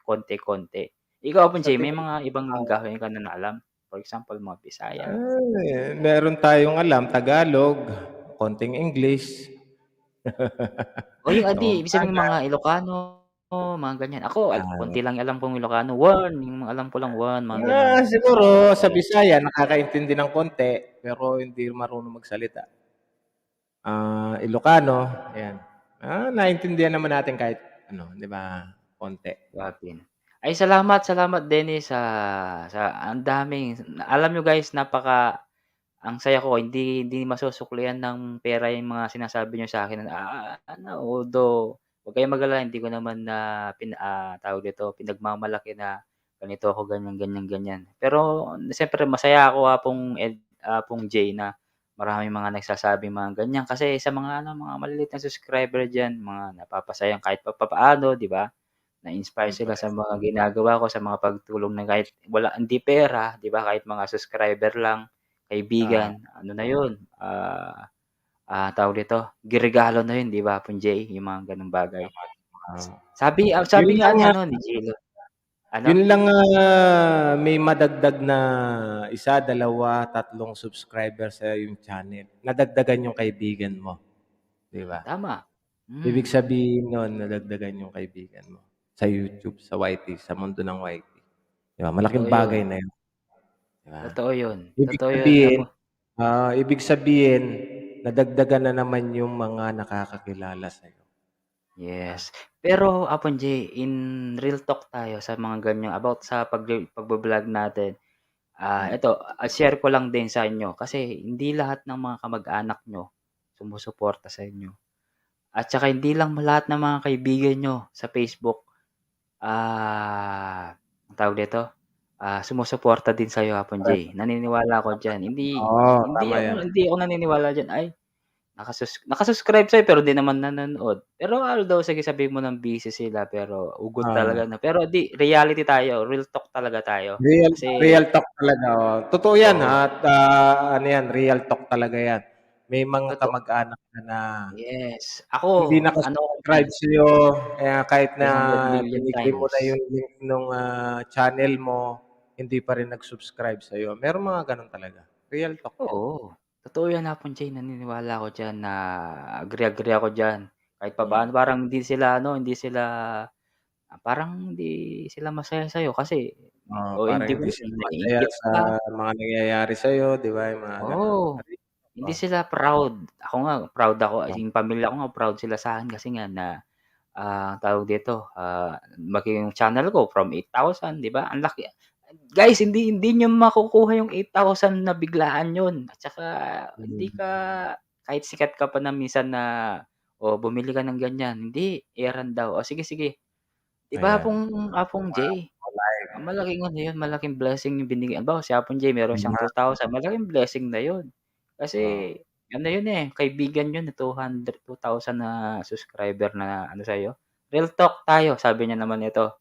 konti-konti. Ikaw po Sa Jay, may tingin mga ibang lengguwahe ka na alam? For example, mga Bisaya. meron tayong alam Tagalog, konting English, O yung ibig sabihin Kapampangan. mga Ilocano, mga ganyan. Ako Ah, konti lang alam kong Ilocano, one, yung mga alam ko lang one, mga ganyan. siguro sa Bisaya nakakaintindi ng konti, pero hindi marunong magsalita. Ilocano, ayan. Naintindihan naman natin kahit ano, 'di ba, konti. Grabe 'no. Ay salamat Dennis ang daming alam niyo guys ang saya ko hindi masusuklian ng pera yung mga sinasabi niyo sa'kin ano although huwag kayong mag-alala hindi ko naman tawag dito, pinagmamalaki na ganito ako ganyan, ganyan, ganyan. Pero siyempre masaya ako Pong J na maraming mga nagsasabing mga ganyan kasi sa mga ano, mga maliliit na subscriber diyan, mga napapasayang kahit papaano, 'di ba? Na-inspire sila sa mga ginagawa ko, sa mga pagtulong na kahit hindi pera, 'di ba, kahit mga subscriber lang, Ah, kaibigan, ano na 'yun, tawag dito, regalo na 'yun, 'di ba, Punjay, yung mga gano'ng bagay. ah. Yun Sabi nga lang ni ano, ni Jello ano? yun lang may madagdag na isa, dalawa, tatlong subscriber sa yung channel. Nadagdagan yung kaibigan mo, 'di ba? Tama, Ibig hmm, sabihin nun nadagdagan yung kaibigan mo sa YouTube, sa YT, sa mundo ng YT. 'Di ba? totoo Malaking bagay 'yun, na yun, 'di ba? Ibig totoo 'yun, sabihin ibig sabihin nadagdagan na naman yung mga nakakakilala sa'yo. yes. Pero J, in real talk tayo sa mga ganiyang about sa pagvo-vlog natin. Hmm. Eto, share ko lang din sa inyo kasi hindi lahat ng mga kamag-anak niyo sumusuporta sa inyo at saka hindi lang lahat ng mga kaibigan niyo sa Facebook, anong tawag dito, sumusuporta din sa'yo, Hapon Correct. J. Naniniwala ako diyan. Hindi Oo, hindi tama ako yan. hindi ako naniniwala diyan, "Ay, nakasubscribe sa'yo pero di naman nanonood. Pero although sige sabihin mo ng busy sila pero ugot Ah, talaga na pero di reality tayo, real talk talaga tayo. real Kasi real talk talaga, oo. Totoo 'yan oo, at, ano 'yan, real talk talaga 'yan. May mga totoo kamag-anak ka na yes. Ako hindi ano ako diyan, naka-subscribe sa'yo, kahit na 300,000,000 binigay mo times. na yung link nung, channel mo, hindi pa rin nag-subscribe sa'yo. Merong mga gano'n talaga. Real talk 'yan. Oo, totoo 'yan Hapon Jay, naniniwala ako diyan na agree ako diyan. Kahit Mm. papaano parang hindi sila ano, hindi sila, parang hindi sila masaya sa'yo kasi Oo, o parang hindi ko hindi alam sila masaya naiinggit sa ba, mga nangyayari sa'yo, 'di ba, yung mga gano'n. oo, hindi Oh, sila proud. Ako nga proud ako, oh, yung pamilya ko nga proud sila sa'kin kasi nga na, tawag dito, maging yung channel ko from 8,000 'di ba, ang laki. Guys, hindi niyo makukuha yung 8,000 na biglaan yun at saka hindi mm, ka kahit sikat ka pa na minsan na, "Oh, bumili ka ng ganyan." Hindi, iran daw. O sige, sige. 'Di ba ayan. Apong J, malaking ano yun, malaking blessing yung binigay halimbawa si Apong J meron siyang Tama, 2,000 malaking blessing na yun. oo. Kasi ano yun, eh, kaibigan yun na 2,000 na subscriber na ano sa'yo. "Real talk tayo," sabi niya naman nito,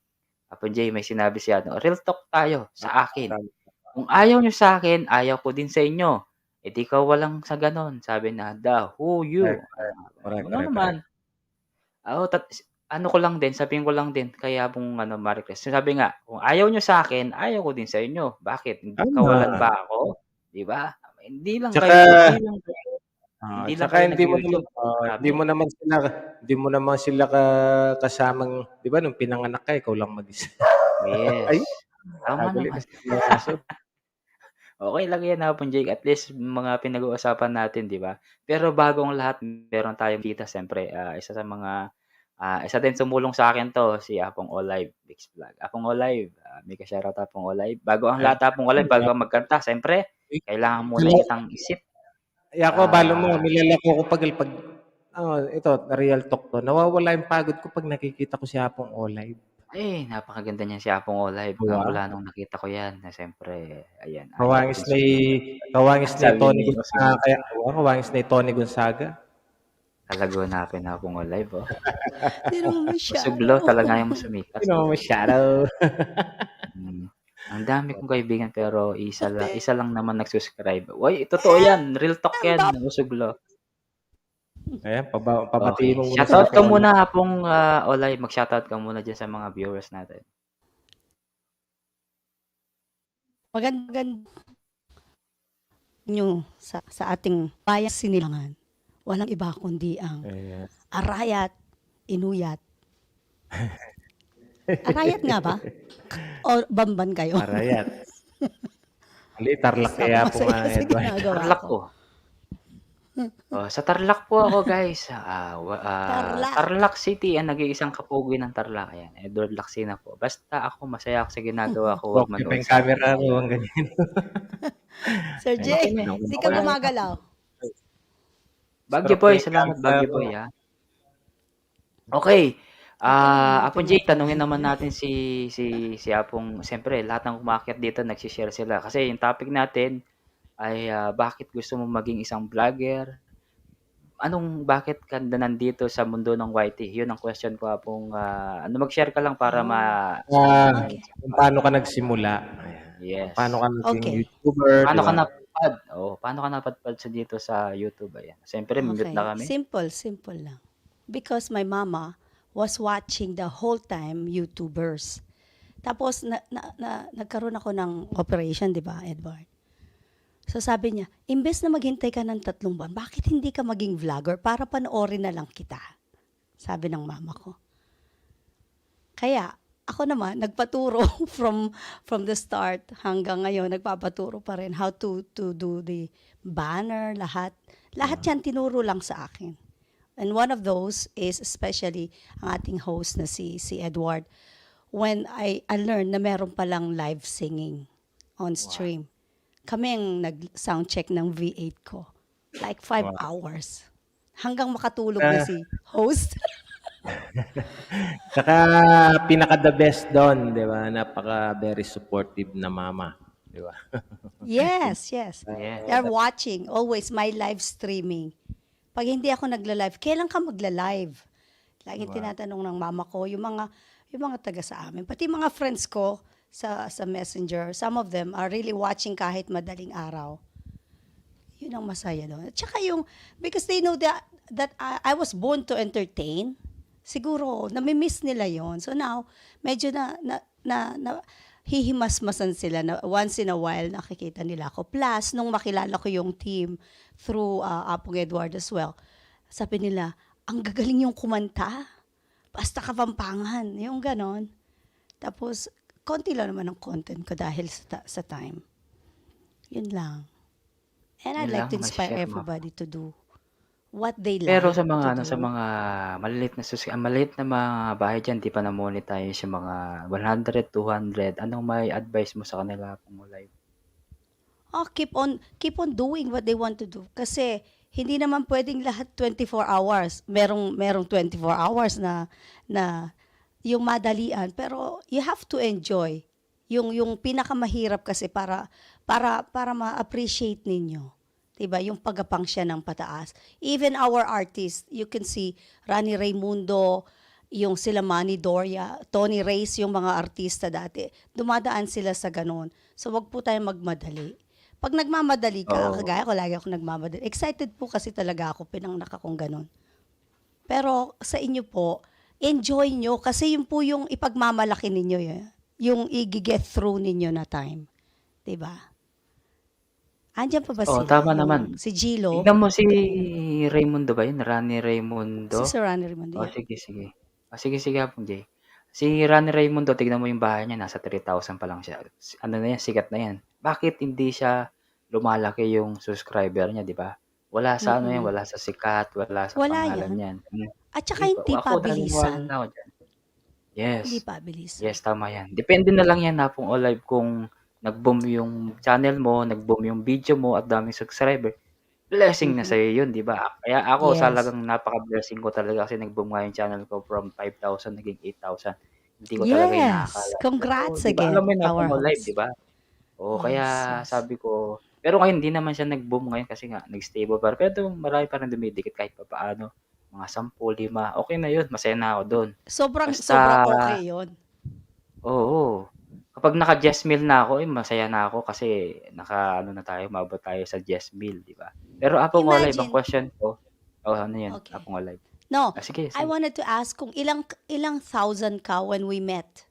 Apong J may sinabi siya ano, "Real talk tayo sa akin. Tama, Kung ayaw niyo sa'kin, ayaw ko din sa inyo. Eh, di kawalan sa gano'n." Sabi na, "The who correct, you." correct, Ano correct, correct. naman, oo ano ko lang din, sabihin ko lang din kaya pong ano Marie Chris, sabi nga, "Kung ayaw niyo sa'kin, ayaw ko din sa inyo. Bakit kawalan Tama. ba ako?" 'Di ba? Tsaka Hindi lang tsaka kayo hindi mo naman nag-YouTube, marami. hindi mo naman sila kasamang 'di ba nung pinanganak ka ikaw lang mag-isa. Ay, Yes, tama nakakabili naman. nasira yung aso. Okey lang 'yan Hapon Jake, at least mga pinag-uusapan natin 'di ba? Pero bago ang lahat meron tayong kita siyempre, isa sa mga, isa din sumulong sa'kin 'to si Apong Olive Mix Vlog. Apong Olive, mega shoutout Apong Olive. Bago ang Ay, lahat Apong Olive, bago ka magkanta siyempre kailangan muna kala kitang isip. ako balo mo Ah, nilalako ko pag ito real talk 'to, nawawala yung pagod ko 'pag nakikita ko si Apong Olive. napakaganda niyan si Apong Olive, 'Di ba? mula nung nakita ko 'yan na siyempre ayan, idol ko Kawangis din ni siya. kawangis ni Sabi Tony ni Usog Kaya kawangis ni Tony Gonzaga. talaga hanapin Apong Olive, oh. Sino Usuglo masyado? talaga yung sumikat. Sino masyado. Hmm, ang dami kong kaibigan pero Ate, isa lang naman nag-subscribe. Uy, totoo 'yan, real talk ang 'yan, dami. usuglo. Ayan, Okey, pabatiin mo muna si shoutout ka Apong muna Olive. Apong, Olay, mag-shoutout ka muna diyan sa mga viewers natin. Magandang niyo sa ating bayang Sinilangan. Walang iba kundi ang Ayan. Arayat Inuyat. Arayat nga ba? O Bamban kayo? Arayat. Mali, Tarlac Basta ako kaya po nga, masaya sa Edward. ginagawa Tarlac ko. po. Oh, sa Tarlac po ako guys, Tarlac. Tarlac City ang nag-iisang kapugi ng Tarlac, ayan, Edward Lacsina po. Basta ako masaya ako sa ginagawa ko, huwag Okay pa manood yung sa'kin, camera mo, ayun. ang ganyan. Sir Ay, Okey Jay, na, hindi ka okey lang 'yan. gumagalaw. Baguio Stroke na Boy, yung salamat camera Baguio mo. Boy, Okey, Okay lang, Apong okay lang. Jake, tanungin naman natin si Apong, siyempre lahat ng umakyat dito nagse-share sila kasi yung topic natin ay, bakit gusto mong maging isang vlogger? Bakit ka nandito sa mundo ng YT? Yun ang question ko Apong, mag-share ka lang para Oh, masagot okay. sa Kung paano ka question. nagsimula, ayan. Kung paano Yes. ka naging Okay. YouTuber, 'di Paano ka ba? napadpad? Oo, paano ka napadpad dito sa YouTube? Ayan. Siyempre mute Okay. na kami. Simple lang. Because my mama was watching the whole time YouTubers. Tapos nagkaroon ako ng operation, 'di ba, Edward? So sabi niya, imbes na maghintay ka ng 3 buwan, bakit hindi ka maging vlogger para panoorin na lang kita? Sabi ng mama ko. Kaya ako naman nagpaturo from the start hanggang ngayon nagpapaturo pa rin how to do the banner, lahat. Lahat 'yan tinuro lang sa akin. And one of those is especially ang ating host na si Edward. When I learned na meron palang live singing on Wow. stream. Kami ang nag-sound check ng V8 ko. Like 5 Wow. hours. Hanggang makatulog na Ah, si host. Tsaka pinaka the best do'n, 'di ba? Napaka very supportive na mama, 'di ba? Yes. Yes. They're watching always my live streaming. Pag hindi ako nagla-live, kailan ka magla-live? Laging Wow. tinatanong ng mama ko, yung mga taga sa amin. Pati mga friends ko sa Messenger, some of them are really watching kahit madaling araw. Yun ang masaya doon. At saka because they know that I was born to entertain, siguro, nami-miss nila yon. So now, medyo hihimasmasan sila na once in a while nakikita nila ako. Plus, nung makilala ko yung team through Apong Edward as well, sabi nila, ang gagaling yung kumanta. Basta Kapampangan. Yung ganon. Tapos, konti lang naman ang content ko dahil sa time. Yun lang. And I'd Yun like lang, to inspire ma-share mo. everybody to do what they Pero like sa mga, to sa do. mga maliit na mga bahay dyan, di pa na-monetize yung mga 100, 200, anong may advice mo sa kanila kung live? Keep on doing what they want to do. Kasi, hindi naman pwedeng lahat 24 hours. Merong 24 hours na yung madalian. Pero, you have to enjoy. Yung pinakamahirap kasi para ma-appreciate ninyo. Diba? Yung pagapang siya ng pataas. Even our artists, you can see Rani Raimundo, yung sila Manny Doria, Tony Reyes, yung mga artista dati. Dumadaan sila sa ganun. So, wag po tayong magmadali. Pag nagmamadali ka, Oo. kagaya ko, lagi ako nagmamadali. Excited po kasi talaga ako, pinangnak akong ganun. Pero sa inyo po, enjoy nyo kasi yun po yung ipagmamalaki ninyo yung i-get through ninyo na time. Diba? Andyan pa ba Oo, sila? tama Yung naman. si Gilo, Tignan mo si Raimundo ba yun? Rani Raimundo? si Sir Rani Raimundo. Oh, sige, sige. Sige Apong Jay. Si Rani Raimundo, tignan mo yung bahay niya, nasa 3,000 pa lang siya. Ano na yan, sikat na yan. Bakit hindi siya lumalaki yung subscriber niya, di ba? Wala sa ano yan, Mm-mm. wala sa sikat, wala sa Wala pangalan yan. yan. At saka hindi Ako, naniniwala pabilisan. na ako dyan. Yes. Hindi pabilisan. Yes, tama yan. Depende na lang yan, Apong Olive, kung nag-boom yung channel mo, nag-boom yung video mo at daming subscriber. Blessing na Mhm. sa'yo yun, di ba? Kaya ako, Yes. talagang napaka-blessing ko talaga kasi nag-boom nga yung channel ko from 5,000 naging 8,000. Hindi ko talaga Yes. inakakala. Pero, Congrats di ba, alam again, mo yun, our Apong Olive, host. di ba? Oo, Yes, kaya yes. sabi ko, pero ngayon, hindi naman siya nag-boom ngayon kasi nga, nag-stable pa. Pero marami pa rin dumidikit kahit pa paano. Mga 10, 5. Okay na yun, masaya na ako doon. Sobrang Basta, okay yun. oo. Kapag naka-Jess meal na ako, masaya na ako kasi mabot tayo sa Jess meal, di ba? Pero Apong Olive, ang Imagine. question ko, ano yan, Okay. Apong Olive. No, Sige, I sige. wanted to ask kung ilang thousand ka when we met.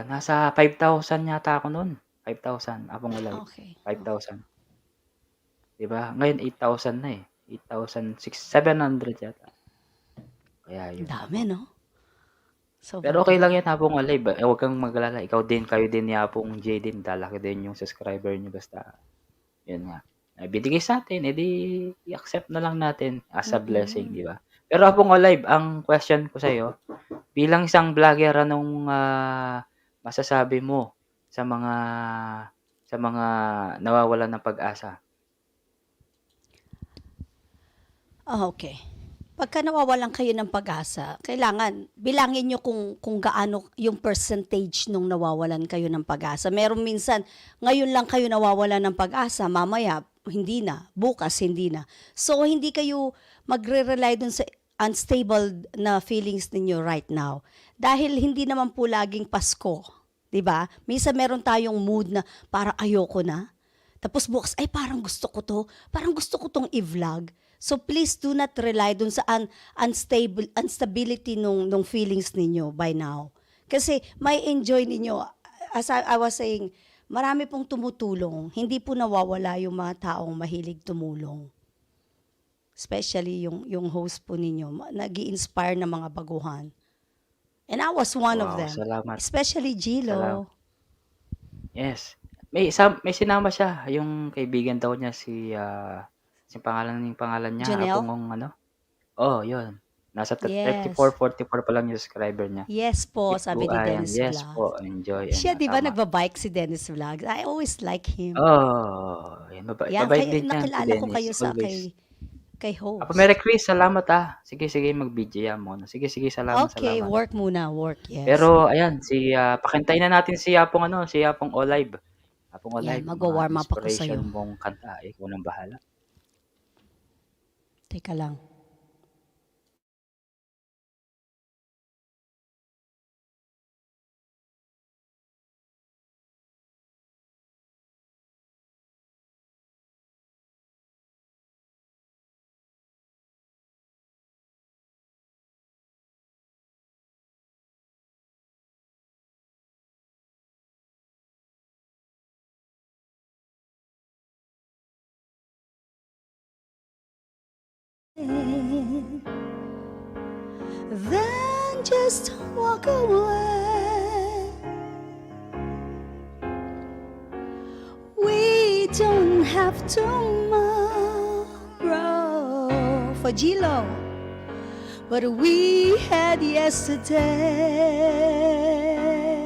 Nasa 5,000 yata ako noon. 5,000, Apong Olive. Okay. 5,000. Di ba? Ngayon, 8,000 na eh. 8,700 yata. Kaya yun. Dami, no? Pero okay lang yan, Apong Olive. Huwag kang maglala. Kayo din ni Apong J din. Dalaki din yung subscriber niyo. Basta, yun nga. Binigay sa atin, edi i-accept na lang natin as a blessing, di ba? Pero Apong Olive, ang question ko sa'yo, bilang isang vlogger, anong masasabi mo sa mga nawawalan ng pag-asa? Okay. Pagka nawawalan kayo ng pag-asa, kailangan bilangin nyo kung gaano yung percentage nung nawawalan kayo ng pag-asa. Meron minsan, ngayon lang kayo nawawalan ng pag-asa, mamaya hindi na, bukas hindi na. So, hindi kayo magre-rely dun sa unstable na feelings ninyo right now. Dahil hindi naman po laging Pasko, 'di ba? Minsan meron tayong mood na parang ayoko na. Tapos bukas, ay parang gusto ko to. Parang gusto ko tong i-vlog. So please do not rely dun sa instability nung feelings ninyo by now. Kasi may enjoy ninyo. As I was saying, marami pong tumutulong. Hindi po nawawala yung mga taong mahilig tumulong. Especially yung host po ninyo. Nag-i-inspire ng mga baguhan. And I was one of Wow, them. salamat. Especially Gilo. Yes. May sinama siya, yung kaibigan daw niya si pangalan niya, Janelle? Apong Oh, yun. Nasa Yes. 34, 44 pa lang yung subscriber niya. Yes po, Keep sabi ni buhayan. Dennis Yes Vlog. po, enjoy. Siya, di ba, Tama. nagbabike si Dennis Vlog? I always like him. Oh, yan, Yan, mabait kayo, din yan si nakilala ko Dennis. kayo Always. kay host. Apo Mary Chris, salamat Sige, mag-video mo. Sige, salamat. Okay, work muna, yes. Pero ayan, pakintayin na natin si Apong Olive. Apong Yan, Olive, magwa-warm mga up ako inspiration sa'yo. mong kanta, ikaw nang bahala. Teka lang. Then just walk away. We don't have tomorrow for Gilo, but we had yesterday.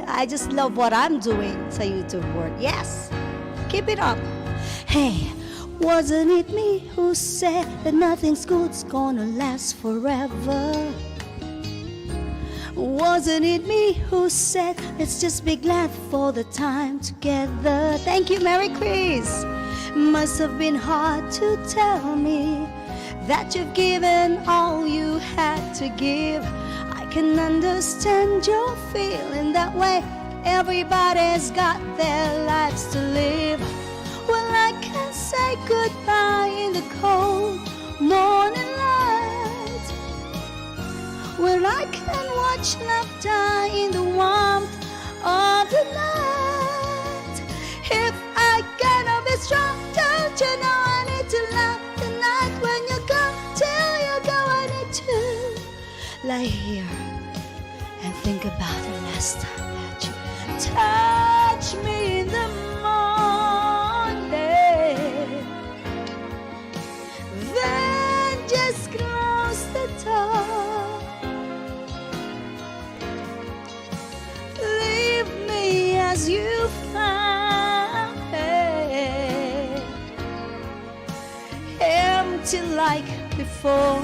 I just love what I'm doing sa YouTube world. Yes, keep it up. Hey, wasn't it me who said that nothing's good's gonna last forever? Wasn't it me who said let's just be glad for the time together? Thank you, Merry Chris. Must have been hard to tell me that you've given all you had to give. I can understand your feeling that way. Everybody's got their lives to live. Well, I can say goodbye in the cold morning light. Well, I can watch love die in the warmth of the night. If I gotta be strong, don't you know I need to love the night. When you go till you go, I need to lie here and think about the last time that you touched me in the morning. Then just close the door. Leave me as you found me, empty like before.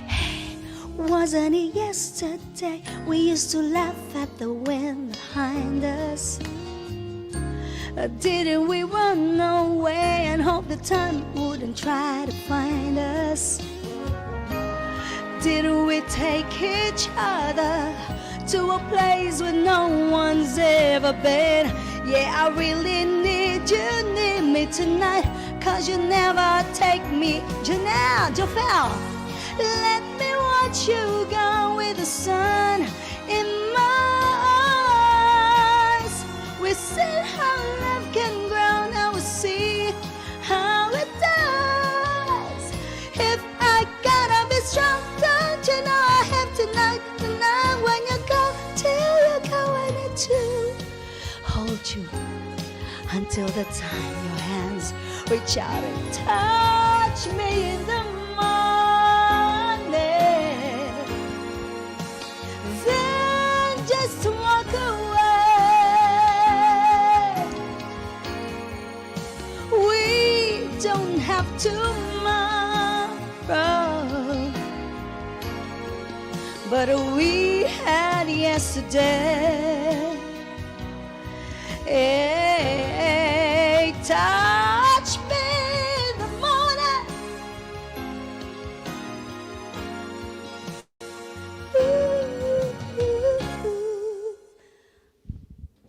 Hey, wasn't it yesterday we used to laugh at the wind behind us? Didn't we run away and hope the time wouldn't try to find us? Didn't we take each other to a place where no one's ever been? Yeah, I really need you, need me tonight, 'cause you never take me. Janelle, Jofel, let me watch you go with the sun in my eyes. We said how love can grow, now we see how it does. If I gotta be strong, don't you know I have tonight. Tonight when you go, till you go, I need to hold you until the time your hands reach out and touch me in the morning. Then just walk away. We don't have tomorrow, but we had yesterday. Hey, touch me in the morning.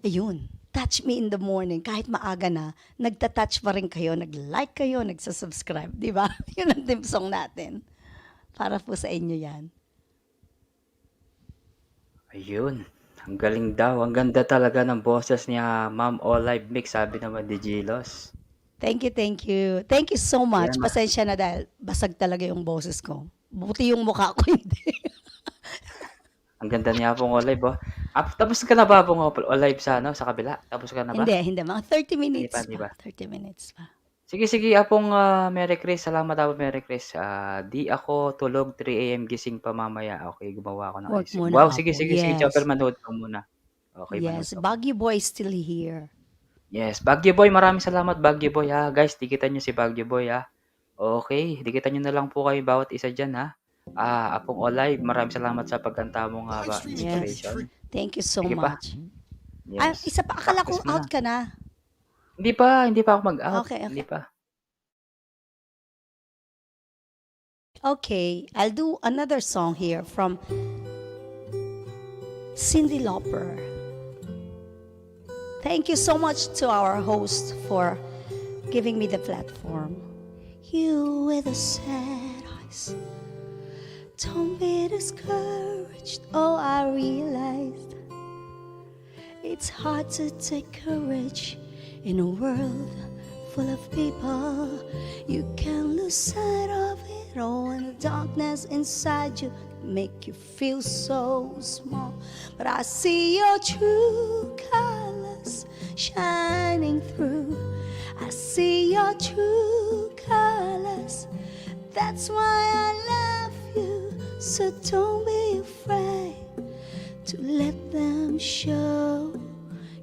Ayun, touch me in the morning. Kahit maaga na, nagta-touch pa rin kayo, nag-like kayo, nagsasubscribe, di ba? Yun ang theme song natin. Para po sa inyo yan. Ayun. Ang galing daw. Ang ganda talaga ng boses niya, Ma'am Olive Mix, sabi naman ni Gilos. Thank you, thank you. Thank you so much. Yan. Pasensya na dahil basag talaga yung boses ko. Buti yung mukha ko hindi. Ang ganda niya pong Olive, oh. Tapos ka na ba pong Olive sa, sa kabila? Tapos ka na ba? Hindi. Mga 30 minutes Hindi pa. 30 minutes pa. Sige, apong Mary Chris. Salamat ako, Mary Chris. Di ako tulog, 3 a.m. gising pa mamaya. Okay, gumawa ako ng Work ice. muna Wow, ako. sige. Yes. Chopper, manood ko muna. Okay, Yes, manood ako. Baguio Boy is still here. Yes, Baguio Boy, maraming salamat Baguio Boy ha. Guys, dikitan nyo si Baguio Boy ha. Okay, dikitan nyo na lang po kayo bawat isa dyan ha. Apong Olive, maraming salamat sa pagkanta mo nga ba. Yes. Inspiration. Thank you so Sige pa. much. Yes. Isa pa, akala ko Practice mo out ka na. Hindi pa ako mag-out, Okay, hindi okay. pa. Okay, I'll do another song here from Cyndi Lauper. Thank you so much to our host for giving me the platform. You with the sad eyes, don't be discouraged. Oh, I realized it's hard to take courage in a world full of people. You can lose sight of it all, and the darkness inside you make you feel so small. But I see your true colors shining through. I see your true colors. That's why I love you. So don't be afraid to let them show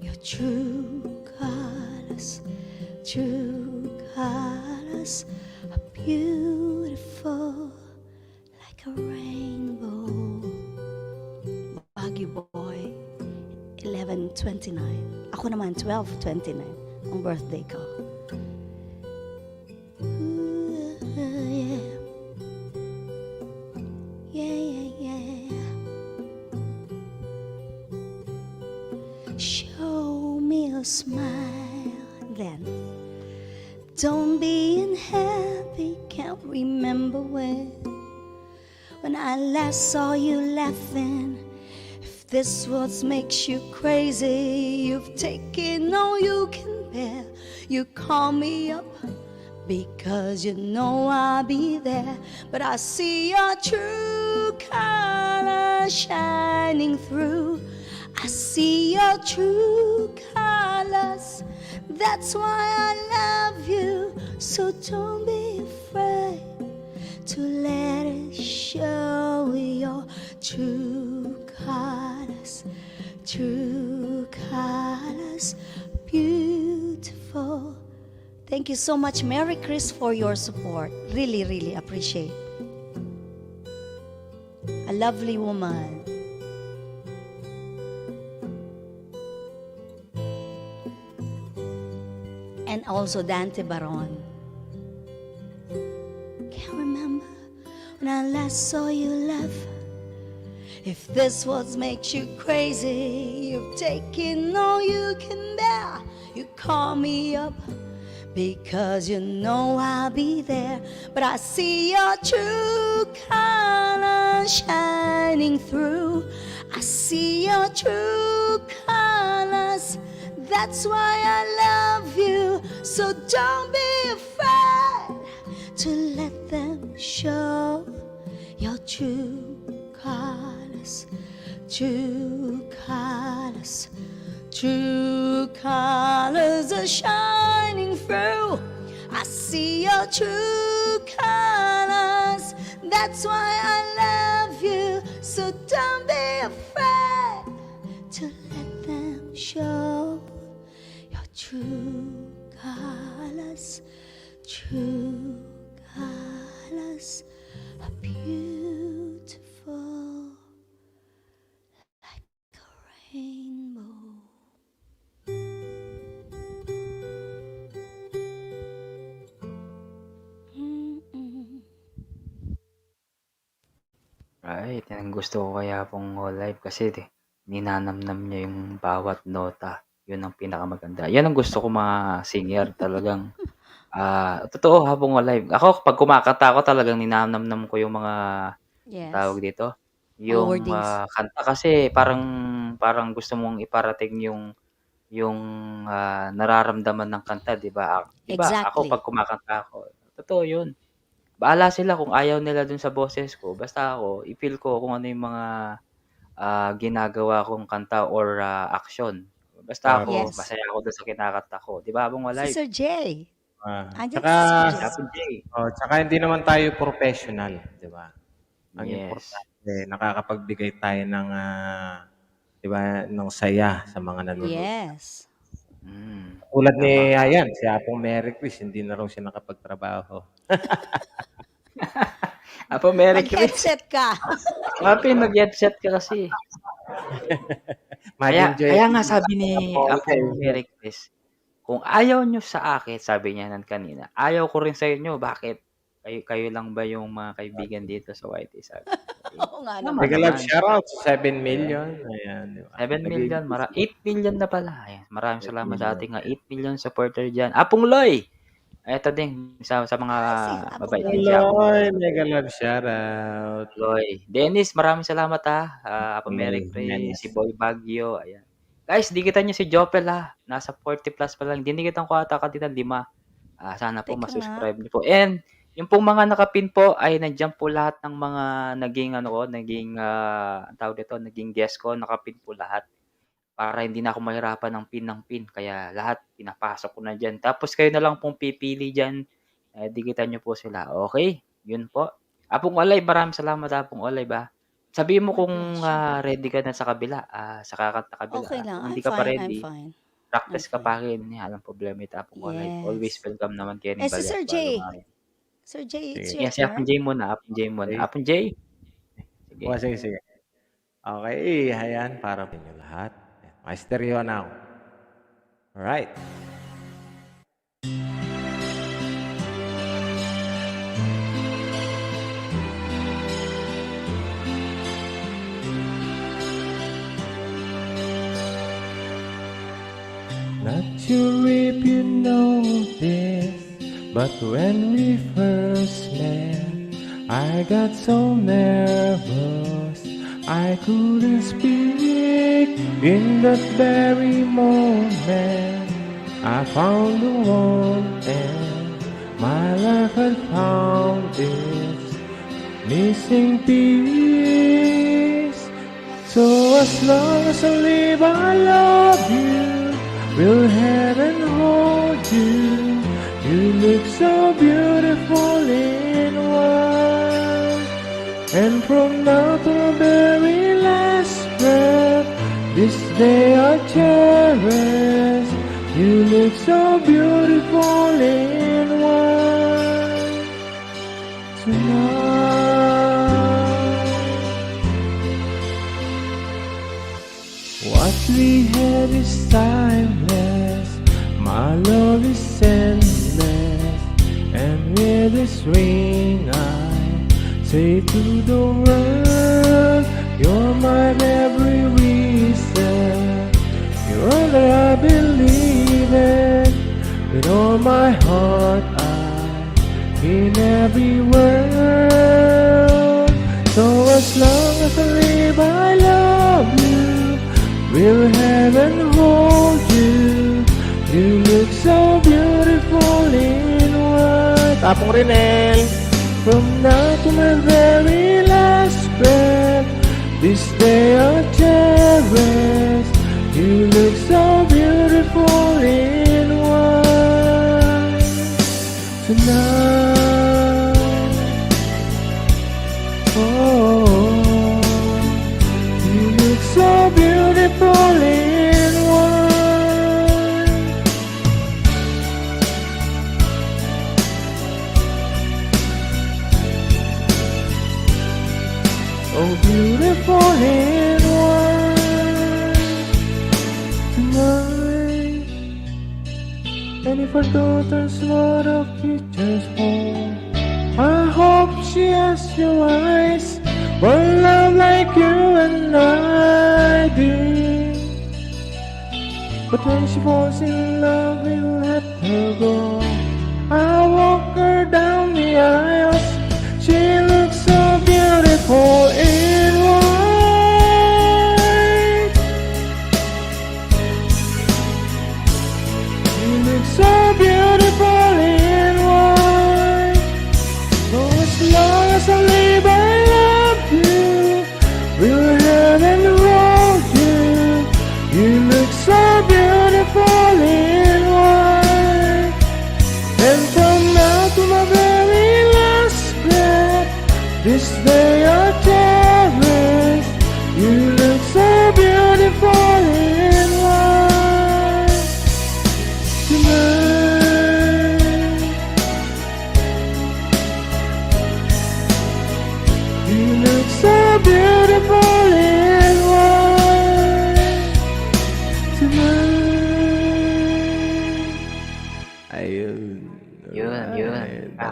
your true colors. True colors are beautiful like a rainbow. Baguio Boy, 11/29. Ako naman, 12/29. Ang birthday ko. Ooh, yeah. Yeah. Show me a smile, then don't be unhappy. Can't remember when I last saw you laughing. If this what makes you crazy, you've taken all you can bear. You call me up because you know I'll be there. But I see your true colors shining through. I see your true colors. That's why I love you. So don't be afraid to let it show your true colors. True colors, beautiful. Thank you so much, Mary Chris, for your support. Really, really appreciate. A lovely woman. And also Dante Baron. Can't remember when I last saw you laugh. If this what makes you crazy, you've taken all you can bear. You call me up because you know I'll be there. But I see your true colors shining through. I see your true colors. That's why I love you. So don't be afraid to let them show your true colors. True colors. True colors are shining through. I see your true colors. That's why I love you. So don't be afraid to let them show your true colors. True colors are beautiful like a rainbow. Right, yan ang gusto ko kaya pong live kasi ninanamnam niya yung bawat nota. Yun ang pinakamaganda. Yan ang gusto ko mga singer talagang totoo habang live. Ako pag kumakanta ako talagang ninanamnam ko yung mga tawag Yes, dito, mga yung wordings. kanta kasi parang gusto mong iparating yung nararamdaman ng kanta, 'di ba? 'Di ba ako Exactly. pag kumakanta ako, totoo yun. Bahala sila kung ayaw nila dun sa boses ko, basta ako i-feel ko kung ano yung mga ginagawa kong kanta or aksyon. Basta Tama. ako, Yes. masaya ako dun sa kinakanta ko, 'di ba, Habang Si Live? Sir J. Andyan Tsaka si Sir J. Happy Jay. tsaka hindi naman tayo professional, 'di ba? Ang Yes. importante nakakapagbigay tayo ng 'di ba, ng saya sa mga nanonood. Yes. Tulad Tama ni ka. si Apong Mary Chris, hindi na raw siya nakapagtrabaho. Merry Chris. Mag-headset ka. Happy mag-headset ka kasi. Kaya Mag-enjoy kaya ako nga ng sabi ni Apollo sa Apo inyo. Mary Chris, Kung ayaw niyo sa akin, sabi niya nan kanina, ayaw ko rin sa inyo. Bakit? Kayo lang ba yung mga kaibigan dito sa YT? Sabi ko. Oo nga Tama naman. Mega love naman. shoutout sa 7 Ayan. million. Ayan, di ba? 7 million, 8 million na pala. Ayan, maraming 8 salamat sa million. ating 8 million supporter dyan. Apong Loy! Ito din, sa mga Si Apong mabait Loy. din si Apong Loy. Hello, mega love shoutout. Loy. Dennis, maraming salamat ha. Apo Merrick Yes, Ray, Menes. si Boy Baguio. Ayan. Guys, dikitan nyo si Jopel ha. Nasa 40 plus pa lang. Dinikitan ko ata kanina 5. Sana po Teka nga. masubscribe niyo po. And yung pong mga nakapin po ay nandiyan po lahat ng mga naging ang tawag dito, naging guest ko, nakapin po lahat. Para hindi na ako mahirapan ng pin. Kaya lahat pinapasok ko na dyan. Tapos kayo na lang pong pipili dyan. Dikitan nyo po sila. Okay? Yun po. Apong Olay, maraming salamat Apong Olay ba? Sabihin mo My kung pleasure. ready ka na sa kabila, sa kakanta kabila. Okay lang. Kung I'm hindi ka pa fine. I'm ready, fine. practice I'm ka pa fine. rin. Walang problema ito, Apong Olay. Always Yes. welcome naman kayo ni Eh, si Bali Sir at J. Balumari. Sir J, it's Sige. your Yan, si Apong turn. J muna. Apong J muna. Okay. Apong J. Sige. Oh, sige, sige. Okay, ayan, para inyo lahat. May stereo now. Alright. Not sure if you know this, but when we first met, I got so nervous I couldn't speak. In that very moment, I found the one, and my life had found its missing piece. So as long as I live, I love you. Will heaven hold you? You look so beautiful in white. And from now to the very last breath, this day I cherish. You look so beautiful in white tonight. What we had is timeless. My love is endless. And with this ring I say to the world, you're my every reason. You're all that I believe in. With all my heart in every word. So as long as I live, I love you. Will heaven hold you? You look so beautiful in white. Apong Rinel. From now to my very last breath, this day I cherish. You look so beautiful in white tonight. Oh, you look so beautiful in white. Oh, beautiful in white tonight. And if our daughters what our futures hold, I hope she has your eyes for love like you and I did. But when she falls in love, we'll let her go. I walk her down the aisles. She looks so beautiful in white. You look so beautiful in white. So as long as I live, I love you. Will heaven hold you? You look so beautiful in white. And from now to my very last breath, this day I cherish. You look so beautiful in white tonight. You look so beautiful in white tonight.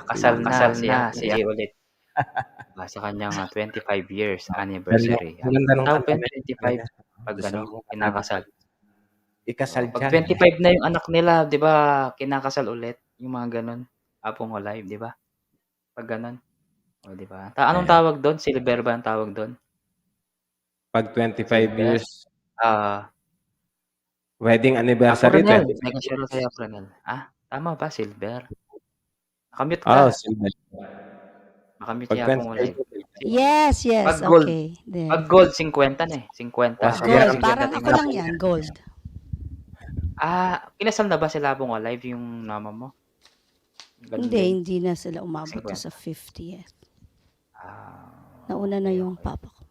kasal na si Jay ulit. Sa kanyang 25 years anniversary. Ang ganda ng Tawag kanta ba na yung yun. 25 pag Gusto ano, mo kinakasal? ikasal Pag dyan. 25 na yung anak nila, 'di ba, kinakasal ulit, yung mga gano'n. Apong Alive, 'di ba? Pag gano'n. O, 'di ba? Anong Ayan. tawag do'n? Silver ba ang tawag do'n? Pag 25 Silver? years, Ah, wedding Apo anniversary, Ronel, 25 may ka-shoutout kay years. Apo Ronel. Tama ba silver? Nakamute Oo, ka. silver. Nakamute Pag si Apong 25 Alive. Yes, yes. Pag gold, Okay. There. pag gold 50 na eh, 50. Oh, sige, Gold. 50 Parang ako lang tingnan. yan. Gold. Kinasal na ba sila Apong Alive yung mama mo? Ganun Hindi, din. hindi na sila umabot to 50. sa 50th. Ah, Nauna na okay, yung okay. papa ko.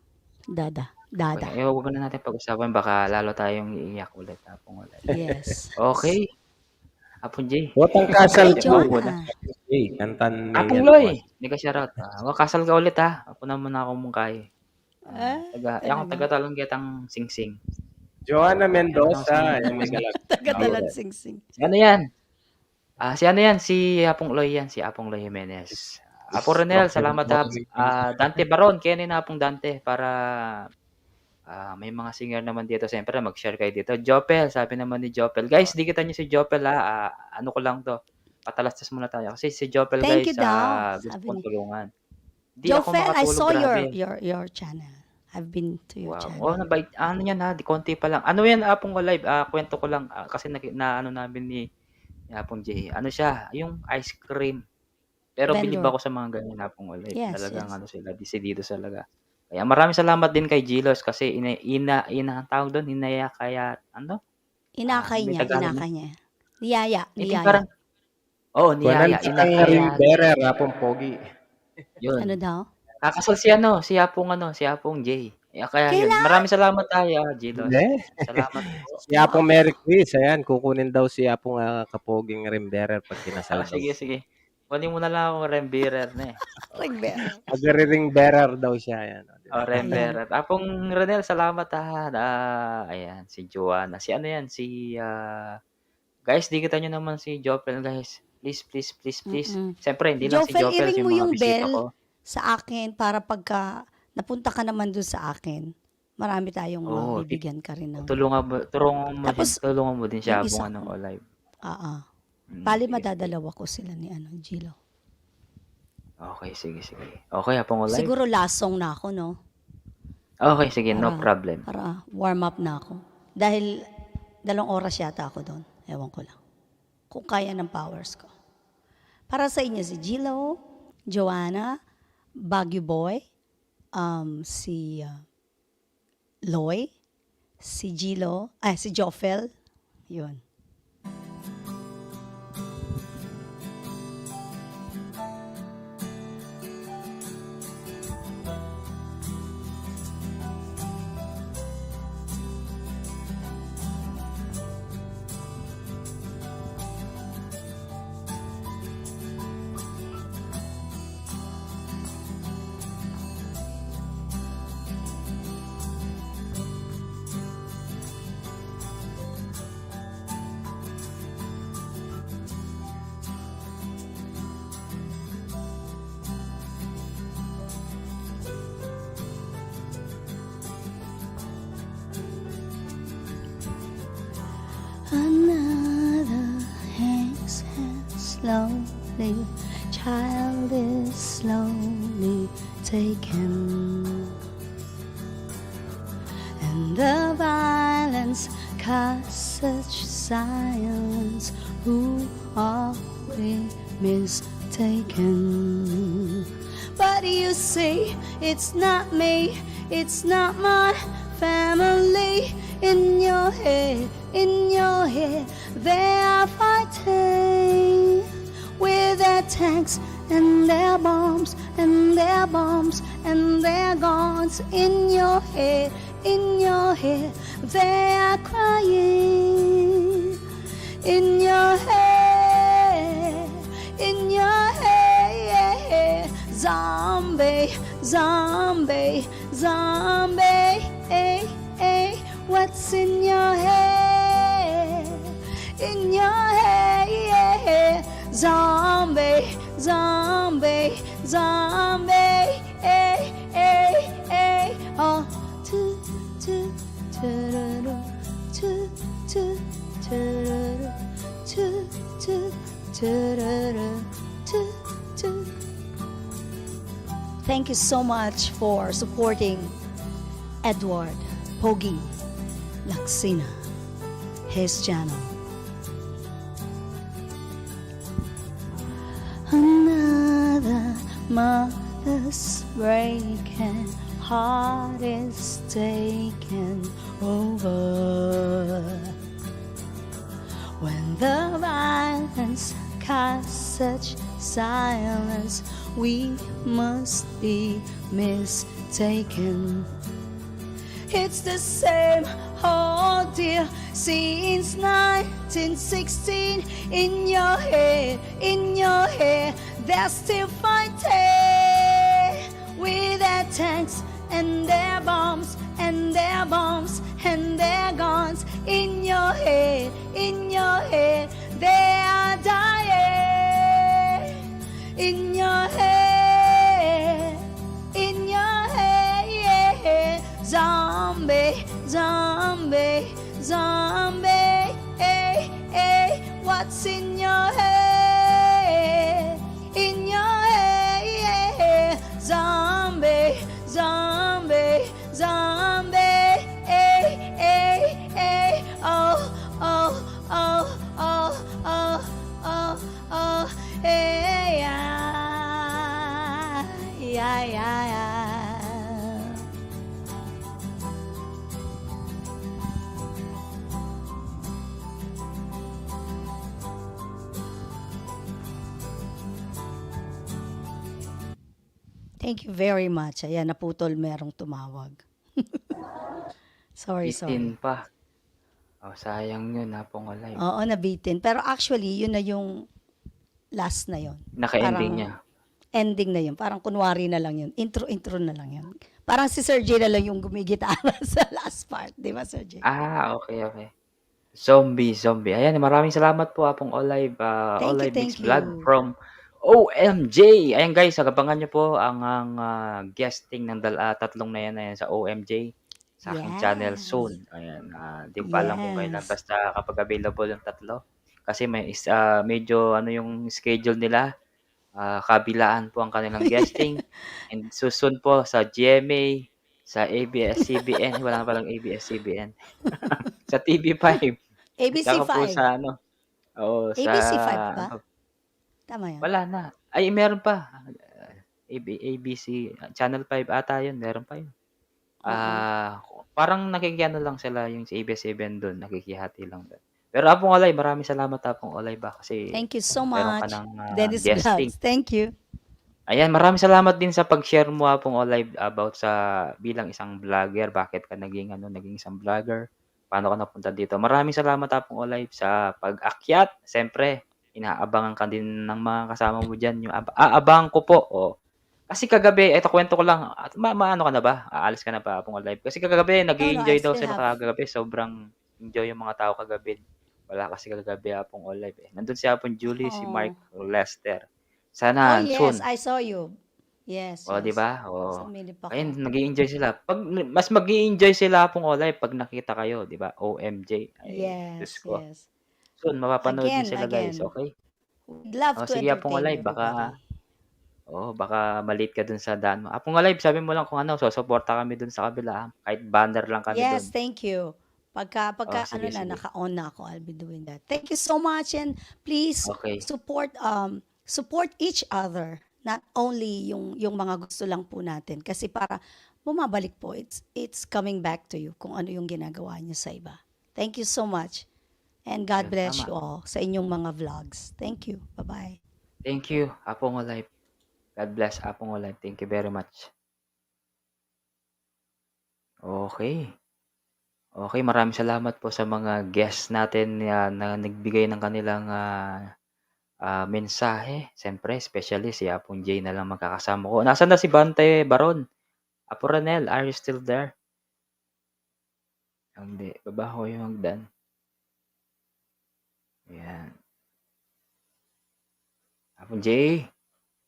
Dada. Okay. Huwag na natin pag-usapan, baka lalo tayong iiyak ulit Apong Alive. Yes. Okay. Apong J. Botang kasal Hey, ko. Joanna. Hey, kantan Apong Mayan Loy, Boss. hindi ka shoutout. Kasal ka ulit Ako na muna ako mungkay. Yung Talaga. taga-talong kitang sing-sing. Joanna Ano Mendoza, yung may galag. Tagadalan sing-sing. Si ano yan? Si Apong Loy yan, si Apong Loy Jimenez. Apo Ronel, salamat Dante Baron, kaya na Apong Dante para may mga singer naman dito. Siyempre, mag-share kayo dito. Jopel, sabi naman ni Jopel. Guys, di kita nyo si Jopel ano ko lang to. Patalastas muna tayo. Kasi si Jopel Thank guys, you daw. gusto Sabi kong ni tulungan. Di ako Jofel, I makatulog, saw grabe. your channel. I've been to your Wow. channel. Nabait. Ano yan di konti pa lang. Ano yan, Apong Alive? Kwento ko lang. Kasi ano namin ni Apong J. Ano siya? Yung ice cream. Pero bilib Vendor. ako sa mga ganyan Apong Alive. Yes, Talagang yes. sila, decidido talaga. Kaya maraming salamat din kay Gilos kasi ang tawag doon, Inakay may niya, Tagalog inakay niya. Niyaya, Hindi niyaya. parang, niyaya, Wanan ang inakaya. Rivera, rapong pogi. Yun. Ano daw? Kakasal si Apong J. Kaya yun. Kailan? Maraming salamat Gilos. Hindi. Salamat po. Si Apong Mary Chris, ayan, kukunin daw si Apong kapoging Rivera pag kinasal daw. Sige. Kunin mo na lang akong rembearer na eh. Ring-bearer. Mag-ring bearer daw siya, ayan. Rembearer. Apong Ronel, salamat ayan, si Joanna. Si ano yan, guys, di kita nyo naman si Jopel, guys. Please. Siyempre, hindi lang si Jofel, Jopel, iring yung mo mga yung bisita bell ko. sa akin para pagka napunta ka naman dun sa akin, marami tayong bibigyan ka rin ng... Tulungan mo din siya yung isa Apong Alive. Bali, Sige. madadalawa ko sila ni Gilo. Okay, sige. Okay, Apong Alive? Siguro last song na ako, no? Okay, sige, no problem. Para warm up na ako. Dahil 2 oras yata ako doon. Ewan ko lang. Kung kaya ng powers ko. Para sa inyo si Gilo, Joanna, Baguio Boy, si Loy, si Gilo, si Jofel, yun. Another hangs slowly, child is slowly taken, and the violence casts such silence. Who are we mistaken? But you see, it's not me, it's not my family. In your head, they are fighting with their tanks and their bombs and their bombs and their guns. In your head, they are crying. In your head, zombie, what's in your head? Zombie, thank you so much for supporting Edward Pogi Laksina, his channel. Another mother's breaking heart is taken over. When the violence casts such silence, we must be mistaken. It's the same old deal since 1916. In your head, they're still fighting with their tanks and their bombs and their bombs and their guns. In your head, they are dying. In your head, zombie, zombie, zombie. Hey, hey, what's in your head? In your head, zombie, zombie, zombie. Hey, hey, hey, oh, oh, oh, oh, oh, oh, oh, hey, yeah, yeah, yeah, yeah. Thank you very much. Ayan, naputol, merong tumawag. sorry. Bitin pa. Oh, sayang yun, Apong Alive. Oo, nabitin. Pero actually, yun na yung last na yun. Naka-ending Parang niya. ending na yun. Parang kunwari na lang yun. Intro na lang yun. Parang si Sir J na lang yung gumigitara sa last part. Di ba, Sir J? Okay. Zombie. Ayan, maraming salamat po, Apong Olive. Olive Mix Thank Vlog you. from OMJ. Ayan guys, agabangan nyo po ang guesting ng tatlong na yan sa OMJ sa aking channel Yes. soon. Ayan, di ko pa alam kung kailan. Yes. Basta kapag available yung tatlo. Kasi medyo yung schedule nila. Kabilaan po ang kanilang guesting. And soon po sa GMA, sa ABS-CBN, wala na palang ABS-CBN. Sa TV5. ABC Tsaka po 5. sa sa ABC 5 ba? Tama yan. wala na. Ay, meron pa. ABC, Channel 5 ata yun, meron pa yun. Parang nakikiano lang sila yung sa ABS-CBN doon, nakikihati lang doon. Pero Apong Olay, maraming salamat Apong Olay ba kasi Thank you so meron ka much. ng Dennis guesting. Vlogs. Thank you. Ayan, maraming salamat din sa pag-share mo Apong Olay about sa bilang isang vlogger, bakit ka naging isang vlogger, paano ka napunta dito. Maraming salamat Apong Olay sa pag-akyat. Siyempre, inaabangan ka din ng mga kasama mo diyan, yung aabangan ko po. Kasi kagabi, eto kwento ko lang, maano ka na ba? Aalis ka na ba Apong Olay? Kasi kagabi, No, nag-i-enjoy I daw still sila have. kagabi. Sobrang enjoy yung mga tao kagabi. Wala kasi kagabi Apong Olay. Nandun si Apong Julie, si Mark Lester. Sana Oh, soon. yes. I saw you. Yes, Di yes. ba? Sumilip ako. Ayun, nag-i-enjoy sila. Mas mag-i-enjoy sila Apong Olay pag nakita kayo, di ba? OMJ. Ay, Diyos Yes, ko. yes. Soon, mapapanood niyo Again, sila guys, again. okay? We'd love to Sige Apong Olay, entertain everybody. baka malate ka dun sa daan mo. Apong Olay, sabi mo lang kung susuporta kami dun sa kabila. Kahit banner lang kami dun. Yes, thank you. Pagka Sige. naka-on na ako, I'll be doing that. Thank you so much, and please Okay. support each other. Not only yung mga gusto lang po natin, kasi para bumabalik po, it's coming back to you kung ano yung ginagawa niyo sa iba. Thank you so much. And God Yun, bless tama. you all sa inyong mga vlogs. Thank you. Bye-bye. Thank you, Apong Olay. God bless, Apong Olay. Thank you very much. Okay. Okay, maraming salamat po sa mga guests natin na nagbigay ng kanilang mensahe. Siyempre, especially si Apong J na lang magkakasama ko. Nasaan na si Bante Baron? Apo Ranel, are you still there? Hindi, baba ko yung hagdan. Ayan. Apong J,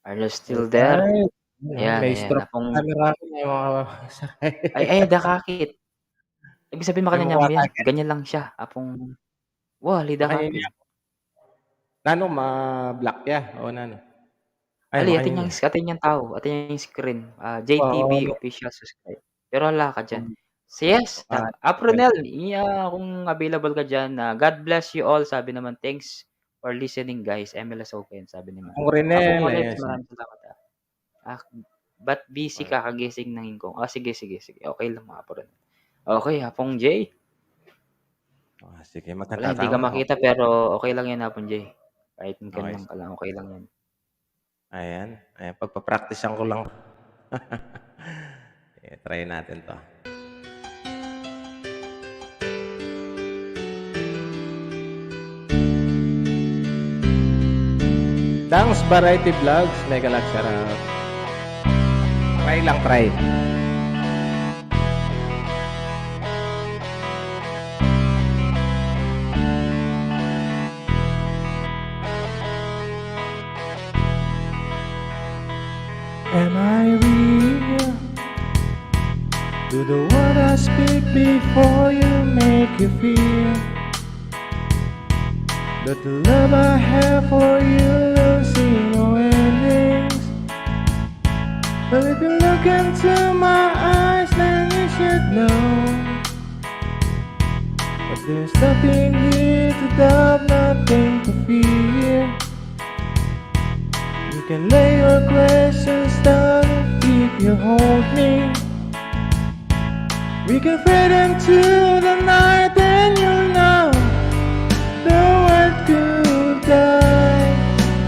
are you still there? Ayan, May ayan. stroke Apong... camera ko. May mga... Ay, dakakit. Ibig sabihin May makanya mo yan. mukha Ganyan lang siya. Apong... Wow, lidakakit. Nano, ma-block ya? O nano? Ay, Ali, atin makanya. yung tao, atin yung screen. Oo, JTB official subscribe. Pero wala ka dyan. um, So yes, ah, Apronel, kung available ka dyan, God bless you all. Sabi naman, thanks for listening guys. MLS Open, sabi naman. Kung Renel, Apong ayan. Alex, maraming salamat. Ba't busy ka kagising ng ingkong? Sige. Okay lang mga Apronel. Okay, Apong J. Sige, Wala, hindi ka magkatatawa. makita pero okay lang yan, Apong J. Kahit Okay. ganun ka lang, okay lang yan. Ayan, pagpa-practicean ko lang. Try natin 'to. Thanks Variety Vlogs, mega love shout out. Try lang, try. Am I real? Do the word I speak before you make you feel that the love I have for you will see no endings? But if you look into my eyes, then you should know that there's nothing here to doubt, nothing to fear. You can lay your questions down if you hold me. We can fade into the night and you'll know the world could die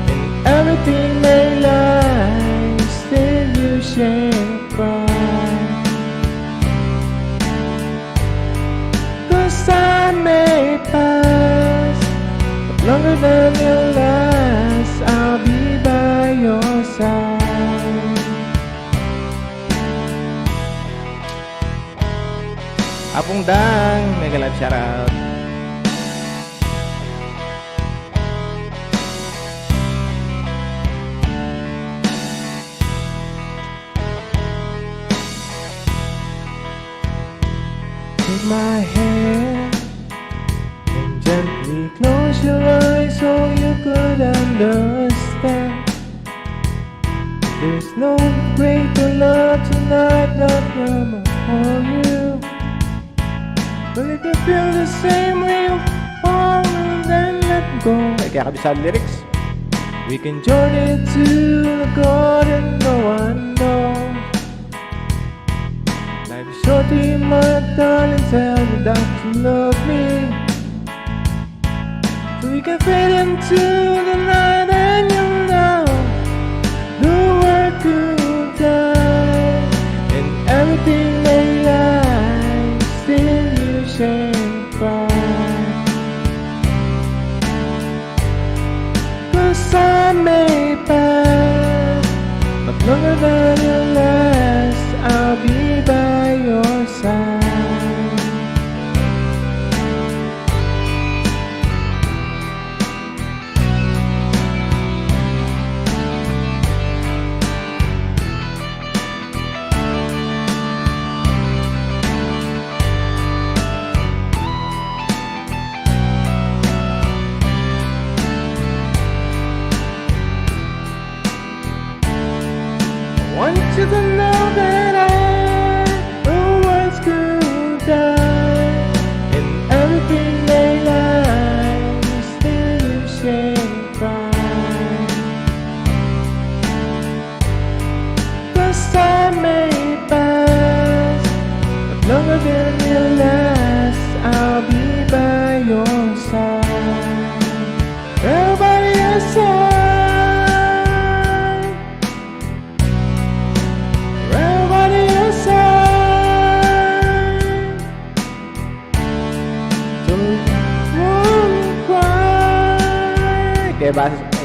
and everything may lie, still you shan't cry. The sun may pass, but longer than it'll last, I'll be by your side. Apong Dang, mega love shout out. Take my hand and gently close your eyes so you could understand. There's no greater love tonight, not from for you. But if you feel the same way, fall and then let go. Kaya kabisado lyrics. We can join into the garden no one knows. Life is short, my darling, tell me that you love me. So we can fade into the night and you'll know the world could die and everything may lie, still you shan't cry. The sun may pass, but longer than it'll last, I'll be by your side. I want you to know that the world's could die and everything may lie, still you shan't cry. The sun may pass, but longer than it'll last, I'll be by your side. Everybody aside. Everybody aside. Don't cry. Kaya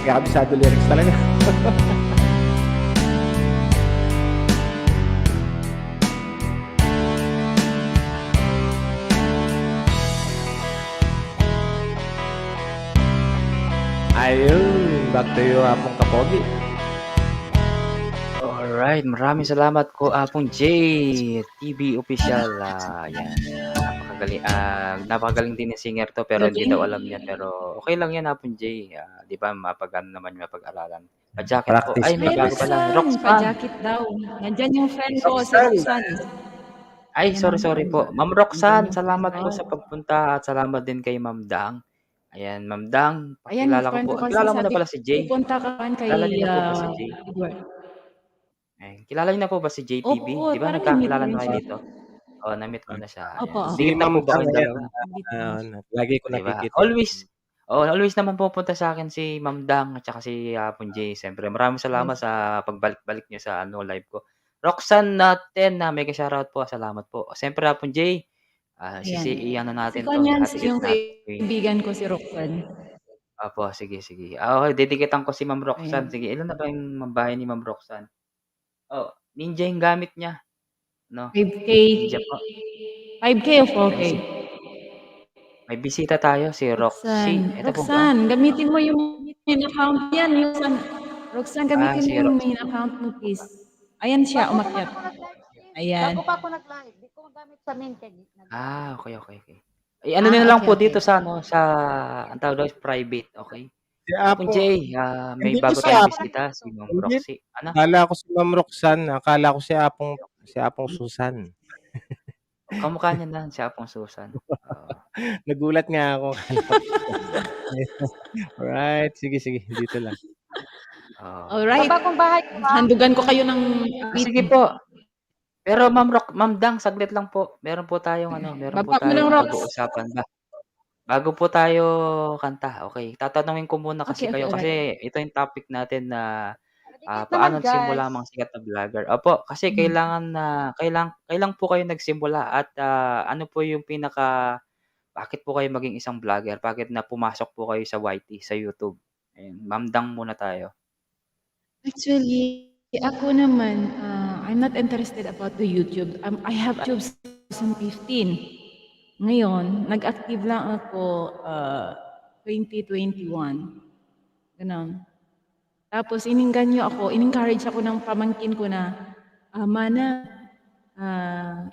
kabisado lyrics talaga. Ayun, back to you, Apong Kapogi. Alright, maraming salamat ko Apong J, TV official. Yan. Napakagaling din ni singer to pero hindi daw alam niya pero okay lang yan Apong J. Di ba mapagano naman yung mapag-aralan. Pa-jacket po. Practice, Ay, may Ay, bago practice. pala. Roxanne, Roxanne. pa-jacket daw. Nandyan yung friend ko, si Roxanne. Roxanne. Ay, Ayan sorry, ang sorry friend po. ko. Ma'am Nandyan Roxanne, yung friend salamat ko. po sa pagpunta at salamat din kay Ma'am Dang. Ayan, Ma'am Dang, Ayan, pakilala ko friend po. ko kasi Kilala mo na sabi ko, pala si Jay? pupunta ka man kay Kilala niyo na po ba si Jay? Edward. Ayan, kilala niyo na po ba si JTV? Opo, 'Di ba parang na-meet ko nagkakilala rin na kayo siya. dito? Oo, na-meet ko Ah, na siya, Opo, ayan. si Dikit lang Ma'am po ba Dang, kayong ayan, dalawa? nandito na siya. lagi ko 'Di ba? nakikita. Always always naman pumupunta sa'kin si Ma'am Dang at saka si Hapon Jay. Siyempre maraming salamat Yes. sa pagbalik-balik niyo sa live ko. Roxanne natin na mega shoutout po, salamat po. Siyempre Hapon Jay, Ayan. i-ano Si natin 'to, Kanyan, hati-hati yung natin. kaibigan ko si Roxanne. Opo, sige, sige. Okey, didikitan ko si Ma'am Roxanne. Ayan. Sige, ilan na ba yung bahay ni Ma'am Roxanne? Oh, Ninja yung gamit niya, 'no? 5K. Ninja po. 5K o 4K? May may bisita tayo, si Roxy. Roxanne. Ito po ba? Roxanne, gamitin mo yung main account yan. Roxanne, Ah, gamitin mo si yung Roxy. main account mo, please. Ayan siya, Bago pa man umakyat. ako nag-live, sis. Ayan. Bago pa ako nag-live. Di ko gamit sa main kaya nag-live. Okey, okey, okey. I-ano niyo na lang Okay, po okay. dito sa ano, sa ang tawag dun, private, okey? Si Hapon Apo, Jay, may hindi ba bago si tayong Apo? bisita, si Ma'am Hindi, Roxy. Ano? akala ko si Ma'am Roxanne, akala ko si Apong Susan. Kamukha niya na, si Apong Susan. Oo. Nagulat nga ako. Alright, sige, dito lang. Oo. Alright. Babagong bahay ko ba? Handugan ko kayo ng Sige po. Pero Ma'am Dang, saglit lang po. Meron po tayong Baba mo ng rocks. pag-uusapan bago po tayo kanta, okey. Tatanungin ko muna kasi Okay, kayo alright. kasi ito yung topic natin na, Dikit paano naman, nagsimula guys. ang mga sikat na vlogger. Opo, kasi kailan po kayo nagsimula at, ano po yung bakit po kayo maging isang vlogger? Bakit na pumasok po kayo sa YT, sa YouTube? Ayan, Ma'am Dang muna tayo. Actually, ako naman, I'm not interested about the YouTube. I have YouTube since 2015. Ngayon, nag-active lang ako 2021. Ganon. Tapos in-encourage ako ng pamangkin ko na, Mana,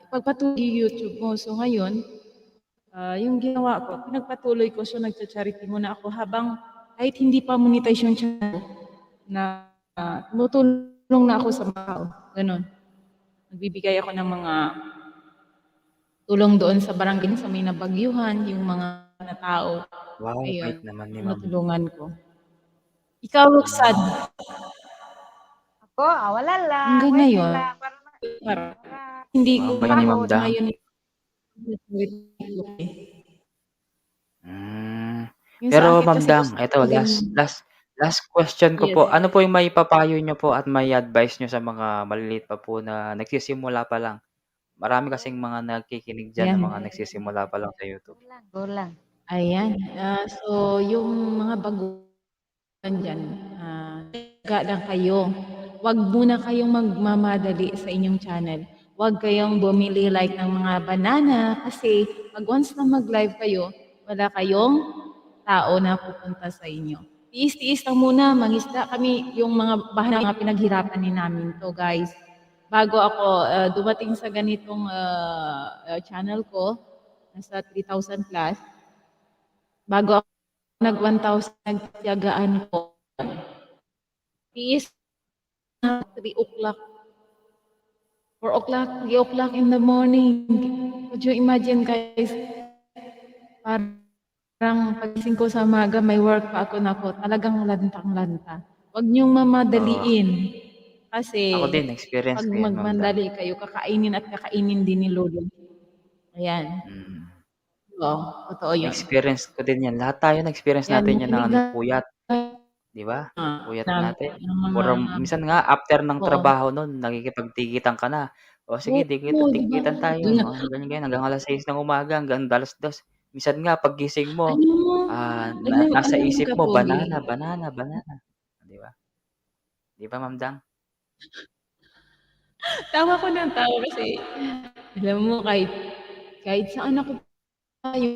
ipagpatuloy yung YouTube mo. So ngayon, yung ginawa ko, pinagpatuloy ko siya, nagcha-charity muna ako habang kahit hindi pa monetize yung channel na tumutulong na ako sa mga tao. Ganon. Nagbibigay ako ng mga tulong doon sa barangay sa may nabagyuhan, yung mga na tao. Wow, bait Ayun, naman ni Ma'am. tinutulungan ko. Ikaw, Roxanne, Ako, wala lang. hanggang Wait ngayon, lang. para hindi ko Wow, bait ni Ma'am mapanood Dang. ngayon. Yung sa Pero akin Ma'am kasi Dang, gusto eto ko din, last question ko yes, po. Ano po yung maipapayo niyo po at mai-advice niyo sa mga maliliit pa po na nagsisimula pa lang? Marami kasing mga nakikinig diyan yan. na mga nagsisimula pa lang sa YouTube. Go lang. Ayan. So, yung mga baguhan dyan, tiyaga lang kayo. Huwag muna kayong magmamadali sa inyong channel. Huwag kayong bumili like ng mga banana kasi pag once na mag-live kayo, wala kayong tao na pupunta sa inyo. Tiis-tiis lang muna, mangisda kami, yung mga bahan mga pinaghirapan din namin to, guys. Bago ako dumating sa ganitong channel ko, nasa 3,000 plus, bago ako nag-1,000, nagtiyagaan ko. Tiis na 3 o'clock, 4 o'clock, 3 o'clock in the morning. Could you imagine, guys? Parang pagising ko sa umaga, may work pa ako na ako. Talagang lantang-lanta. Huwag niyong Oo. mamadaliin. Kasi Ako din, experience pag ko yan, Ma'am Dang. magmadali kayo, kakainin at kakainin din ni Lolo. Ayan. Oo, totoo yun. Experience ko din yan. Lahat tayo na-experience Yan, natin yan ng makinig puyat, 'di ba? Puyat natin. ng mga, Or minsan nga after ng oo. trabaho nun nakikipagtikitan ka na. O sige, Oo, di ba? tikitan tayo. Yun nga. Ganyan hanggang 6:00 ng umaga, hanggang 2:00. Minsan nga paggising mo, Ano, nasa ano isip ka, mo Pogi? banana, 'di ba? 'Di ba, Ma'am Dang? Tawa ko ng tawa kasi, alam mo, kahit saan ako tayo,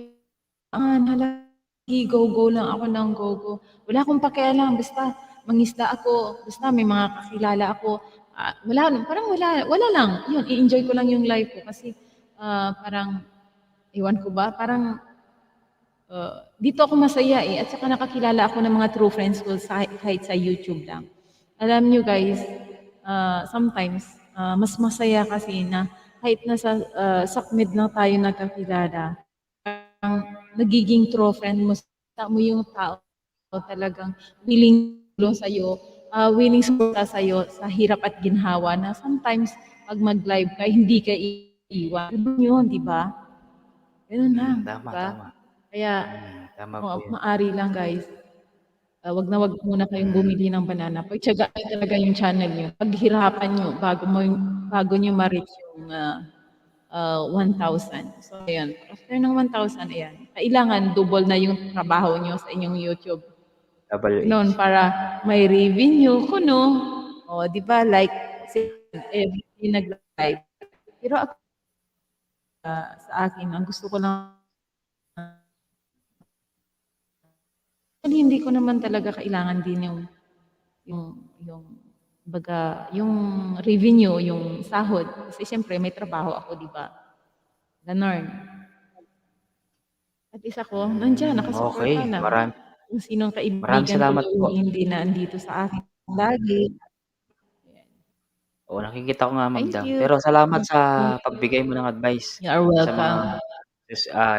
go-go lang ako ng go-go. Wala akong pakialam, basta mangisda ako, basta may mga kakilala ako. Wala lang. Yun, i-enjoy ko lang yung life ko kasi parang, iwan ko ba, parang dito ako masaya eh. At saka nakakilala ako ng mga true friends ko kahit sa YouTube lang. Alam nyo guys, sometimes, mas masaya kasi na kahit nasa sakmid lang tayo nagkakilala, nagiging true friend mo, mo yung tao talagang willing tulong sa'yo, willing suporta sa'yo sa hirap at ginhawa na sometimes pag mag-live ka, hindi ka iiwan. Ganun yun, di ba? Ganun lang, di Tama, ba? tama. Kaya, Tama po yun. maari lang guys, wag na wag muna kayong bumili ng banana. Pagtiyagaan nyo talaga yung channel nyo. Paghirapan nyo bago nyo ma-reach yung 1,000. So, ayan. After ng 1,000, ayan. Kailangan double na yung trabaho nyo sa inyong YouTube. Noon WH. para may revenue kuno. O, di ba? Like, every day nag-live. Pero ako, sa akin, ang gusto ko lang, hindi ko naman talaga kailangan din yung baga, yung revenue, yung sahod. Kasi siyempre may trabaho ako, di ba? Ganon. At isa ko, nandiyan, nakasuporta Okay, lang. Kung sinong maraming kaibigan ko salamat yung po. hindi na andito sa akin lagi. Oo, nakikita ko nga, Ma'am Thank Dang. you. Pero salamat sa pagbigay mo ng advice You are sa mga welcome.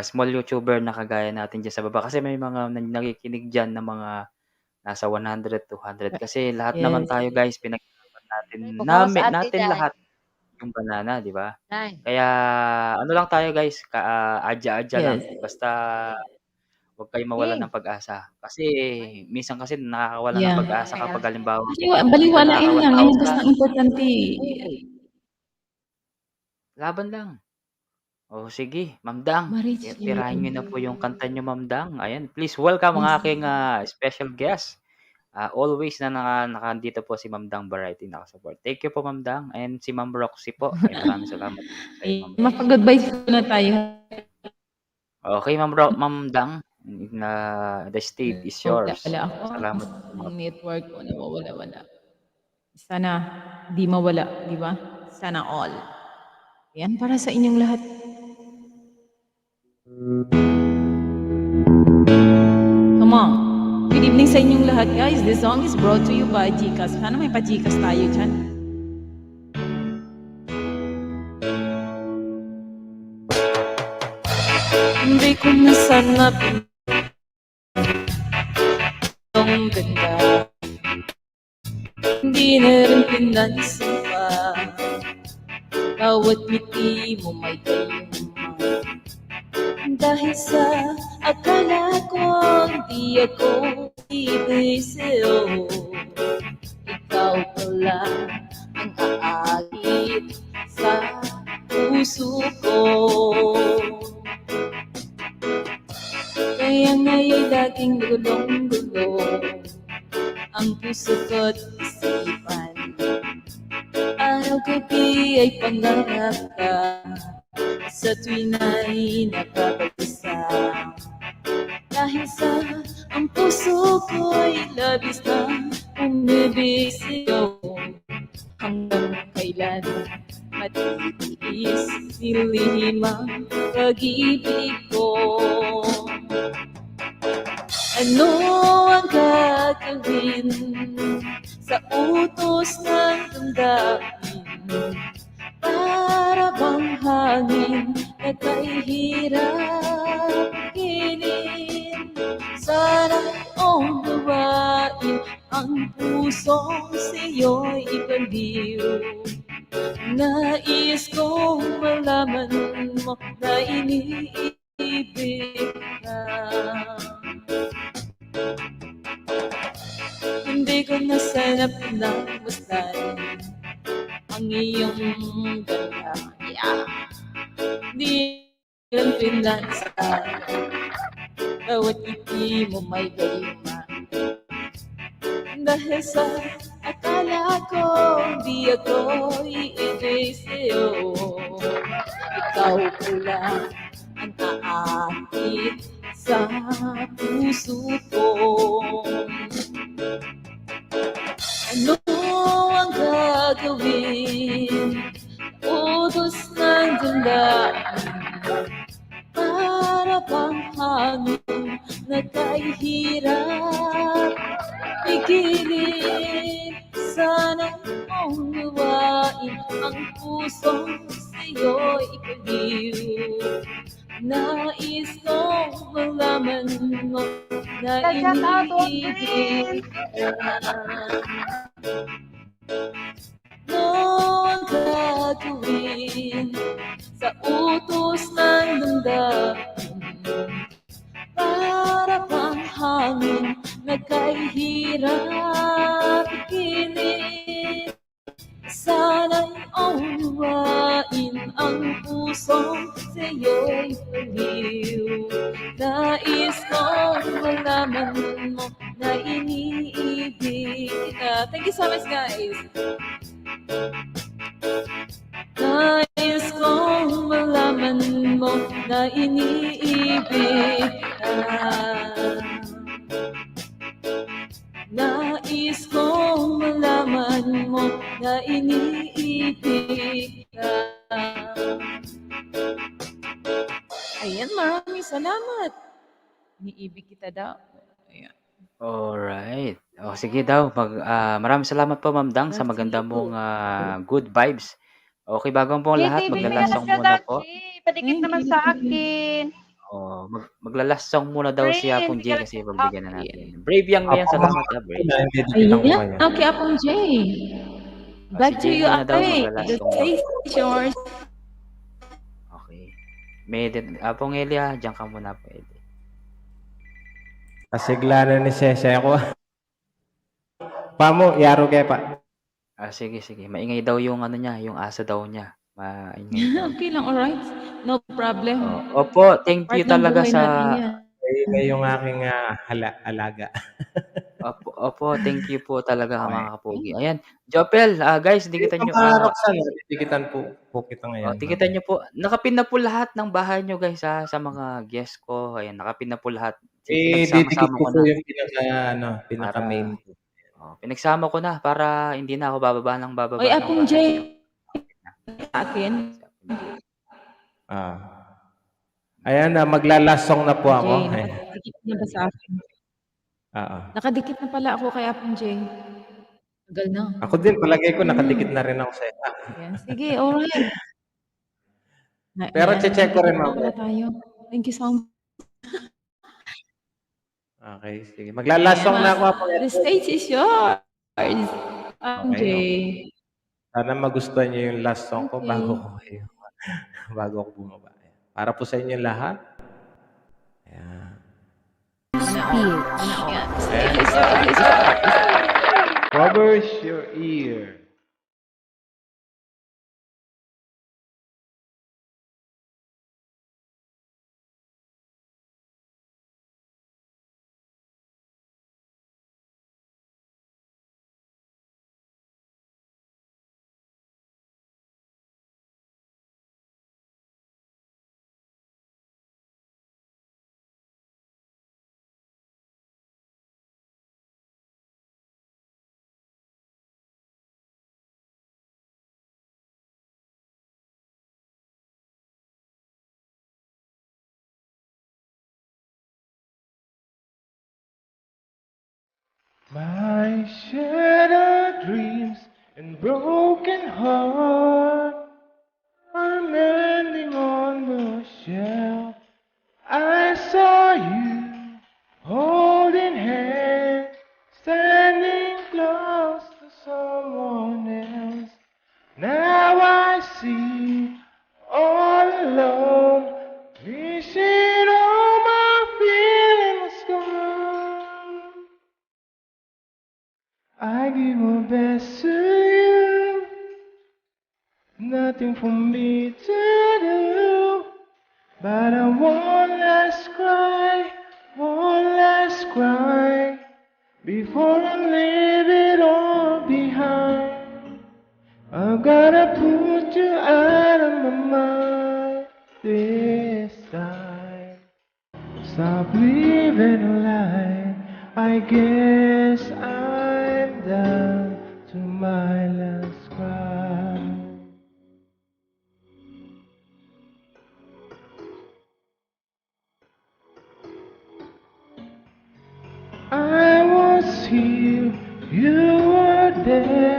small YouTuber na kagaya natin diyan sa baba. Kasi may mga nakikinig diyan na mga nasa 100, 200. Kasi lahat naman Yes. tayo guys, pinaghirapan natin, Bukaw sa ate natin dahil. lahat yung banana, di ba? Nay. Kaya ano lang tayo guys, adya-adya lang. Yes. Basta huwag kayong mawalan ng pag-asa. Kasi minsan kasi nakakawalan ng Yeah. pag-asa kapag halimbawa hindi ka Baliwalain lang. nakakawala Yan, sa basta importante. laban lang. O sige, Ma'am Dang, Ma-reach you. tirahin niyo na po yung kanta niyo, Ma'am Dang. Ayan, please welcome ang Yes. aking special guest. Always na nakandito po si Ma'am Dang Variety nakasupport. Thank you po, Ma'am Dang. And si Ma'am Roxy po. Ay, maraming salamat po sa iyo, Ma'am Roxy. Mapag-advise na tayo. Okay, Ma'am Dang. The stage is yours. Wala ako. Salamat po. Ang network ko nawawala-wala. Sana di mawala, di ba? Sana all. Yan para sa inyong lahat. Come on. Good evening sa inyong lahat, guys. This song is brought to you by Gcash. Sana may pa-Gcash tayo dyan. Hindi ko na sana ang ganda. Hindi na rin pinansin pa. Bawat ngiti mo may kayuma. Dahil sa akala ko di ako ibig sa'yo. Ikaw pala ang aakit sa puso ko. Kaya nga'y laging gulong-gulo ang puso ko't isipan. Araw-gabi ay pangarap ka sa tuwin ay nakapag-isa. Dahil sa ang puso ko'y labis na umibig sa'yo. Hanggang kailan matitiis nilihim ang pag-ibig ko. Ano ang gagawin sa utos ng damdamin? Para bang hangin na kahirap ginin? Sana iyong gawain ang pusong sa'yo'y ibaliw. Nais kong malaman mo na iniibig ka. Hindi ko na sana pinamasdan ang iyong ganda. Di lang pinansan. Bawat ngiti mo may gayuma. Dahil sa akala ko di ako iibig sa'yo. Ikaw pala ang aakit sa puso ko. Ano ang gagawin? Utos ng damdamin. Para bang hangin na kahirap pigilin? Sana'y unawain ang pusong sa'yo'y ipaliw. Nais kong malaman mo na Shout out to iniibig ka. Noong gagawin sa utos ng damdamin, para bang hangin na kay hirap ikilid. Sana'y unawain ang pusong sa'yo'y baliw. Nais kong malaman mo na iniibig kita. Thank you so much, guys. Nais kong malaman mo na iniibig ka. Nais kong malaman mo na iniibig ka. Ayan, maraming salamat. Iniibig kita daw. Ayan. Alright. O sige daw, maraming salamat po Ma'am Dang sa Sige maganda po. mong good vibes. Okay, bago po lahat, JTV, bigyan ng magla-last song shout muna out, po. G. Padikit Thank naman you. sa akin. Magla-last song muna daw si Prince, Apong J bigyan ng kasi shout out. pagbigyan na natin. Brave Young ngayon, Apo, salamat Brave. hindi dikitan ko Ayan. kayo. Okay, Apong J. Back to Si you, Jay muna daw, Ate. magla-last The song daw. stage is yours. Okay. Apong Elia, diyan ka muna pwede. Kasigla na ni Sese ako. Pamo, yaro kaya pa. Sige. Maingay daw yung ano niya, yung aso daw niya. Maingay daw. Okay lang, alright. No problem. Opo, thank you Part ng talaga buhay sa natin yan. Kayo yung aking alaga. Opo, thank you po talaga Okay. mga kapogi. Ayan, Jopel, guys, dikitan Yung nyo. Roxanne, dikitan po kita ngayon. Dikitan nyo po. Nakapin na po lahat ng bahay nyo guys sa mga guest ko. Ayan, nakapin na po lahat. Didikit Pinagsama-sama ko ko po na. yung pinaka-main ko. Pinagsama ko na para hindi na ako bababa ng bababa. Oy, ng Apong bahay J. nyo. Sa akin. Ayan na, magla-last song na po ako. J, nakadikit na ba sa akin? Nakadikit na pala ako kay Apong J. Tagal na. Ako din, palagay ko nakadikit na rin ako sa isa. Ayan, sige, alright. Pero check ko rin mamaya. mamaya. Tayo. Thank you so much. Okay, sige. Magla-last song na ako. The stage is yours. Apong J. Sana magustuhan niyo yung last song ko Okay. bago ako bumaba. Para po sa inyo lahat. Ayan. Covers your ear. My shattered dreams and broken heart are mending on the shelf. I saw you holding hands, standing close to someone else. Now I see all alone, wishing all my feelings gone. I give my best to you, nothing for me to do, but I one last cry, before I leave it all behind. I've gotta put you out of my mind this time. Stop living a lie. I guess I'm down to my last cry. I was here, you were there.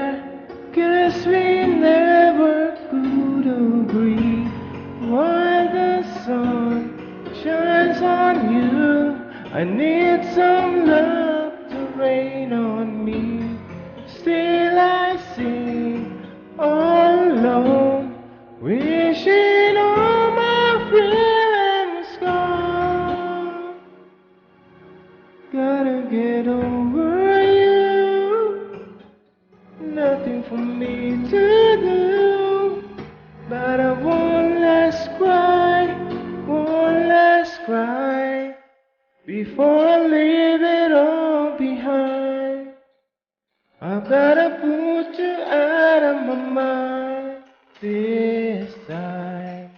on you. I need some love to rain on me. Still I sing all alone, wishing all my feelings gone. Gotta get over you. Nothing for me to do, but I won't last cry before I leave it all behind. I gotta put you out of my mind this time.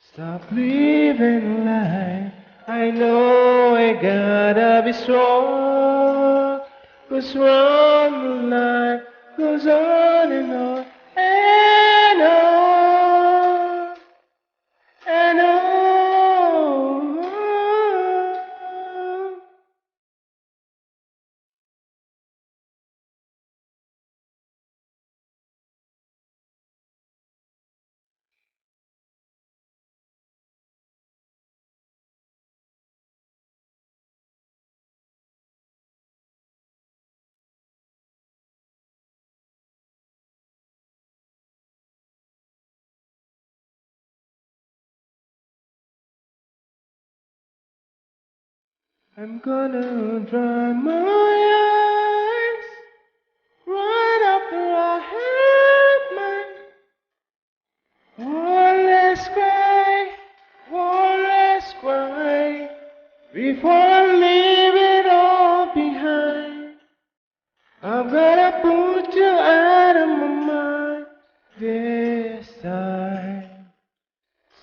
Stop living a lie. I know I gotta be strong, 'cause one more life goes on and on and on and on. I'm gonna dry my eyes right after I have mine. One last cry before I leave it all behind. I'm gonna put you out of my mind this time.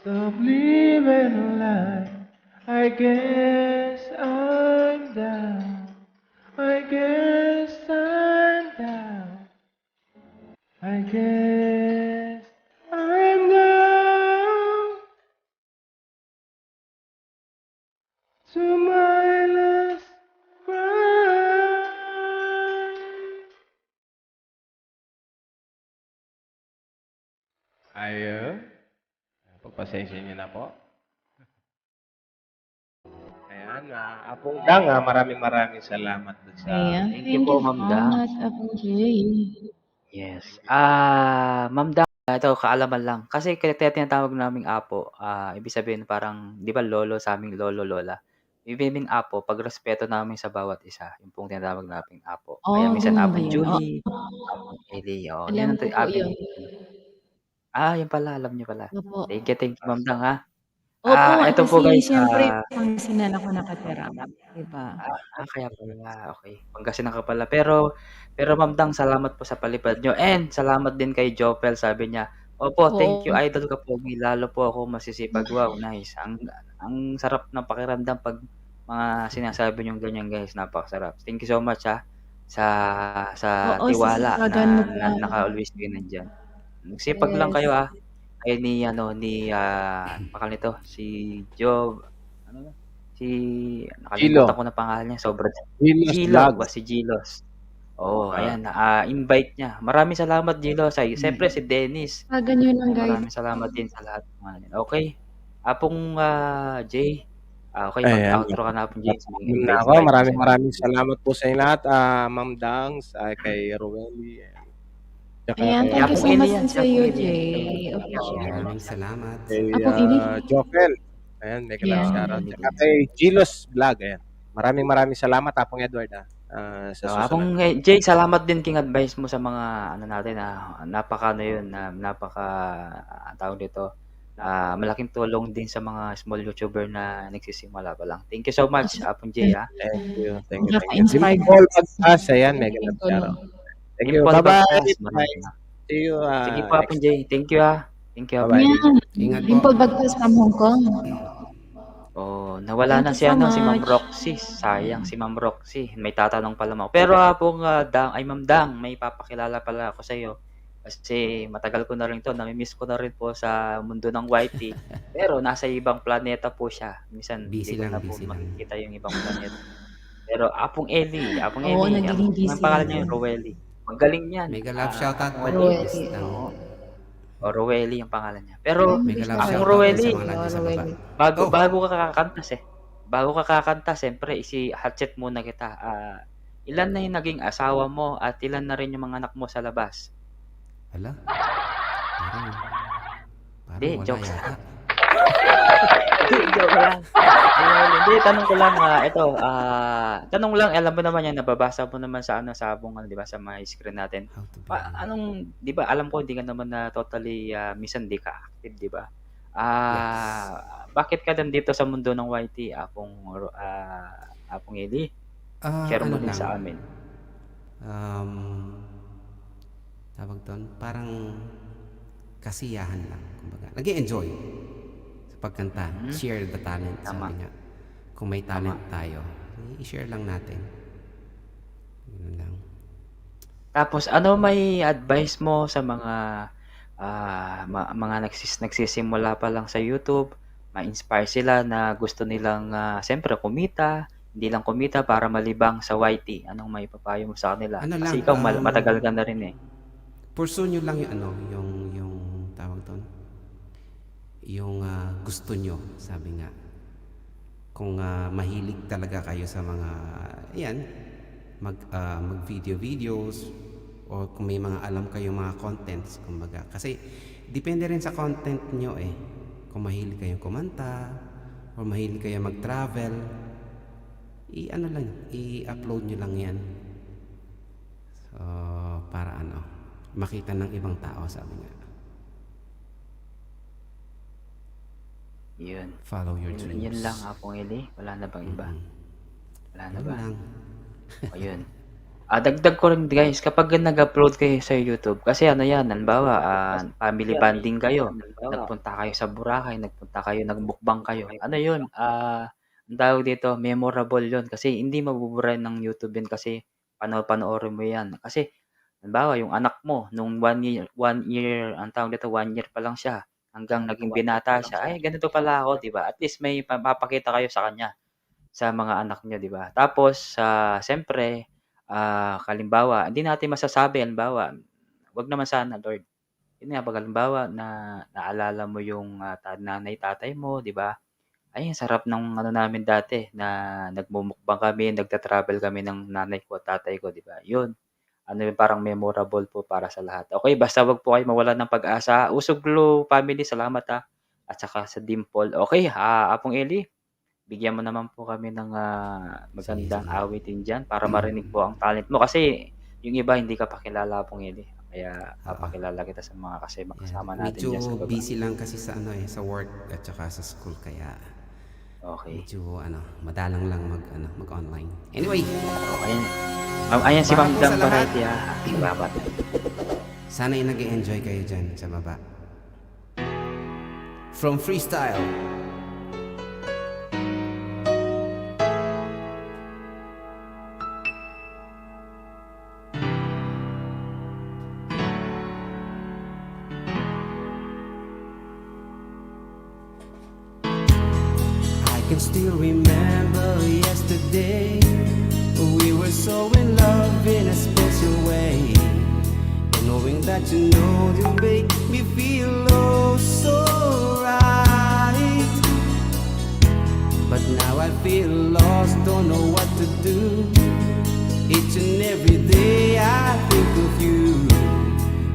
Stop living a lie. I guess I'm down. I guess I'm down. I guess I'm down to my last cry. Ayun. Pagpasensya niyo na po. Ayan, Apong Dang, maraming salamat dun sa... Ayan. Thank you Thank po, you Ma'am so Dang. much, Apong Jay. Yes. Ma'am Dang, ito kaalaman lang. Kasi kaya tinatawag naming apo, ibig sabihin parang, di ba lolo sa aming lolo, lola. Ibig sabihin apo, pagrespeto namin sa bawat isa. Yung pong tinatawag naming apo. Kaya Oh, minsan ganun ba apong yun? Oh, Julie, apong Ellie, alam yun ang ko po aming yun. ano. Yun pala, alam niyo pala. Opo. Thank you, Ma'am Dang, ha. Opo nga, Eto po kasi guys, siyempre Pangasinan ako nakatira. Diba? kaya pala, okay. Pangasinan ka pala. Pero Ma'am Dang, salamat po sa palipad niyo and salamat din kay Jopel, sabi niya, "Opo, thank you Oo. idol ka pogi, lalo po ako masisipag." Wow, nice. Ang sarap ng pakiramdam 'pag mga sinasabi niyong ganyan guys, napakasarap. Thank you so much, sa Oo, tiwala sisipagan mo na pa. naka-always kayo nandiyan. Magsipag lang Yes. kayo, Kayo ano pangalan nito, si ano ba? Si nakalimutan Gilo. ko na pangalan niya, sobrang Gilos Gilo ba Vlogs. si Gilos. Oo, Ah, ayan, invite niya. Maraming salamat Gilo, siyempre si Dennis. Sipagan nyo lang, guys. Maraming salamat din sa lahat ng mga yan. Okey, Jay, okey ayan. mag-outro ka na Pong Jay, Yun na ako. invite mo sila. Maraming salamat po sa inyo lahat. Ma'am Dang, kay Rowelly, tsaka Ayan, kay Si thank you Apong so Eli much yan, din si sa Apong iyo, Eli yan. Jay. Appreciate. Maraming salamat. kay Apong Eli. Jofel. Ayan, mega love Yan. shoutout. Tsaka kay Gilos Vlog. Ayan. Maraming salamat, Apong Edward, sa susunod. Jay, salamat din king advice mo sa mga ano natin, napaka ano yun, napaka tawag dito, malaking tulong din sa mga small YouTuber na nagsisimula pa lang. Thank you so much, Apong Jay, Thank you. Nakaka-inspired. Dimple Pagpas. Ayan, mega love shoutout. Thank you. Dimple Bye-bye. Bagpas, Bye. maraming See you Sige po, Apong next. Jay. Thank you, Thank you, Apong Bye-bye. Jay. Yan. Ingat po. Dimple Bagpas from Hong Kong. Nawala na Thank you si so si Ma'am much. Roxy. Sayang si Ma'am Roxy. May tatanong pala ako. Pero Ma'am Dang, may papakilala pala ako sa iyo. Kasi matagal ko na rin 'to, nami-miss ko na rin po sa mundo ng YT. Pero nasa ibang planeta po siya. Minsan Busy hindi ko lang, na po busy lang. makikita yung ibang planeta. Pero Apong Eli, Oo, nagiging busy ang pangalan lang niya yun. Rowelly. Magaling yan. Mega love shoutout po. Rowelly. Yes, Rowelly ang pangalan niya. Pero Mega love Apong shoutout din Rowelly, sa mga nandiyan sa baba. bago ka kakanta bago ka kakanta siyempre hatchet muna kita. Ilan na yung naging asawa mo at ilan na rin yung mga anak mo sa labas? Hala, parang Hindi, wala jokes yata. lang. Hindi, joke lang. Hindi, tanong ko lang, tanong lang, alam mo naman yan, nababasa mo naman sa di ba, sa mga screen natin. How to be Di ba, alam ko hindi ka naman na totally, minsan di ka active, di ba? Yes. Bakit ka nandito sa mundo ng YT, Apong Eli? Share mo Ano din lang, sa amin. tawag doon, parang kasiyahan lang. Kumbaga, nag-enjoy sa pagkanta. Share the talent, Tama. sabi nga. Kung may talent tayo, i-share lang natin. Yun lang. Tapos ano may advice mo sa mga mga nagsisimula pa lang sa YouTube, ma-inspire sila na gusto nilang siyempre kumita, hindi lang kumita para malibang sa YT. Anong may papayo mo sa kanila? Ano Kasi lang, ikaw matagal ka na rin eh. pursue nyo lang yung yung tawag doon, yung gusto nyo, sabi nga. Kung mahilig talaga kayo sa mga, yan, mag videos, o kung may mga alam kayong mga contents, kumbaga. Kasi, depende rin sa content nyo eh. Kung mahilig kayong kumanta, o mahilig kayo mag-travel, i-upload nyo lang yan. So, para makita ng ibang tao, sabi nga. Yun. Follow your Yun, dreams. yun lang Apong Eli. Wala na bang iba? Wala na Yun ba? lang. Ayun. Dagdag ko rin guys, kapag nag-upload kayo sa YouTube, kasi ano yan, halimbawa, family bonding kayo, nagpunta kayo sa Boracay, nagmukbang kayo. Ano yun? Ang tawag dito, memorable yun. Kasi hindi mabubura ng YouTube yun kasi panoorin mo yan. Kasi, halimbawa, yung anak mo, nung 1 year, ang tawag dito, 1 year pa lang siya, hanggang naging binata siya, ay, ganito pala ako, di ba? At least may papakita kayo sa kanya, sa mga anak niyo, di ba? Tapos, siyempre, halimbawa, hindi natin masasabi, halimbawa, wag naman sana, Lord. Yun nga, pag halimbawa na naalala mo yung nanay, tatay mo, di ba? Ay, ang sarap ng ano namin dati na nagmumukbang kami, nagta-travel kami ng nanay ko at tatay ko, di ba? Yun. Ano yun, parang memorable po para sa lahat. Okay, basta wag po kayo mawalan ng pag-asa. Usoglo family, salamat At saka sa Dimple. Okay, Apong Eli, bigyan mo naman po kami ng magandang Sige. awitin dyan para marinig po ang talent mo. Kasi yung iba hindi ka pa kilala Apong Eli. Kaya papakilala kita sa mga kasama natin Medyo dyan sa baba. busy lang kasi sa sa work at saka sa school, kaya Okay. medyo madalang lang mag-online. Anyway, Ayan si Ma'am Para po Dang sa lahat. Barati Salamat. sana'y nag-enjoy kayo dyan sa baba. From Freestyle. I can still remember yesterday. We were so in love in a special way. And knowing that you make me feel oh so right. But now I feel lost, don't know what to do. Each and every day I think of you,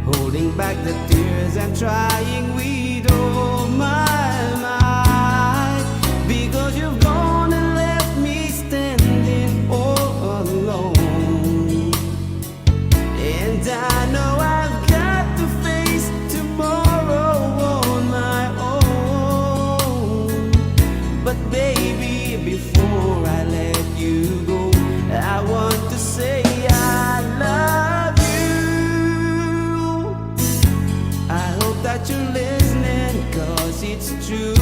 holding back the tears I'm trying with all my might. Because you've gone and left me standing all alone. And I know I've got to face tomorrow on my own. But baby, before I let you go, I want to say I love you. I hope that you're listening, 'cause it's true,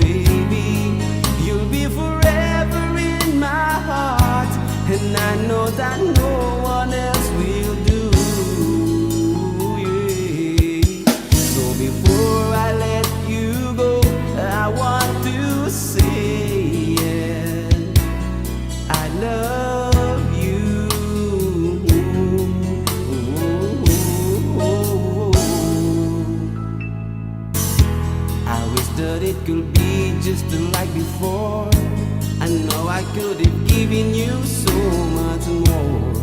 baby. You'll be forever in my heart, and I know that no one else will do. Yeah. So before I let you go, I want to say, yeah, I love you. I wish that it could be just like before. I know I could have given you so much more,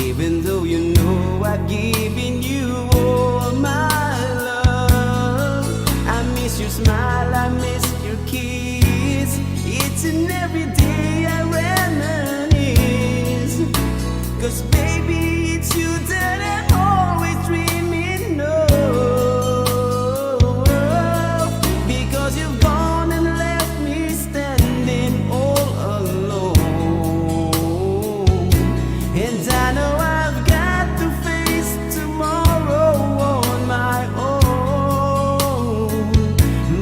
even though you know I've given you all my love. I miss your smile, I miss your kiss. It's an every day I reminisce. 'Cause baby, it's you that I'm always dreaming of. Because you've gone and left me standing all alone. And I know I've got to face tomorrow on my own.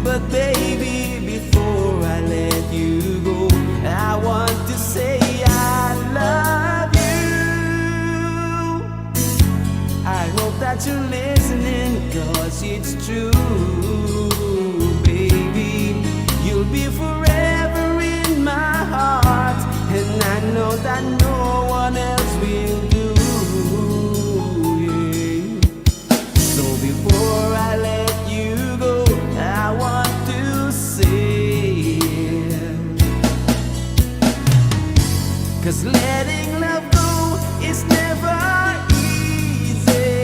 But baby, before I let you go, I want to say I love you. I hope that you're listening, 'cause it's true, baby. You'll be forever in my heart, and I know that no one else will do. Yeah. So before I let you go, I want to say, 'cause letting love go is never easy.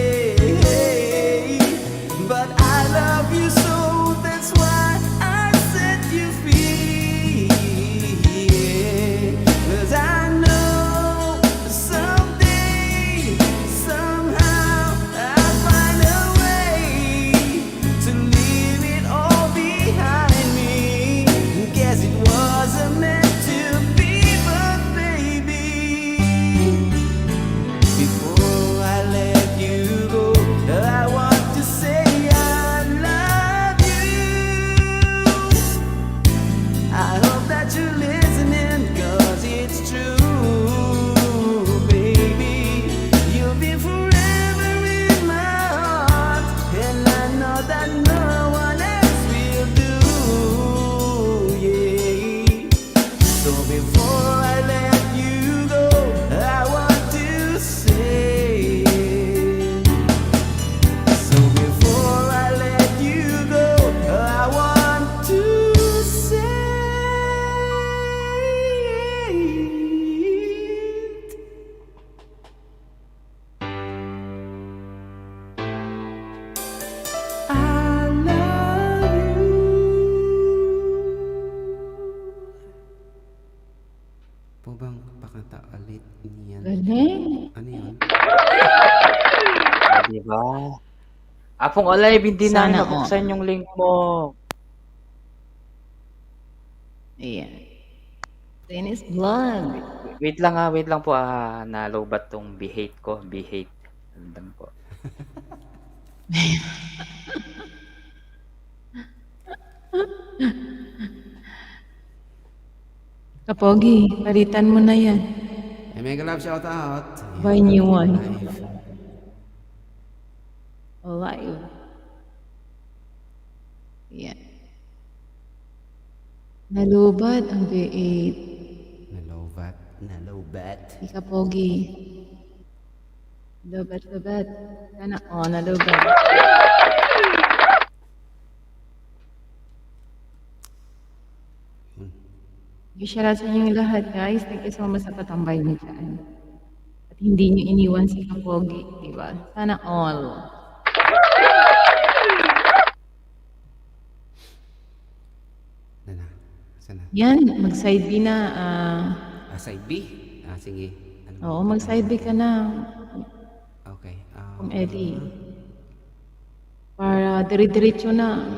But I love you so, that's why I set you free. 'Cause I know someday, somehow, I'll find a way to leave it all behind me. Guess it wasn't meant to be, but baby, before I let you go, I want to say I love you. I hope that you're listening, 'cause it's true, baby. You'll be forever in my heart, and I know that no one else will do. Yeah. So before I let you go, I want to say. So before I let you go, I want to say. I love you. Po bang pakanta ulit niyan? Galing. Ano yun? O, diba? Apong Alive, hindi Sana namin nabuksan yung link mo. Ayan. Dennis Vlog. Wait lang po, nalobat tong behave ko, behave. Tandang po. Kapogi, palitan mo na yan. Hey, mega love shout out. Buy new one. Live. Alive. Yan. Nalubat ang B8. Nalobat. Nalobat. Si Kapogi. Lubat. Sana, nalubat. Shoutout sa inyong lahat, guys. Thank you so much sa patambay niyo dyan. At hindi niyo iniwan si Kapogi, di ba? Sana all. Sana. Sana. Yan, mag-side B na. Side B? Sige. Ano ba? Oo, mag-side B ka na, Okay. Kung Eddie. Para dire-diretso na.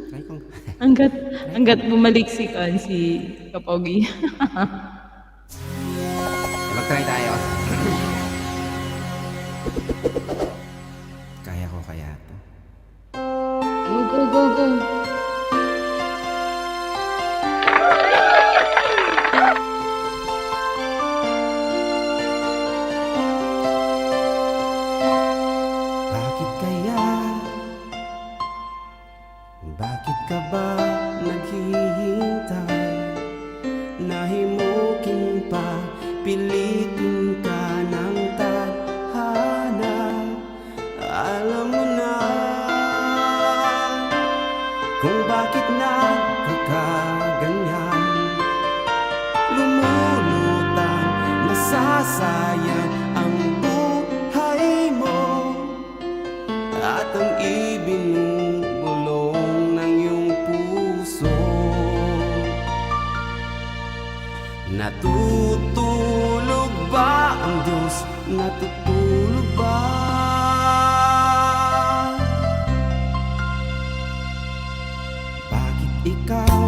Try kong... Hanggat bumalik si Kapogi. Mag-try tayo. Kaya ko kaya to. Go. Bakit kaya? Bakit ka ba naghihintay? Nahimukin pa, pilitin ka ng tadhana. Alam mo na, kung bakit nagkakaganyan. Lumulutang, nasasayang ang buhay mo, at ang ibinubulong ng iyong puso. Natutulog ba ang Diyos? Natutulog ba? Bakit ikaw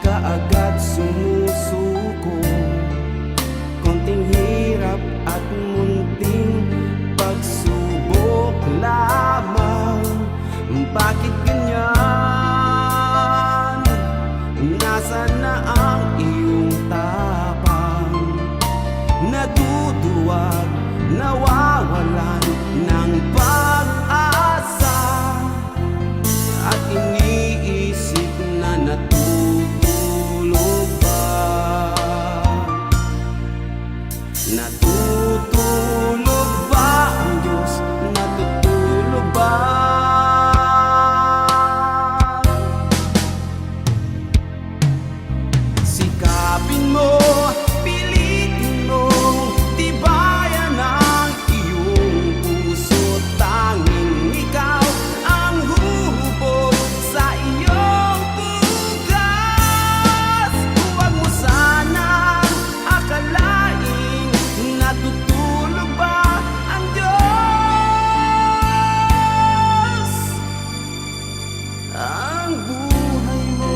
kaagad sumusuko? Konting hirap at munting pagsubok lamang. Bakit ganyan? Nasaan na ang iyong tapang? Naduduwag, nawawalan ng pag-asa, at iniisip na natutulog ba? Natutulog ba ang Diyos? Natutulog ba? Sikapin mo, pilitin mo, tibayan ang iyong puso. Tanging ikaw ang huhubog sa iyong bugas. Huwag mo sanang akalaing natutulog ba ang Diyos. Ang buhay mo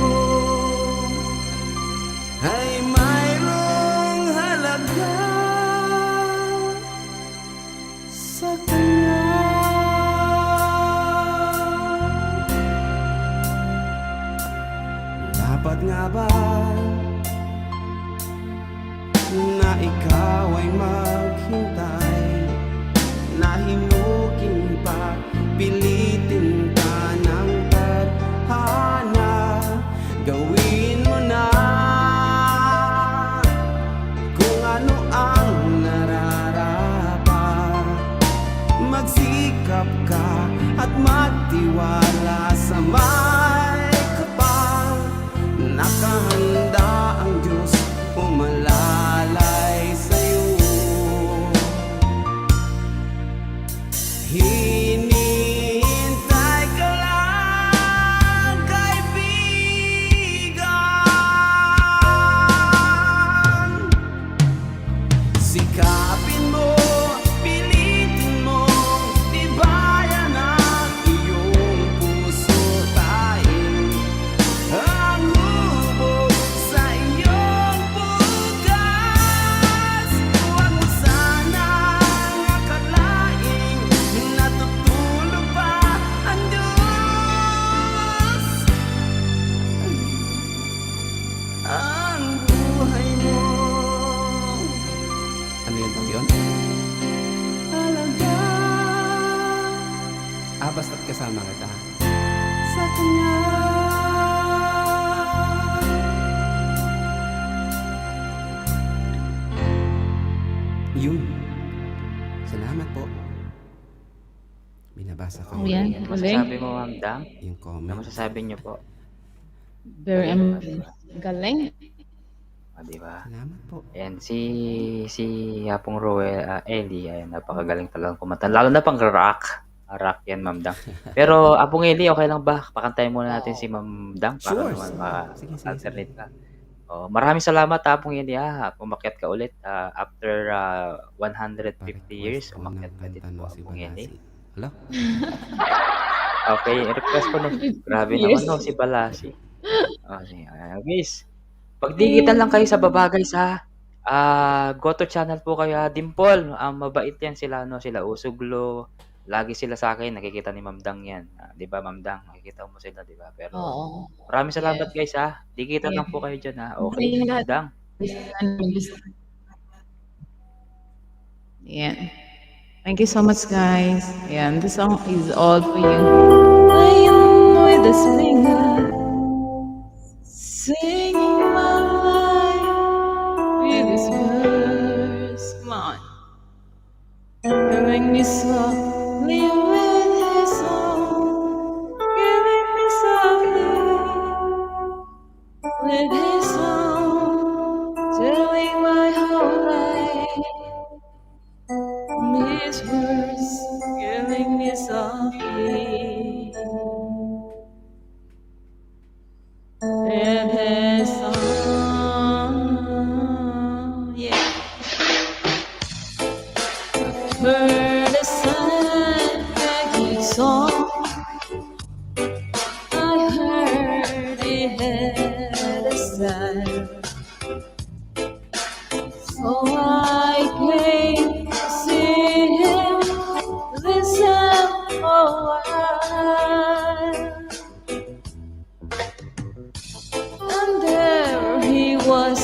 ay mayroong halaga sa Kanya. Dapat nga ba na ikaw ay maghintay, na hinukin pa, pilitin ka ng tadhana? Gawin mo na kung ano ang nararapat. Magsikap ka at magtiwala sa may kapal. Nakahanda ang Diyos umalalay sa'yo. Hinihintay ka lang, kaibigan. Sikapin mo, pilitin mo, tibayan ang iyong puso. Tanging ang hubog sa iyong bugas. Huwag mo sanang akalaing natutulog ba ang Diyos. Ang buhay mo, ano yun bang yun? Halaga basta't kasama kita sa Kanya. Yun. Salamat po. Binabasa ko Oh, yan. Ano Galing. masasabi mo, Ma'am Dang? yung Ano comment. masasabi niyo po? Very galing. Di ba? Salamat po. Ayan, si Hapong Roel, Ellie, ayan, napakagaling talagang kumanta. Lalo na pang rock. Rock yan, Ma'am Dang. Pero, Apong Ellie, okay lang ba? Pakantayin muna natin si Ma'am Dang para Sure. naman Sige, sige, ma-alternate ka. Oh, maraming salamat, Apong Ellie. Umakyat ka ulit. After 150 years, umakyat ka din po, Apong Ellie. Hello? Okay, request ko na. Grabe Yes. naman, no, si Balasi. Sige. Guys, pagdigitan lang kayo sa baba, guys, ha. Goto channel po kayo, Dimple. Mabait yan sila, no, sila Usuglo. Lagi sila sa akin, nakikita ni Ma'am Dang yan. 'Di ba, Ma'am Dang? Nakikita mo sila, 'di ba? Pero Oo. maraming salamat, guys, ha. Digitan lang po kayo diyan, ha. Okay, Ayun Ma'am lahat. Dang. Yeah. Thank you so much, guys. Yeah, and this song is all for you. Playing with the singer, singing my life with his verse. Come on. Hearing me softly with his song, And there he was,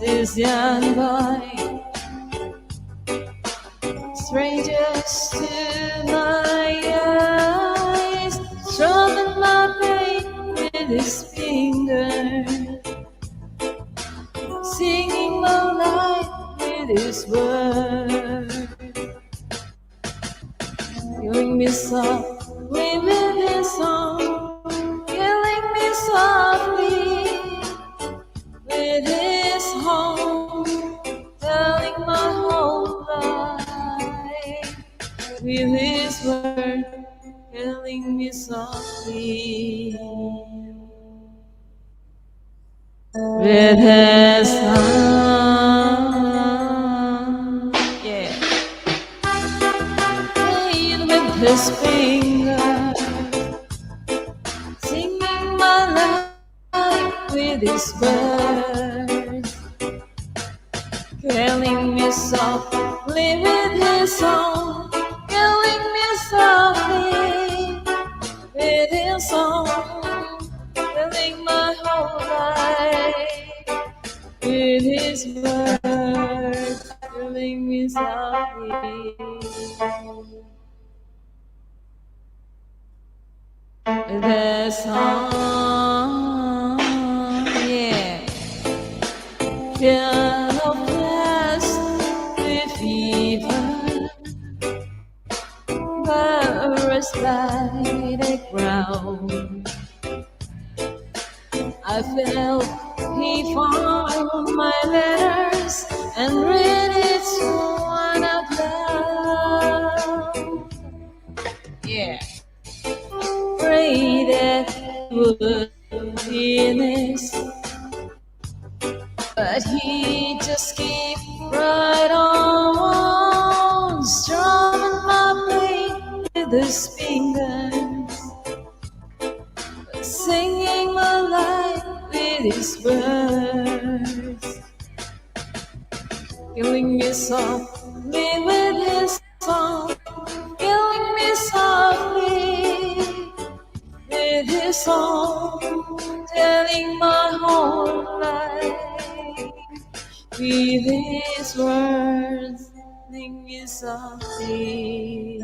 this young boy, strangers to my eyes, strumming my pain with his fingers, singing my life with his words, killing me softly with his song, killing me softly with his home, telling my whole life with his word, killing me softly with his song. Yeah, played with his fingers, singing my life with his words, killing me softly with his song, killing me softly with his song, killing my whole life with his words, killing me softly with his song. Yeah, feel blessed with fever, burst by the ground. I felt he found my letters and read it one out loud. Yeah, pray that he would finish, but he just keep right on, strumming my pain with his fingers, singing my life with his words, killing me softly with his song, killing me softly with his song, telling my whole life with his words, killing me softly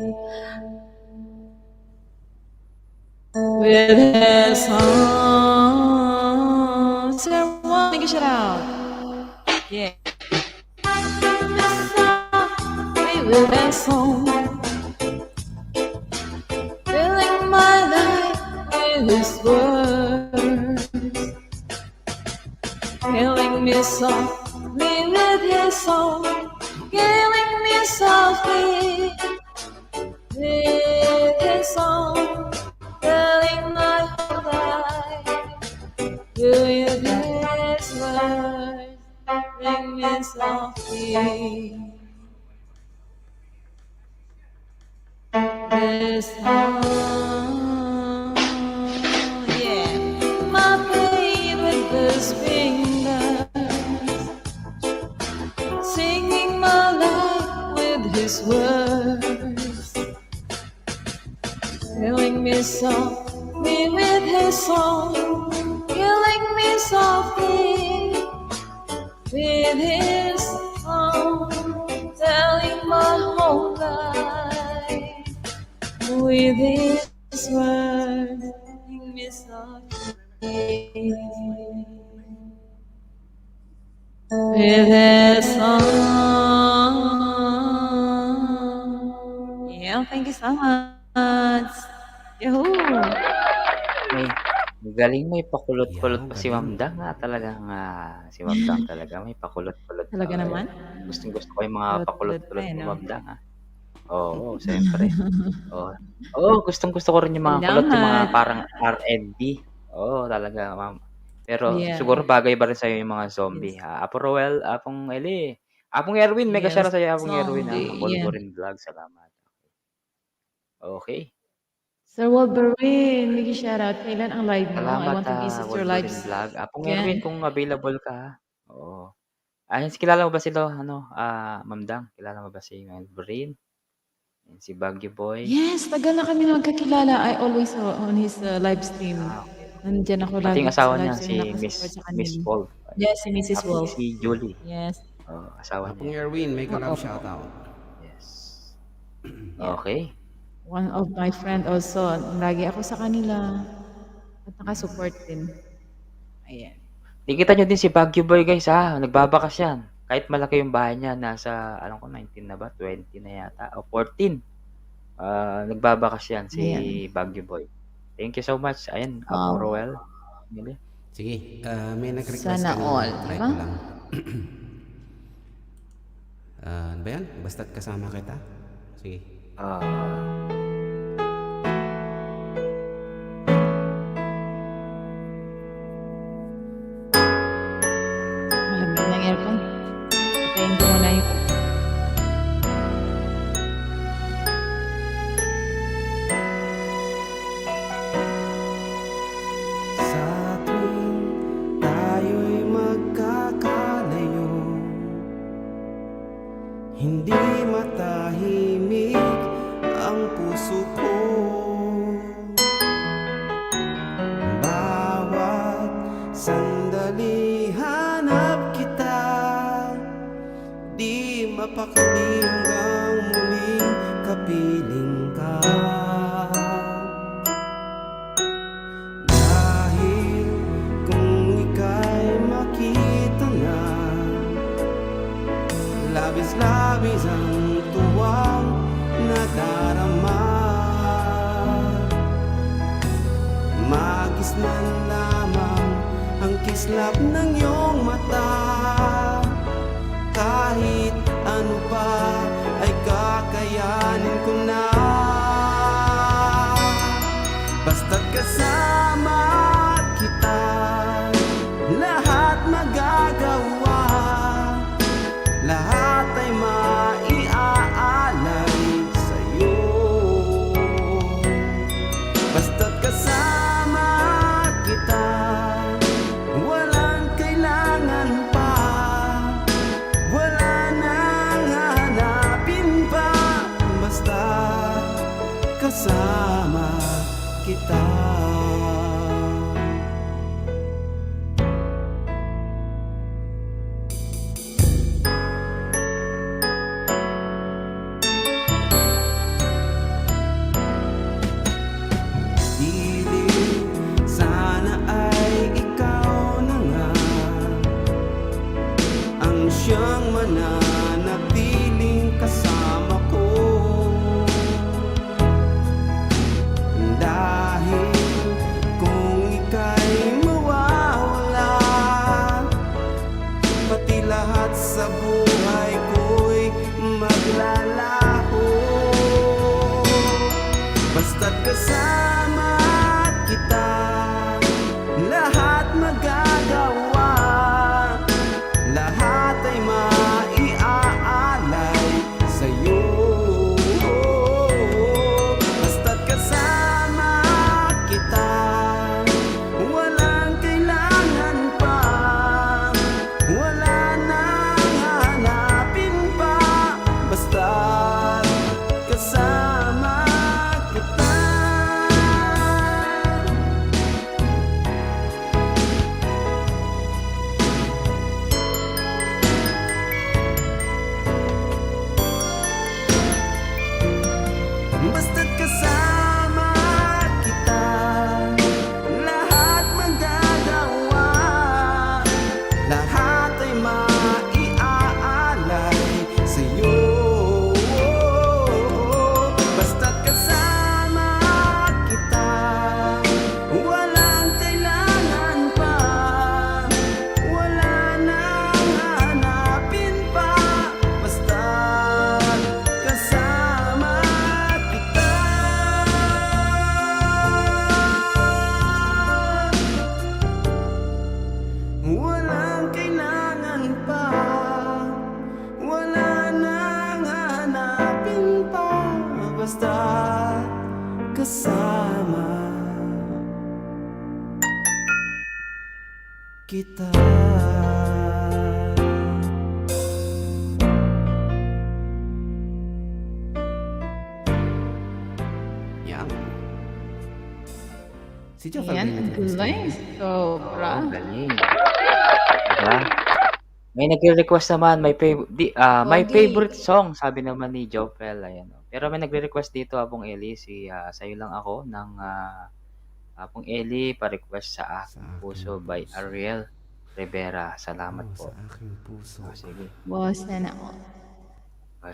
with his song. So everyone, make a shout out. Yeah. With his song, filling my life with his words, killing me softly with his song, killing me softly with his song, telling my whole life with his words, killing me softly. This song, yeah, my pain with his fingers, singing my life with his words, killing me softly with his song, killing me softly with his song, telling my whole life with his words, killing me softly with his song. Yeah, thank you so much. Yahoo! May galing, may pakulot-kulot Yeah, pa si Ma'am galing. Dang, talagang, si Ma'am Dang talaga may pakulot-kulot pa, Talaga naman? Gustong-gusto ko yung mga Kulot-kulot pa pakulot-kulot eh, ni no? Ma'am Dang, Oo, siyempre. Oo. Oo, gustong-gusto ko rin yung mga kulot, yung mga Salamat. parang R&B. Oo, talaga, Ma'am. Pero Yeah. siguro bagay ba rin sa'yo yung mga Yes. zombie, Apo Roel, Apong Eli, Apong Erwin, mega Yes. shoutout sa'yo, Apong Erwin, Zombie. Yeah. Bolborin Vlog, salamat. Okay. Sir Wolverine, bigyan shoutout. Kailan ang live mo? I Salamat, want to visit your Wolverine lives Vlog. Apong again. Erwin, kung available ka, Oo. Kilala mo ba sila, Ma'am Dang? Kilala mo ba si Wolverine? Yan si Baguio Boy. Yes, tagal na kami magkakilala. I always saw on his live stream. Okay. Nandiyan ako Pati lagi yung sa asawa live niya, stream, si nakasupport sa Miss kanila. Wolf. Yes, si Mrs. Wolf. Si Julie. Yes. Asawa Apong niya. Erwin, make a love Oo. shoutout. Yes. Yeah. Okay. One of my friend also. Lagi ako sa kanila. At nakasupport din. Ayan. Nakikita nyo din si Baguio Boy guys ha. Nagbabakas yan. Kahit malaki yung bahay niya, nasa, alam ko, 19 na ba? 20 na yata. O 14. Nagbabakas yan si Ayan. Baguio Boy. Thank you so much. Ayan, Apo Wow. Roel. Mili. Sige, may nag-request Sana ka all, try diba? ko lang. Ano ba yan? Basta't kasama kita? Sige. Malamig ng aircon. Patayin ko muna yung... Sa tuwing tayo'y magkakalayo, hindi matahimik ang puso ko. Bawat sandali hanap kita, di mapakali hanggang muling kapiling ka. Dahil kung ika'y makita na, labis-labis ang tuwang nadarama. Magisnan lamang ang kislap ng iyong mata. Kahit ano pa ay kakayanin ko na. Basta't kasama kita, lahat magagawa. Lahat ay maiaalay sa'yo. Basta't kasama kita, walang kailangan pa. Wala nang hanapin pa. Basta kasama kita. Dilim, sana ay ikaw na nga ang siyang mananatiling kasama ko. Dahil kung ika'y mawawala, pati lahat sa buhay ko'y maglalaho. Basta't kasama kita, lahat magagawa. Lahat ay maiaalay sa'yo. Basta't kasama kita, walang kailangan pa. Wala nang hanapin pa. Basta't kasama kita. Basta't kasama kita, lahat magagawa. Lahat ay maiaalay sa'yo. Basta't kasama kita, walang kailangan pa. Wala nang hanapin pa. Basta't kasama kita. Walang kailangan pa. Wala nang hanapin pa. Basta't kasama kita. Si Jeff Ayan, Albay ang galing. Sobra. Oo, galing. Diba? May nagre-request naman, my Pogi. favorite song, sabi naman ni Jopel, ayan. Pero may nagre-request dito, Apong Eli, Sa'yo Lang Ako, ng Apong Eli, pa-request sa Sa Aking Aking Puso by Puso. Ariel Rivera. Salamat Sa po. aking puso. Sige. Boss na ako.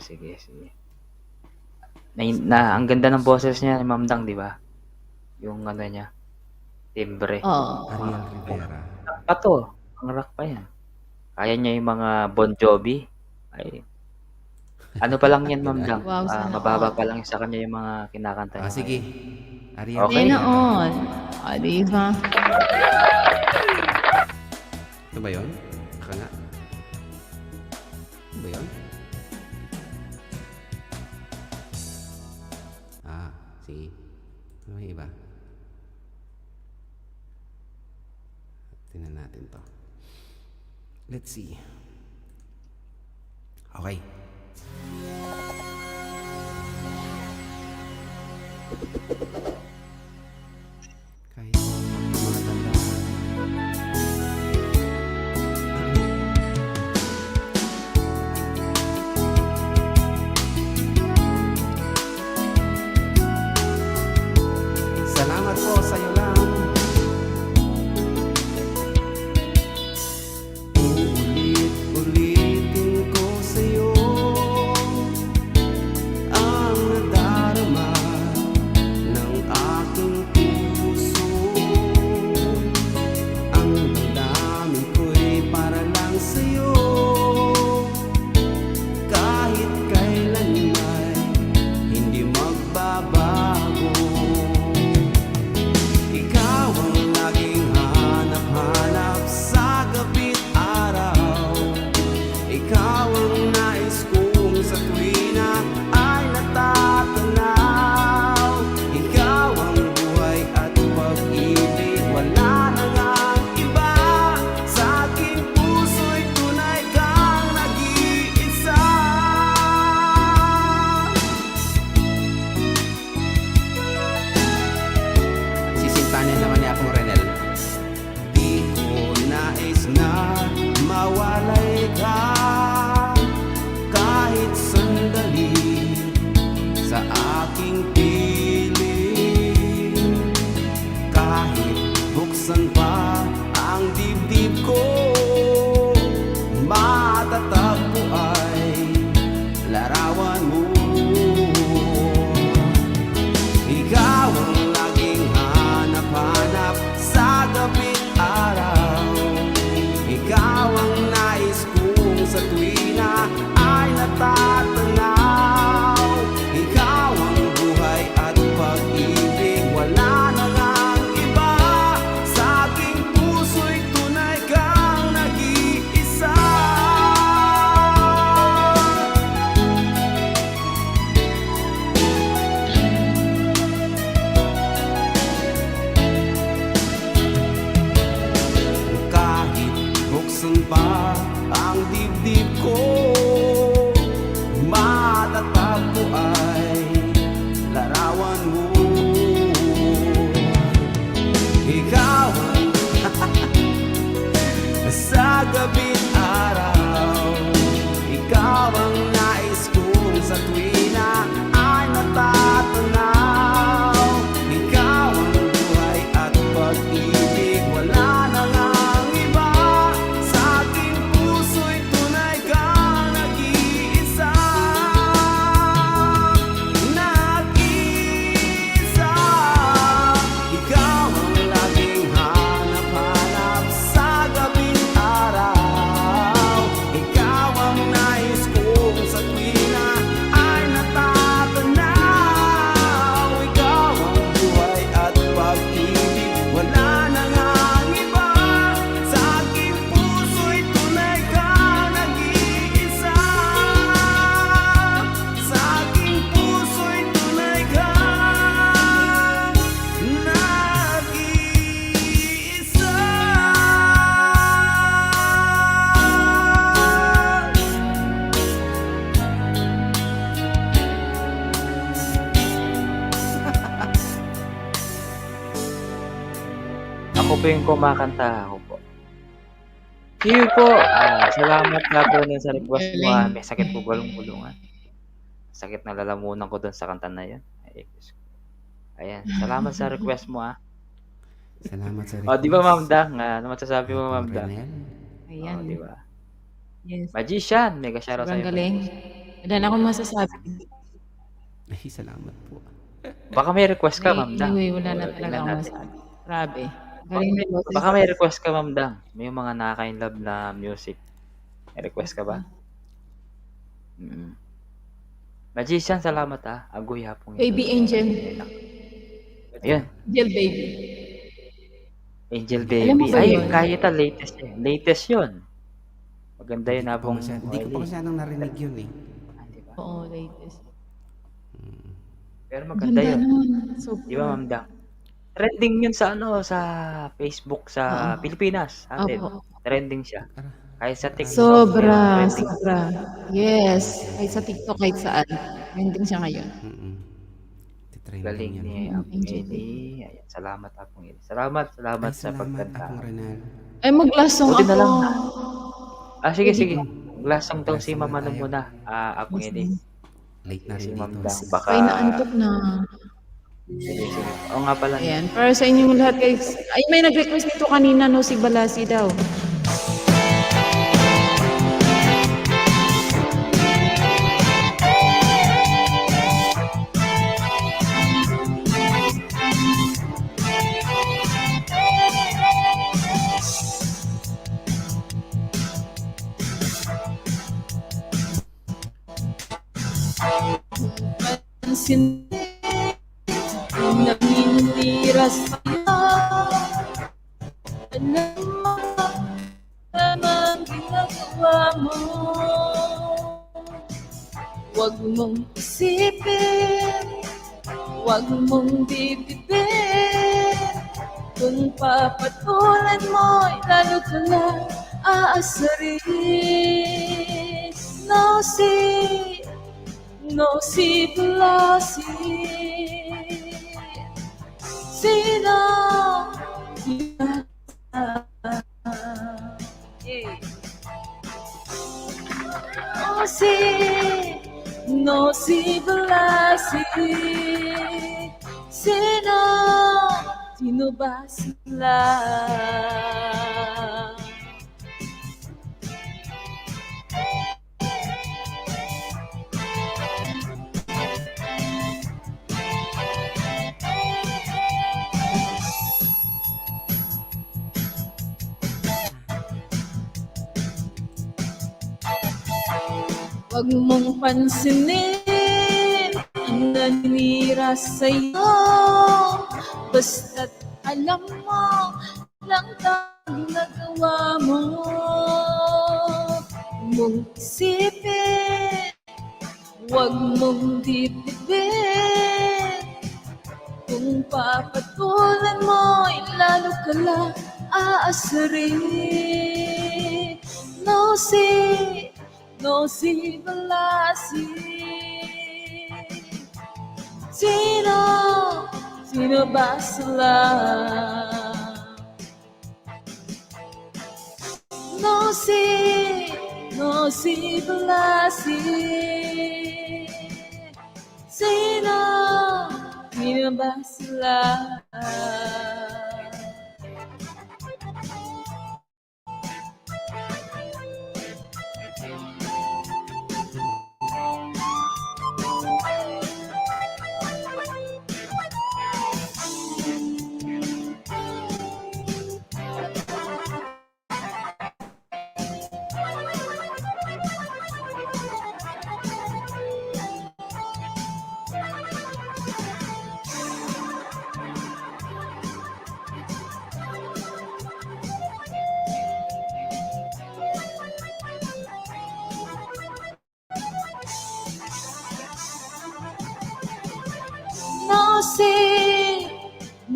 Sige. Ang ganda ng boses niya, Ma'am Dang, di ba? Yung ano niya, timbre. Oo. Ariel Rivera. Rock pa to. Ang rock pa yan. Kaya niya yung mga Bon Jovi. Ay, ano pa lang yan, Ma'am Dang. Wow, sana Mababa all. pa lang sa kanya yung mga kinakanta niya Sige. ngayon. Ariel Okay. Sana Rivera. all. O, diba? Ito ba yun? Baka nga. Ito ba yun? Sige. Ano may iba? Tingnan natin to. Let's see. Okay. Kahit mga tandaan. Salamat po sa iyo lang. Ulit-ulitin ko sa iyo ang nadarama ng aking puso. Ang damdamin ko'y para lang sa iyo. Kahit kailan ay hindi magbabago. Ikaw ang laging hanap-hanap sa gabi't araw. Ikaw ang nais kong sa tuwina ay natatanaw. Ikaw ang buhay at pag-ibig, wala na ngang iba. Sa aking puso'y tunay kang nag-iisa. Sisintanin naman niya akong Renel. Di ko nais na mawalay ka kahit sandali sa aking piling. Kahit buksan pa ang dibdib ko, matatagpo ay larawan mo. Ikaw ang laging hanap-hanap sa gabi't araw. Ikaw ang nais kong sa tuwina ay natatanaw. Ikaw ang buhay at pag-ibig, wala na ngang iba. Sa aking puso'y tunay kang ako po yung kumakanta, ako po. Sige po. Salamat nga po na sa request mo. May sakit po gulong-gulungan. Sakit na lalamunan ko doon sa kanta na yan. Ay, Diyos ko. Ayan. Salamat sa request mo. Salamat sa O, di ba, Ma'am Dang? Ano masasabi mo, Ma'am Dang? Renel. Ayan. O, di ba? Yes. Magician. Mega shoutout Sobrang sa'yo. galing. Wala na akong masasabi. Ay, salamat po. Baka may request ka, Ma'am Dang. Anyway, wala na O, talaga tingnan akong natin. masasabi. Grabe. Galing na boses. Baka may request ka, Ma'am Dang. May mga nakaka-inlove na music. May request ka ba? Magician, salamat Agoy hapong ito. Baby Angel. Ayun. Angel Baby. Angel Alam mo Baby. ba Ay, yun? kahit latest eh. Latest yun. Maganda yun habang Hindi ko pa masyadong narinig yun eh. Diba? Oo, latest. Pero maganda Ganda yun. nun. Di ba, Ma'am Dang? Trending yun sa sa Facebook sa Oo. Pilipinas. Atin. Opo. Trending siya. Kahit sa TikTok. Sobra, trending. sobra. Yes. Kahit sa TikTok, kahit saan. Trending siya ngayon. Titrending Galing yun. ni Angel Eni. Ayan, salamat Apong Eni. Salamat Ay, sa salamat pagkanta. akong Renal. Ay, mag-last song Buti na ako. lang. Sige, sige. Lasang daw si Ma'am ano muna. Apong Eni. Late na Si rin Ma'am dito. Dang. Baka... Ay, naantok na. Sige, sige. Oo nga pala. Ayan. Para sa inyong lahat, guys. Ay, may nag-request nito kanina, no? Si Balasi daw. Pansin naninira sa'yo. Alam mo naman ginagawa mo. Huwag mong isipin, huwag mong bibigin. Kung papatulan mo'y lalo ka lang aasarin. No si Blasi. Sino? No si Blasi. Sino ba sila? Huwag mong pansinin ang naninira sa'yo. Basta't alam mo lang ang nagawa mo. Huwag mong isipin, huwag mong dibdibin. Kung papatulan mo'y lalo ka lang aasarin. No si Balasi. Sino ba sila? No si Balasi. Sino ba sila?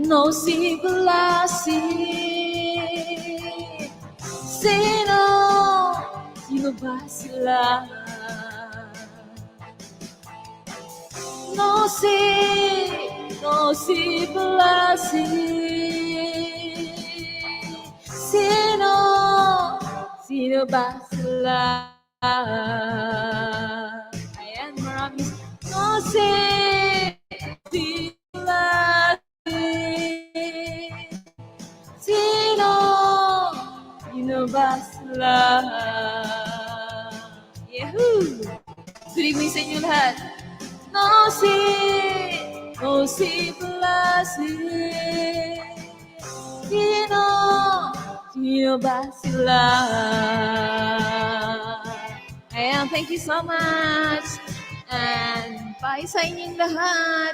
No si Blasi. Sino ba sila? No si Blasi. Sino ba sila? Ayan, maraming no sila. Sino? Sino ba sila? Yahoo! Good evening sa inyo lahat. No si Blasi. Sino? Sino ba sila? Ayan, thank you so much. And bye sa inyong lahat.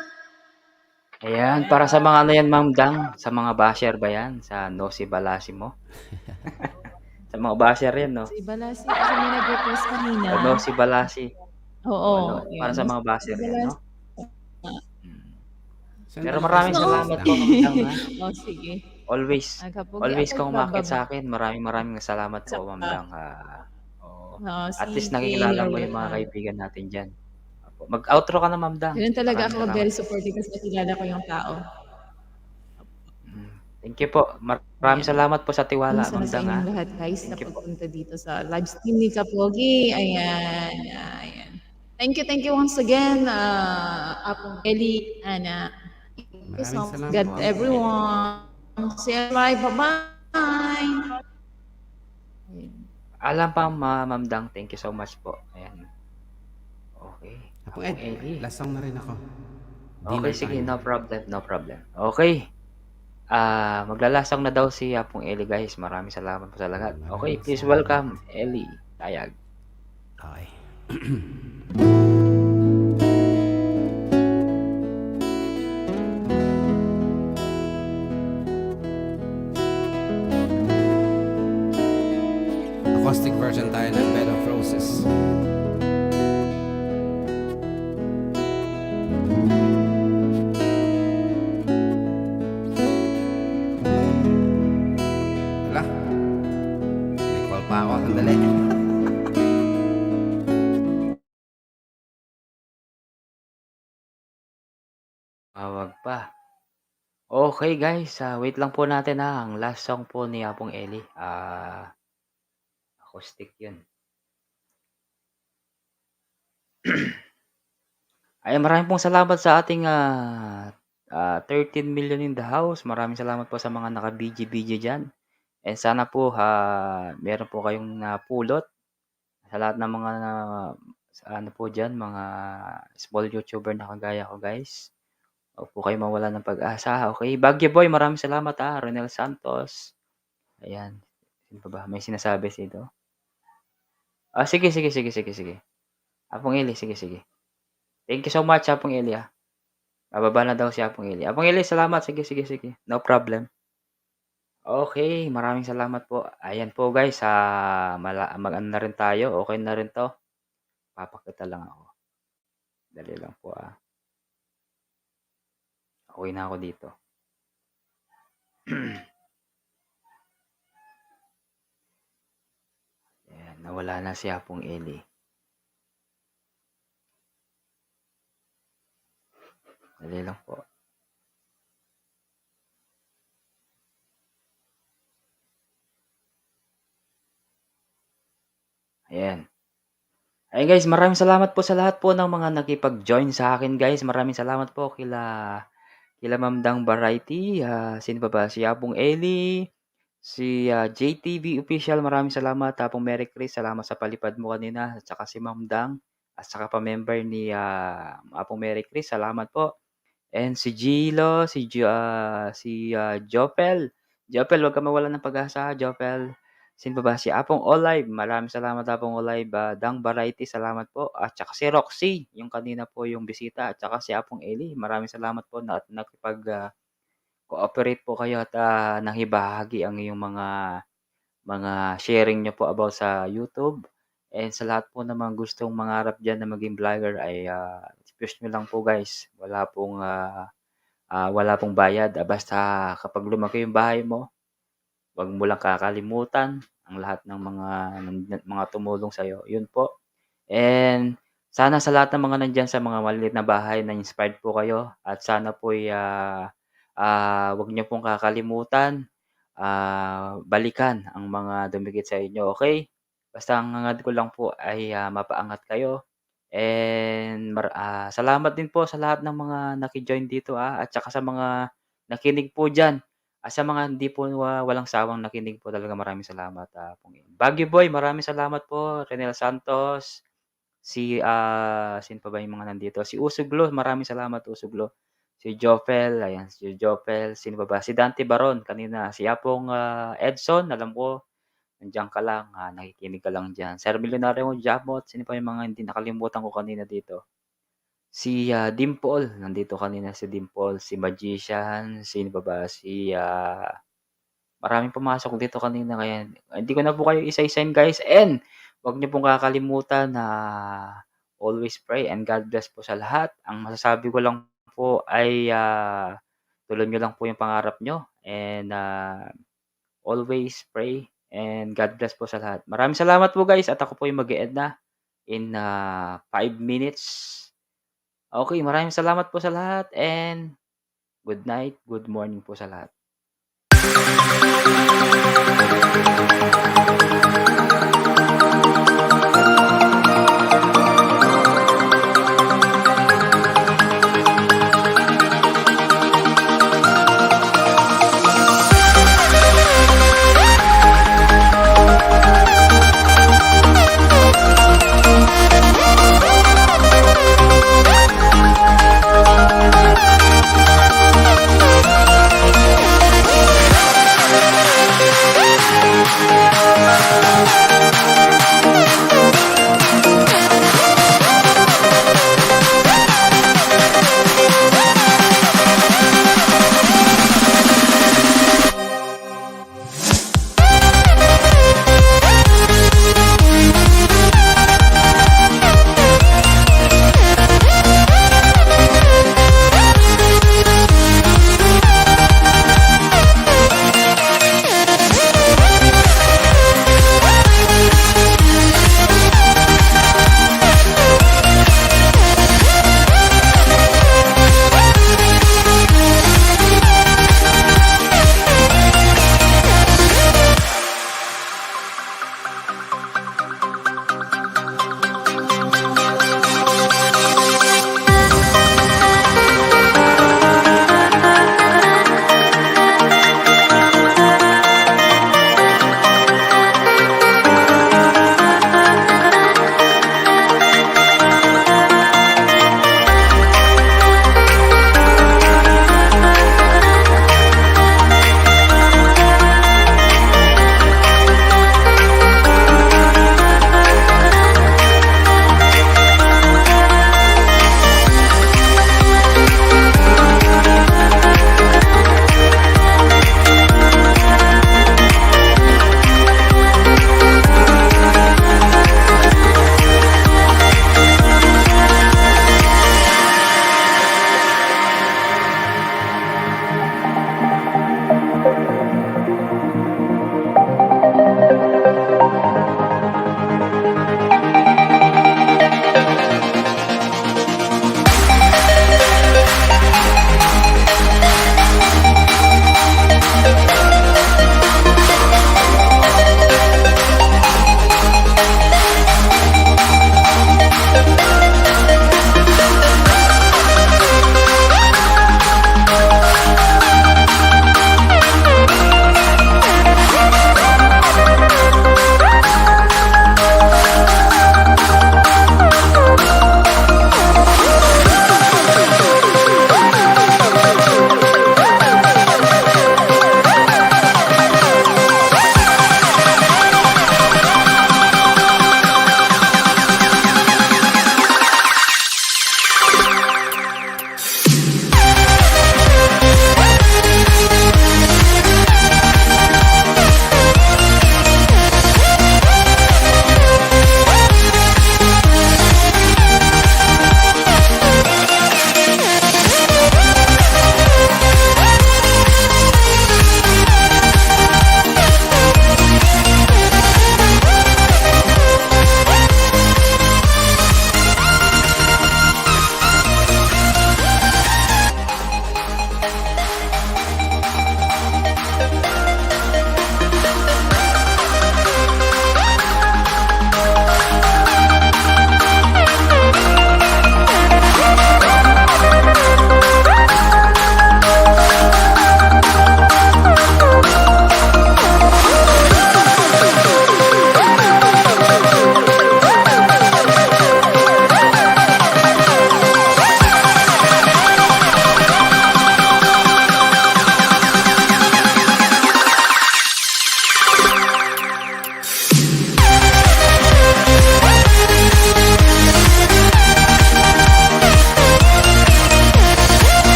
Ayan, para sa mga ano yan, Ma'am Dang, sa mga basher ba yan? Sa No Si Balasi mo? Sa mga basher yan, no? Si Balasi kasi may nag-request kanina. O No Si Balasi. Oo, Ano, para sa yun. mga basher Si yan, no? Balasi. Pero maraming No. salamat po, Ma'am Dang, ha? Oh, sige. Always Nagkapugi kang ako umakyat sa bababa. akin. Maraming salamat po, Ma'am Dang. Oo. At least Sige, nakikilala you're mo yung mga welcome. kaibigan natin dyan. Opo. Mag-outro ka na, Ma'am Dang. Ganun talaga Maraming ako salamat very po. supportive kasi nakilala ko yung tao. Thank you po. Maraming Ayan. salamat po sa tiwala, Sana Ma'am sa Dang, ha? inyong lahat guys na Thank you po. pagpunta dito sa live stream ni Kapogi. Ayan. Ayan. Thank you once again, Apong Eli, and thank you so much. Maraming God salamat. everyone. See you live. Bye-bye. Alam pa, Ma'am Dang. Thank you so much po. Ayan. Okay. Apong Apong Ed, Eli. last song na rin ako. Okay, Dinner sige. time. No problem. Okay. Maglalasang na daw si Apong Eli, guys. Maraming salamat po sa lahat. Okay, Maraming please salamat. welcome Eli Tayag. Okay. Acoustic version tayo ng Bed of Roses. Wala. May call pa ako. Sandali. Wag pa. Okay, guys. Wait lang po natin, ha. Ang last song po ni Apong Eli. Acoustic yun. Ay, maraming pong salamat sa ating 13 million in the house. Maraming salamat po sa mga naka-BG dyan. And sana po meron po kayong napulot sa lahat ng mga ano po dyan, mga small YouTuber na kagaya ko, guys. Huwag po kayo mawala ng pag-asa. Okay, Bagyo Boy, maraming salamat, Ronel Santos. Ayan. Sino pa ba? May sinasabi dito. Sige. Apong Eli, sige. Thank you so much, Apong Eli, Bababa na daw si Apong Eli. Apong Eli, salamat. Sige. No problem. Okay, maraming salamat po. Ayan po, guys. Mag-ano na rin tayo. Okay na rin to. Papakita lang ako. Dali lang po, Okay na ako dito. Ayan, nawala na si Apong Eli. Dali lang po. Ayan. Ayun, guys, maraming salamat po sa lahat po ng mga nakipag-join sa akin, guys. Maraming salamat po kila Ma'am Dang Variety, sino ba? Si Apong Eli, si JTV Official, maraming salamat. Apong Mary Chris, salamat sa palipad mo kanina. At saka si Ma'am Dang, at saka pa-member ni Apong Mary Chris, salamat po. And si Gilo, si Jopel. Jopel, huwag ka mawalan ng pag-asa, Jopel. Sino ba? Si Apong Olive. Maraming salamat, Apong Olive. Dang Variety, salamat po. At saka si Roxy, yung kanina po yung bisita. At saka si Apong Eli. Maraming salamat po na nakipag-cooperate po kayo at nangibahagi ang iyong mga sharing nyo po about sa YouTube. And sa lahat po ng mga gustong mangarap dyan na maging vlogger ay push nyo lang po, guys. Wala pong bayad. Basta kapag lumaki yung bahay mo, wag mo lang kakalimutan ang lahat ng mga tumulong sa'yo. Yun po. And sana sa lahat ng mga nandyan sa mga maliit na bahay na inspired po kayo. At sana po wag nyo pong kakalimutan balikan ang mga dumikit sa inyo. Okay? Basta ang hangad ko lang po ay, mapaangat kayo and salamat din po sa lahat ng mga naki-join dito, at saka sa mga nakinig po diyan. Sa mga hindi po walang sawang nakinig po talaga maraming salamat, Baguio Boy maraming salamat po, Renel Santos, sino pa ba yung mga nandito, si Usuglo maraming salamat Usuglo, si Jofel, ayan si Jofel, sino pa ba, si Dante Baron kanina, si Apong, Edson alam ko nandiyan ka lang, nakikinig ka lang diyan. Sir Milyonaryo Jabot, sino pa yung mga hindi nakalimutan ko kanina dito. Si, Dimple, nandito kanina si Dimple, si Magician, sino pa ba, maraming pumasok dito kanina kaya hindi ko na po kayo isa-isahin guys and 'wag niyo pong kakalimutan na always pray and God bless po sa lahat. Ang masasabi ko lang po ay, tuloy niyo lang po yung pangarap niyo and, always pray and God bless po sa lahat. Maraming salamat po guys at ako po yung mag-e-end na in, 5 minutes. Okay, maraming salamat po sa lahat and good night, good morning po sa lahat.